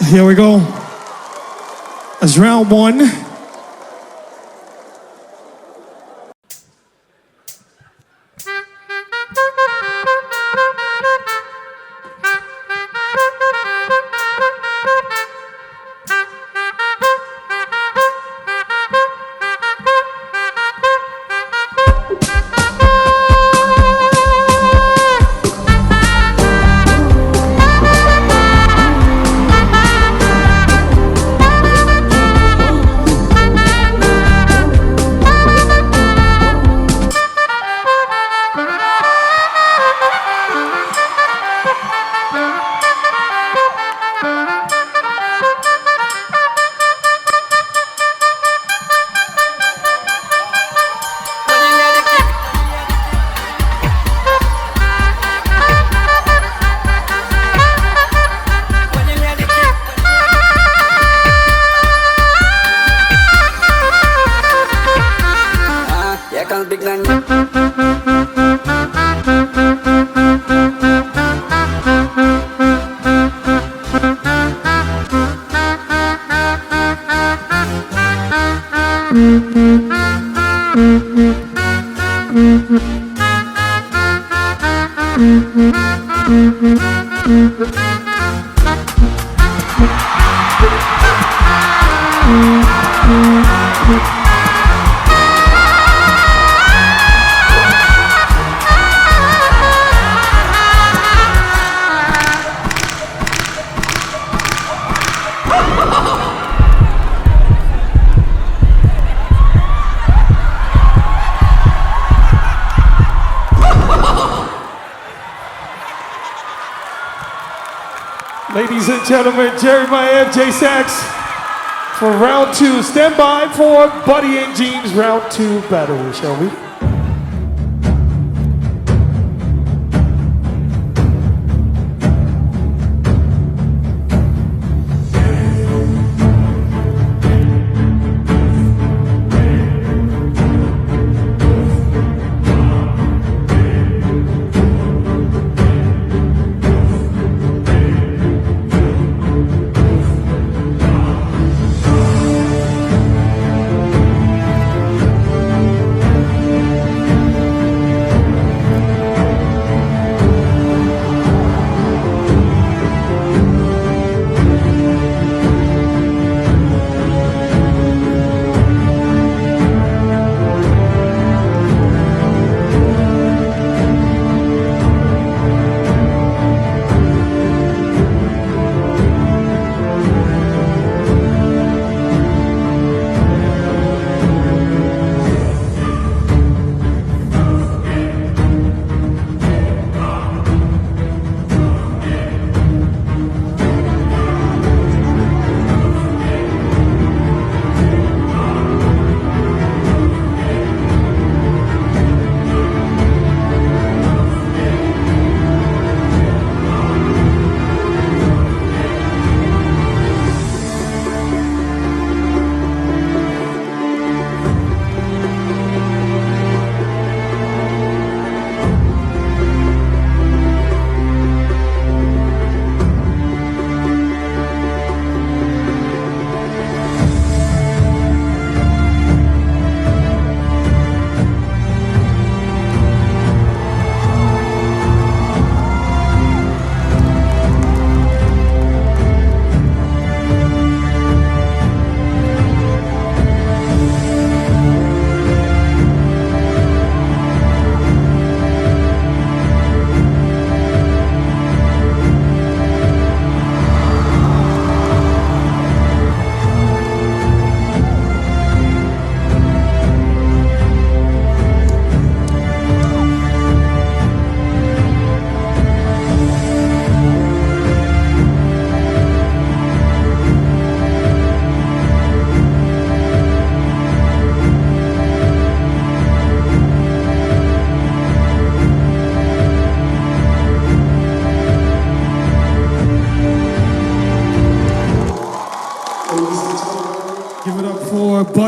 Here we go. That's round one. Ladies and gentlemen, Jeremiah FJ Sax for round two. Stand by for Buddy and Jean's round two battle, shall we?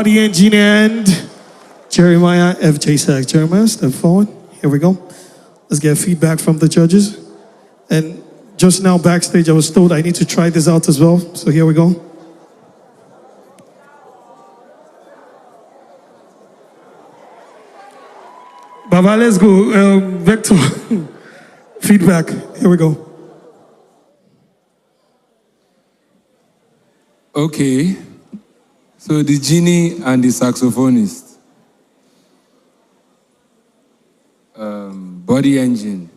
Body Engine and Jeremiah FJ Sack. Jeremiah, step forward. Here we go. Let's get feedback from the judges. And just now backstage, I was told I need to try this out as well. So here we go. Baba, let's go. Vector. Feedback. Here we go. Okay. So the genie and the saxophonist. Body Engine.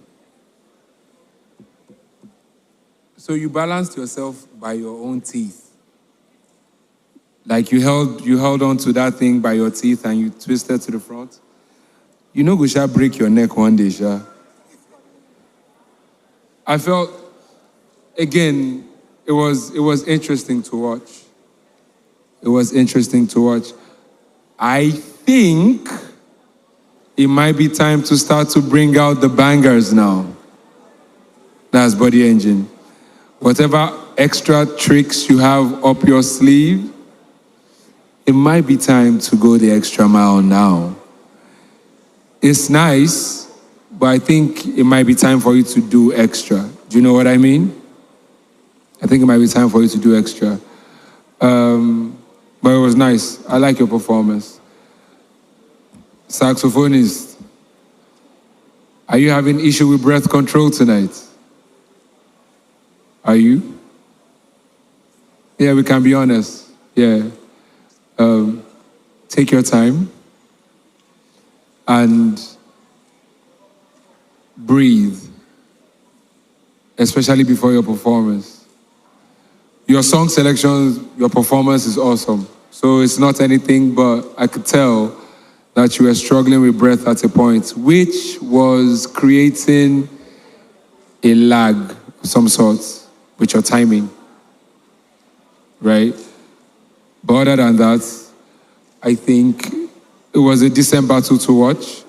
So you balanced yourself by your own teeth. Like you held on to that thing by your teeth and you twisted to the front. You know, go shall break your neck one day, sha. I felt, again, it was interesting to watch. It was interesting to watch. I think it might be time to start to bring out the bangers now. That's Body Engine. Whatever extra tricks you have up your sleeve, it might be time to go the extra mile now. It's nice, but I think it might be time for you to do extra. Do you know what I mean? I think it might be time for you to do extra. But it was nice. I like your performance. Saxophonist, are you having issue with breath control tonight? Are you? Yeah, we can be honest. Yeah. Take your time and breathe, especially before your performance. Your song selections, your performance is awesome. So it's not anything, but I could tell that you were struggling with breath at a point, which was creating a lag of some sort with your timing, right? But other than that, I think it was a decent battle to watch.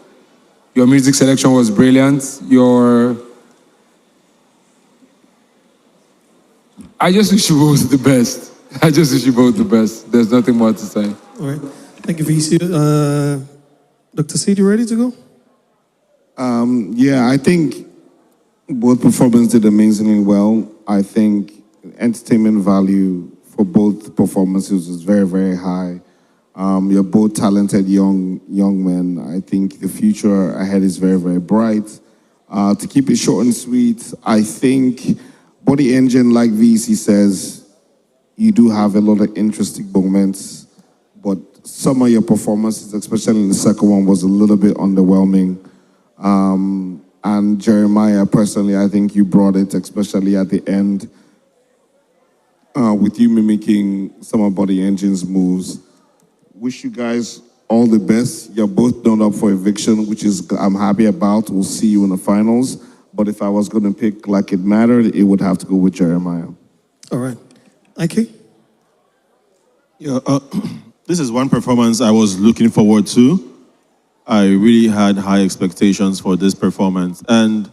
Your music selection was brilliant. I just wish you both the best. I just wish you both the best. There's nothing more to say. All right. Thank you, VC. Dr. Sid, you ready to go? Yeah, I think both performances did amazingly well. I think entertainment value for both performances was very, very high. You're both talented young men. I think the future ahead is very, very bright. To keep it short and sweet, I think Body Engine, like VC says, you do have a lot of interesting moments, but some of your performances, especially in the second one, was a little bit underwhelming. And Jeremiah, personally, I think you brought it, especially at the end, with you mimicking some of Body Engine's moves. Wish you guys all the best. You're both done up for eviction, which is I'm happy about. We'll see you in the finals. But if I was going to pick like it mattered, it would have to go with Jeremiah. All right. Ike? Yeah, this is one performance I was looking forward to. I really had high expectations for this performance. And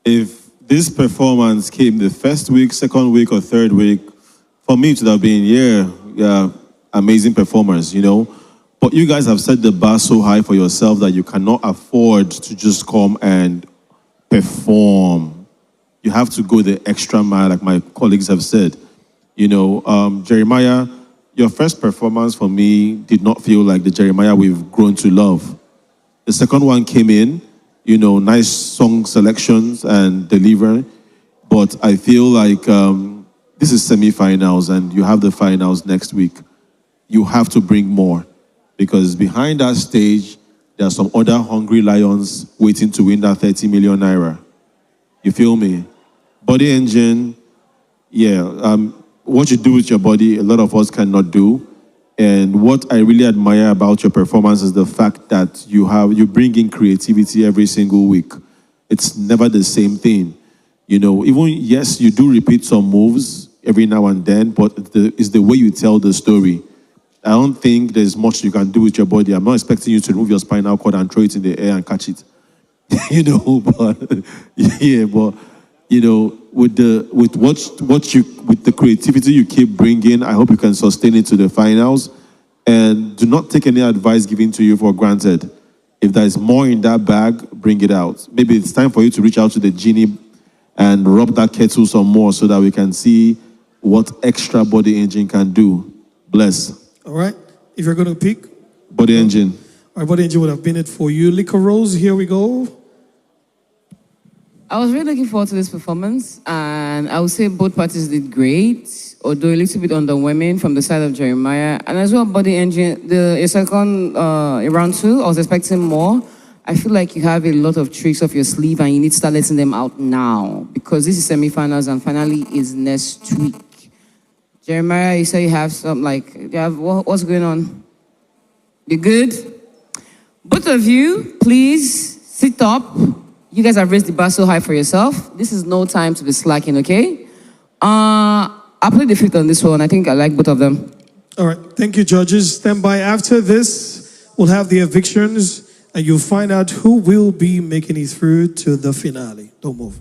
if this performance came the first week, second week, or third week, for me it would have been, amazing performers, you know. But you guys have set the bar so high for yourself that you cannot afford to just come and perform. You have to go the extra mile, like my colleagues have said. You know, Jeremiah, your first performance for me did not feel like the Jeremiah we've grown to love. The second one came in, you know, nice song selections and delivery, but I feel like this is semi-finals and you have the finals next week. You have to bring more because behind that stage, there are some other hungry lions waiting to win that 30 million naira. You feel me? Body Engine, what you do with your body, a lot of us cannot do. And what I really admire about your performance is the fact that you bring in creativity every single week. It's never the same thing. You know, even, yes, you do repeat some moves every now and then, but it's the way you tell the story. I don't think there's much you can do with your body. I'm not expecting you to remove your spinal cord and throw it in the air and catch it. You know, but you know, with the creativity you keep bringing, I hope you can sustain it to the finals. And do not take any advice given to you for granted. If there is more in that bag, bring it out. Maybe it's time for you to reach out to the genie and rub that kettle some more so that we can see what extra body engine can do. Bless. All right. If you're going to pick. Body engine. Our body engine would have been it for you. Liquor Rose, here we go. I was really looking forward to this performance, and I would say both parties did great, although a little bit underwhelming from the side of Jeremiah. And as well, Body Engine, your second round 2, I was expecting more. I feel like you have a lot of tricks up your sleeve, and you need to start letting them out now, because this is semi-finals, and finally is next week. Jeremiah, you say you have some, what's going on? You good? Both of you, please sit up. You guys have raised the bar so high for yourself. This is no time to be slacking, okay? I'll play the fifth on this one. I think I like both of them. All right. Thank you, judges. Stand by. After this, we'll have the evictions, and you'll find out who will be making it through to the finale. Don't move.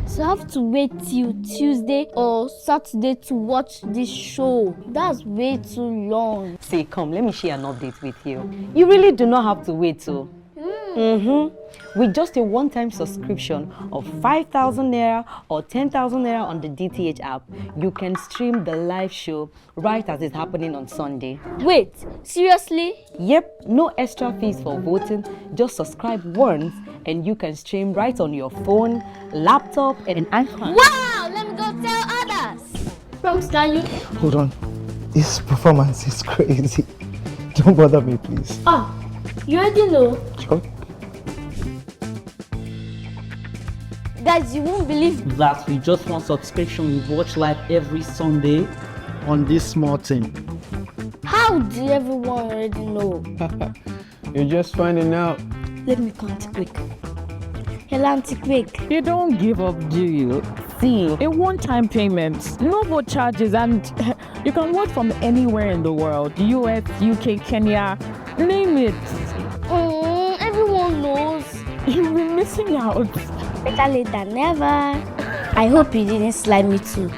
So I have to wait till Tuesday or Saturday to watch this show. That's way too long. See, come, let me share an update with you. You really do not have to wait, too. With just a one-time subscription of 5,000 naira or 10,000 naira on the DTH app, you can stream the live show right as it's happening on Sunday. Wait, seriously? Yep, no extra fees for voting. Just subscribe once and you can stream right on your phone, laptop, and iPhone. Wow! Let me go tell others. Rockstar, you. Hold on. This performance is crazy. Don't bother me, please. Oh, you already know. Sure. Guys, you won't believe that with just one subscription we watch live every Sunday on this small thing. How did everyone already know? You're just finding out. Let me count quick. Helanti quick. You don't give up, do you? See, a one-time payment, no more charges, and you can work from anywhere in the world. US, UK, Kenya, name it. Everyone knows. You'll be missing out. Better late than never. I hope you didn't slide me too.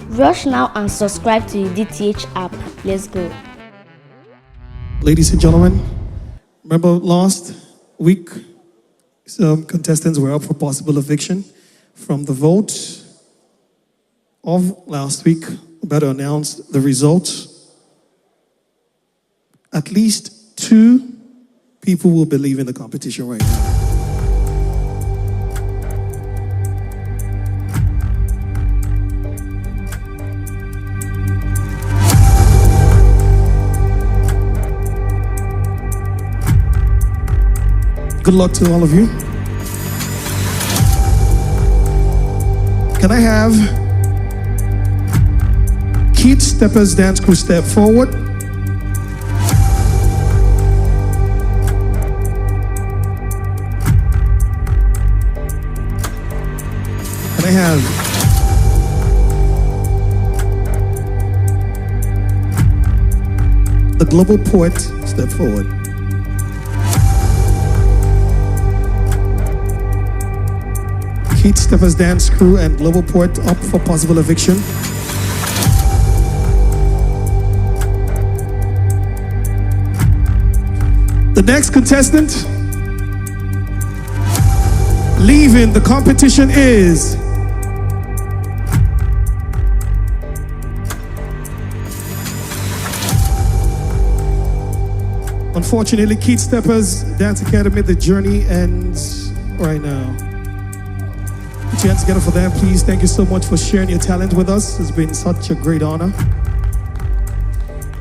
Rush now and subscribe to the DTH app. Let's go. Ladies and gentlemen, remember last week, some contestants were up for possible eviction. From the vote of last week, we better announce the results. At least 2 people will be leaving the competition right now. Good luck to all of you. Can I have KSS Dance Crew step forward? Can I have the Global Poet step forward? KSS Dance Crew and Global Poet up for possible eviction. The next contestant leaving the competition is unfortunately KSS Dance Academy. The journey ends right now. Put your hands together for them, please. Thank you so much for sharing your talent with us. It's been such a great honor.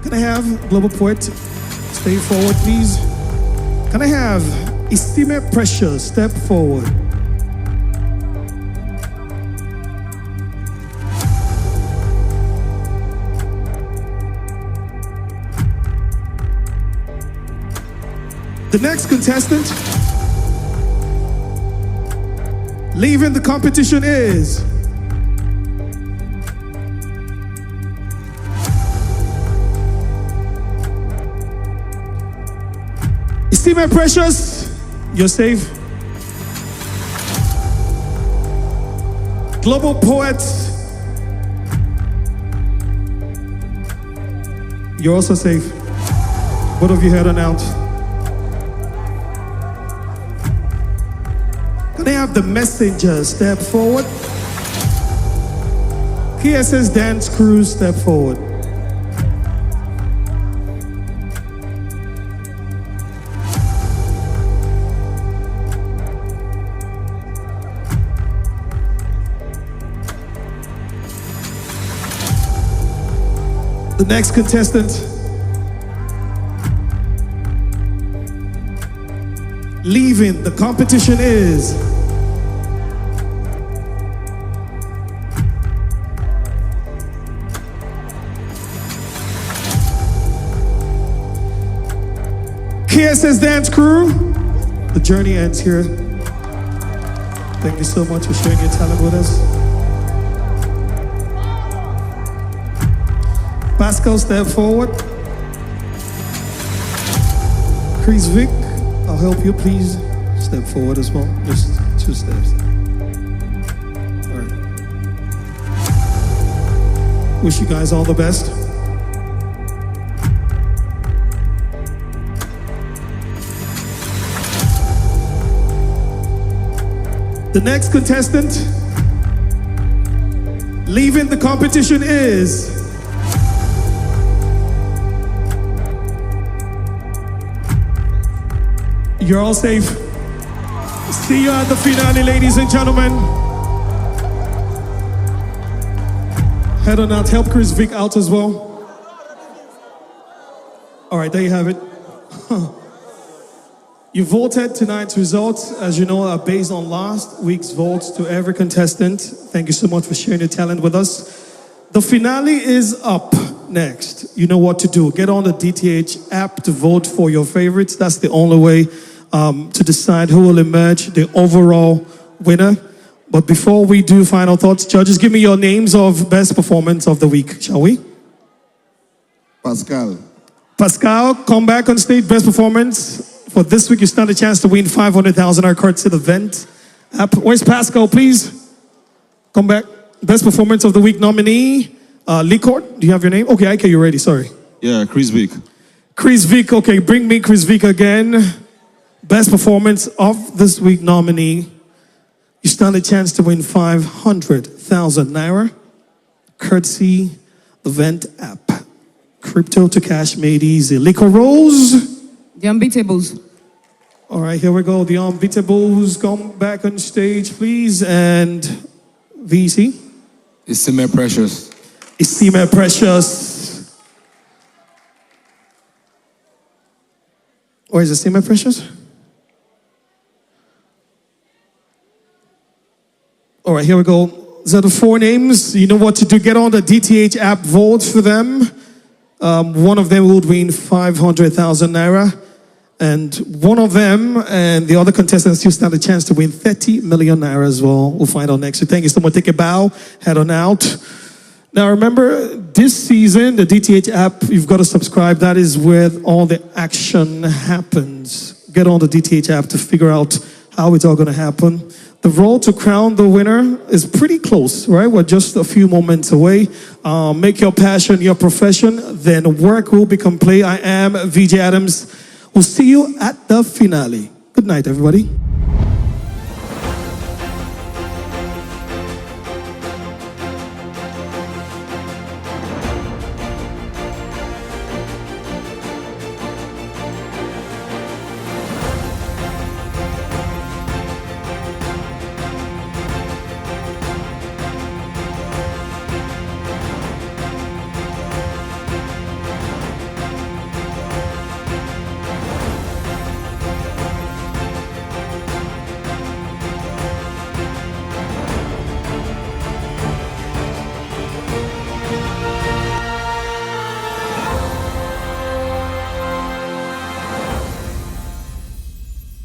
Can I have Global Poet stay forward, please? Can I have Istime Precious step forward? The next contestant leaving the competition is Stephen Precious. You're safe. Global Poet, You're also safe. Both of you head on out. Can I have the messenger step forward? KSS Dance crew step forward. The next contestant, leaving the competition is KSS Dance crew. The journey ends here. Thank you so much for sharing your talent with us. Pascal, step forward. Chris Vic, I'll help you, please. Step forward as well. Just 2 steps. All right. Wish you guys all the best. The next contestant leaving the competition is you're all safe. See you at the finale, ladies and gentlemen. Head on out, help Chris Vic out as well. All right, there you have it. You voted. Tonight's results, as you know, are based on last week's votes to every contestant. Thank you so much for sharing your talent with us. The finale is up next. You know what to do. Get on the DTH app to vote for your favorites. That's the only way to decide who will emerge the overall winner. But before we do final thoughts, judges, give me your names of best performance of the week, shall we? Pascal. Pascal, come back on stage. Best performance for this week. You stand a chance to win 500,000 our courtesy of the Vent app. Where's Pascal, please? Come back. Best performance of the week nominee. Licord, do you have your name? Okay, IK, you're ready, sorry. Yeah, Chris Vic. Chris Vic, okay, bring me Chris Vic again. Best performance of this week nominee. You stand a chance to win 500,000 naira. Courtesy the Vent app. Crypto to cash made easy. Liquor Rose. The Unbeatables. All right, here we go. The Unbeatables. Come back on stage, please. And VC. Isime Precious. Isime Precious. Or is it Isime Precious? All right, here we go. These are the 4 names. You know what to do. Get on the DTH app. Vote for them. One of them will win 500,000 naira. And one of them and the other contestants still stand a chance to win 30 million naira as well. We'll find out next. So thank you so much. Take a bow. Head on out. Now remember, this season, the DTH app, you've got to subscribe. That is where all the action happens. Get on the DTH app to figure out how it's all going to happen. The road to crown the winner is pretty close, right? We're just a few moments away. Make your passion your profession, then work will become play. I am VJ Adams. We'll see you at the finale. Good night, everybody.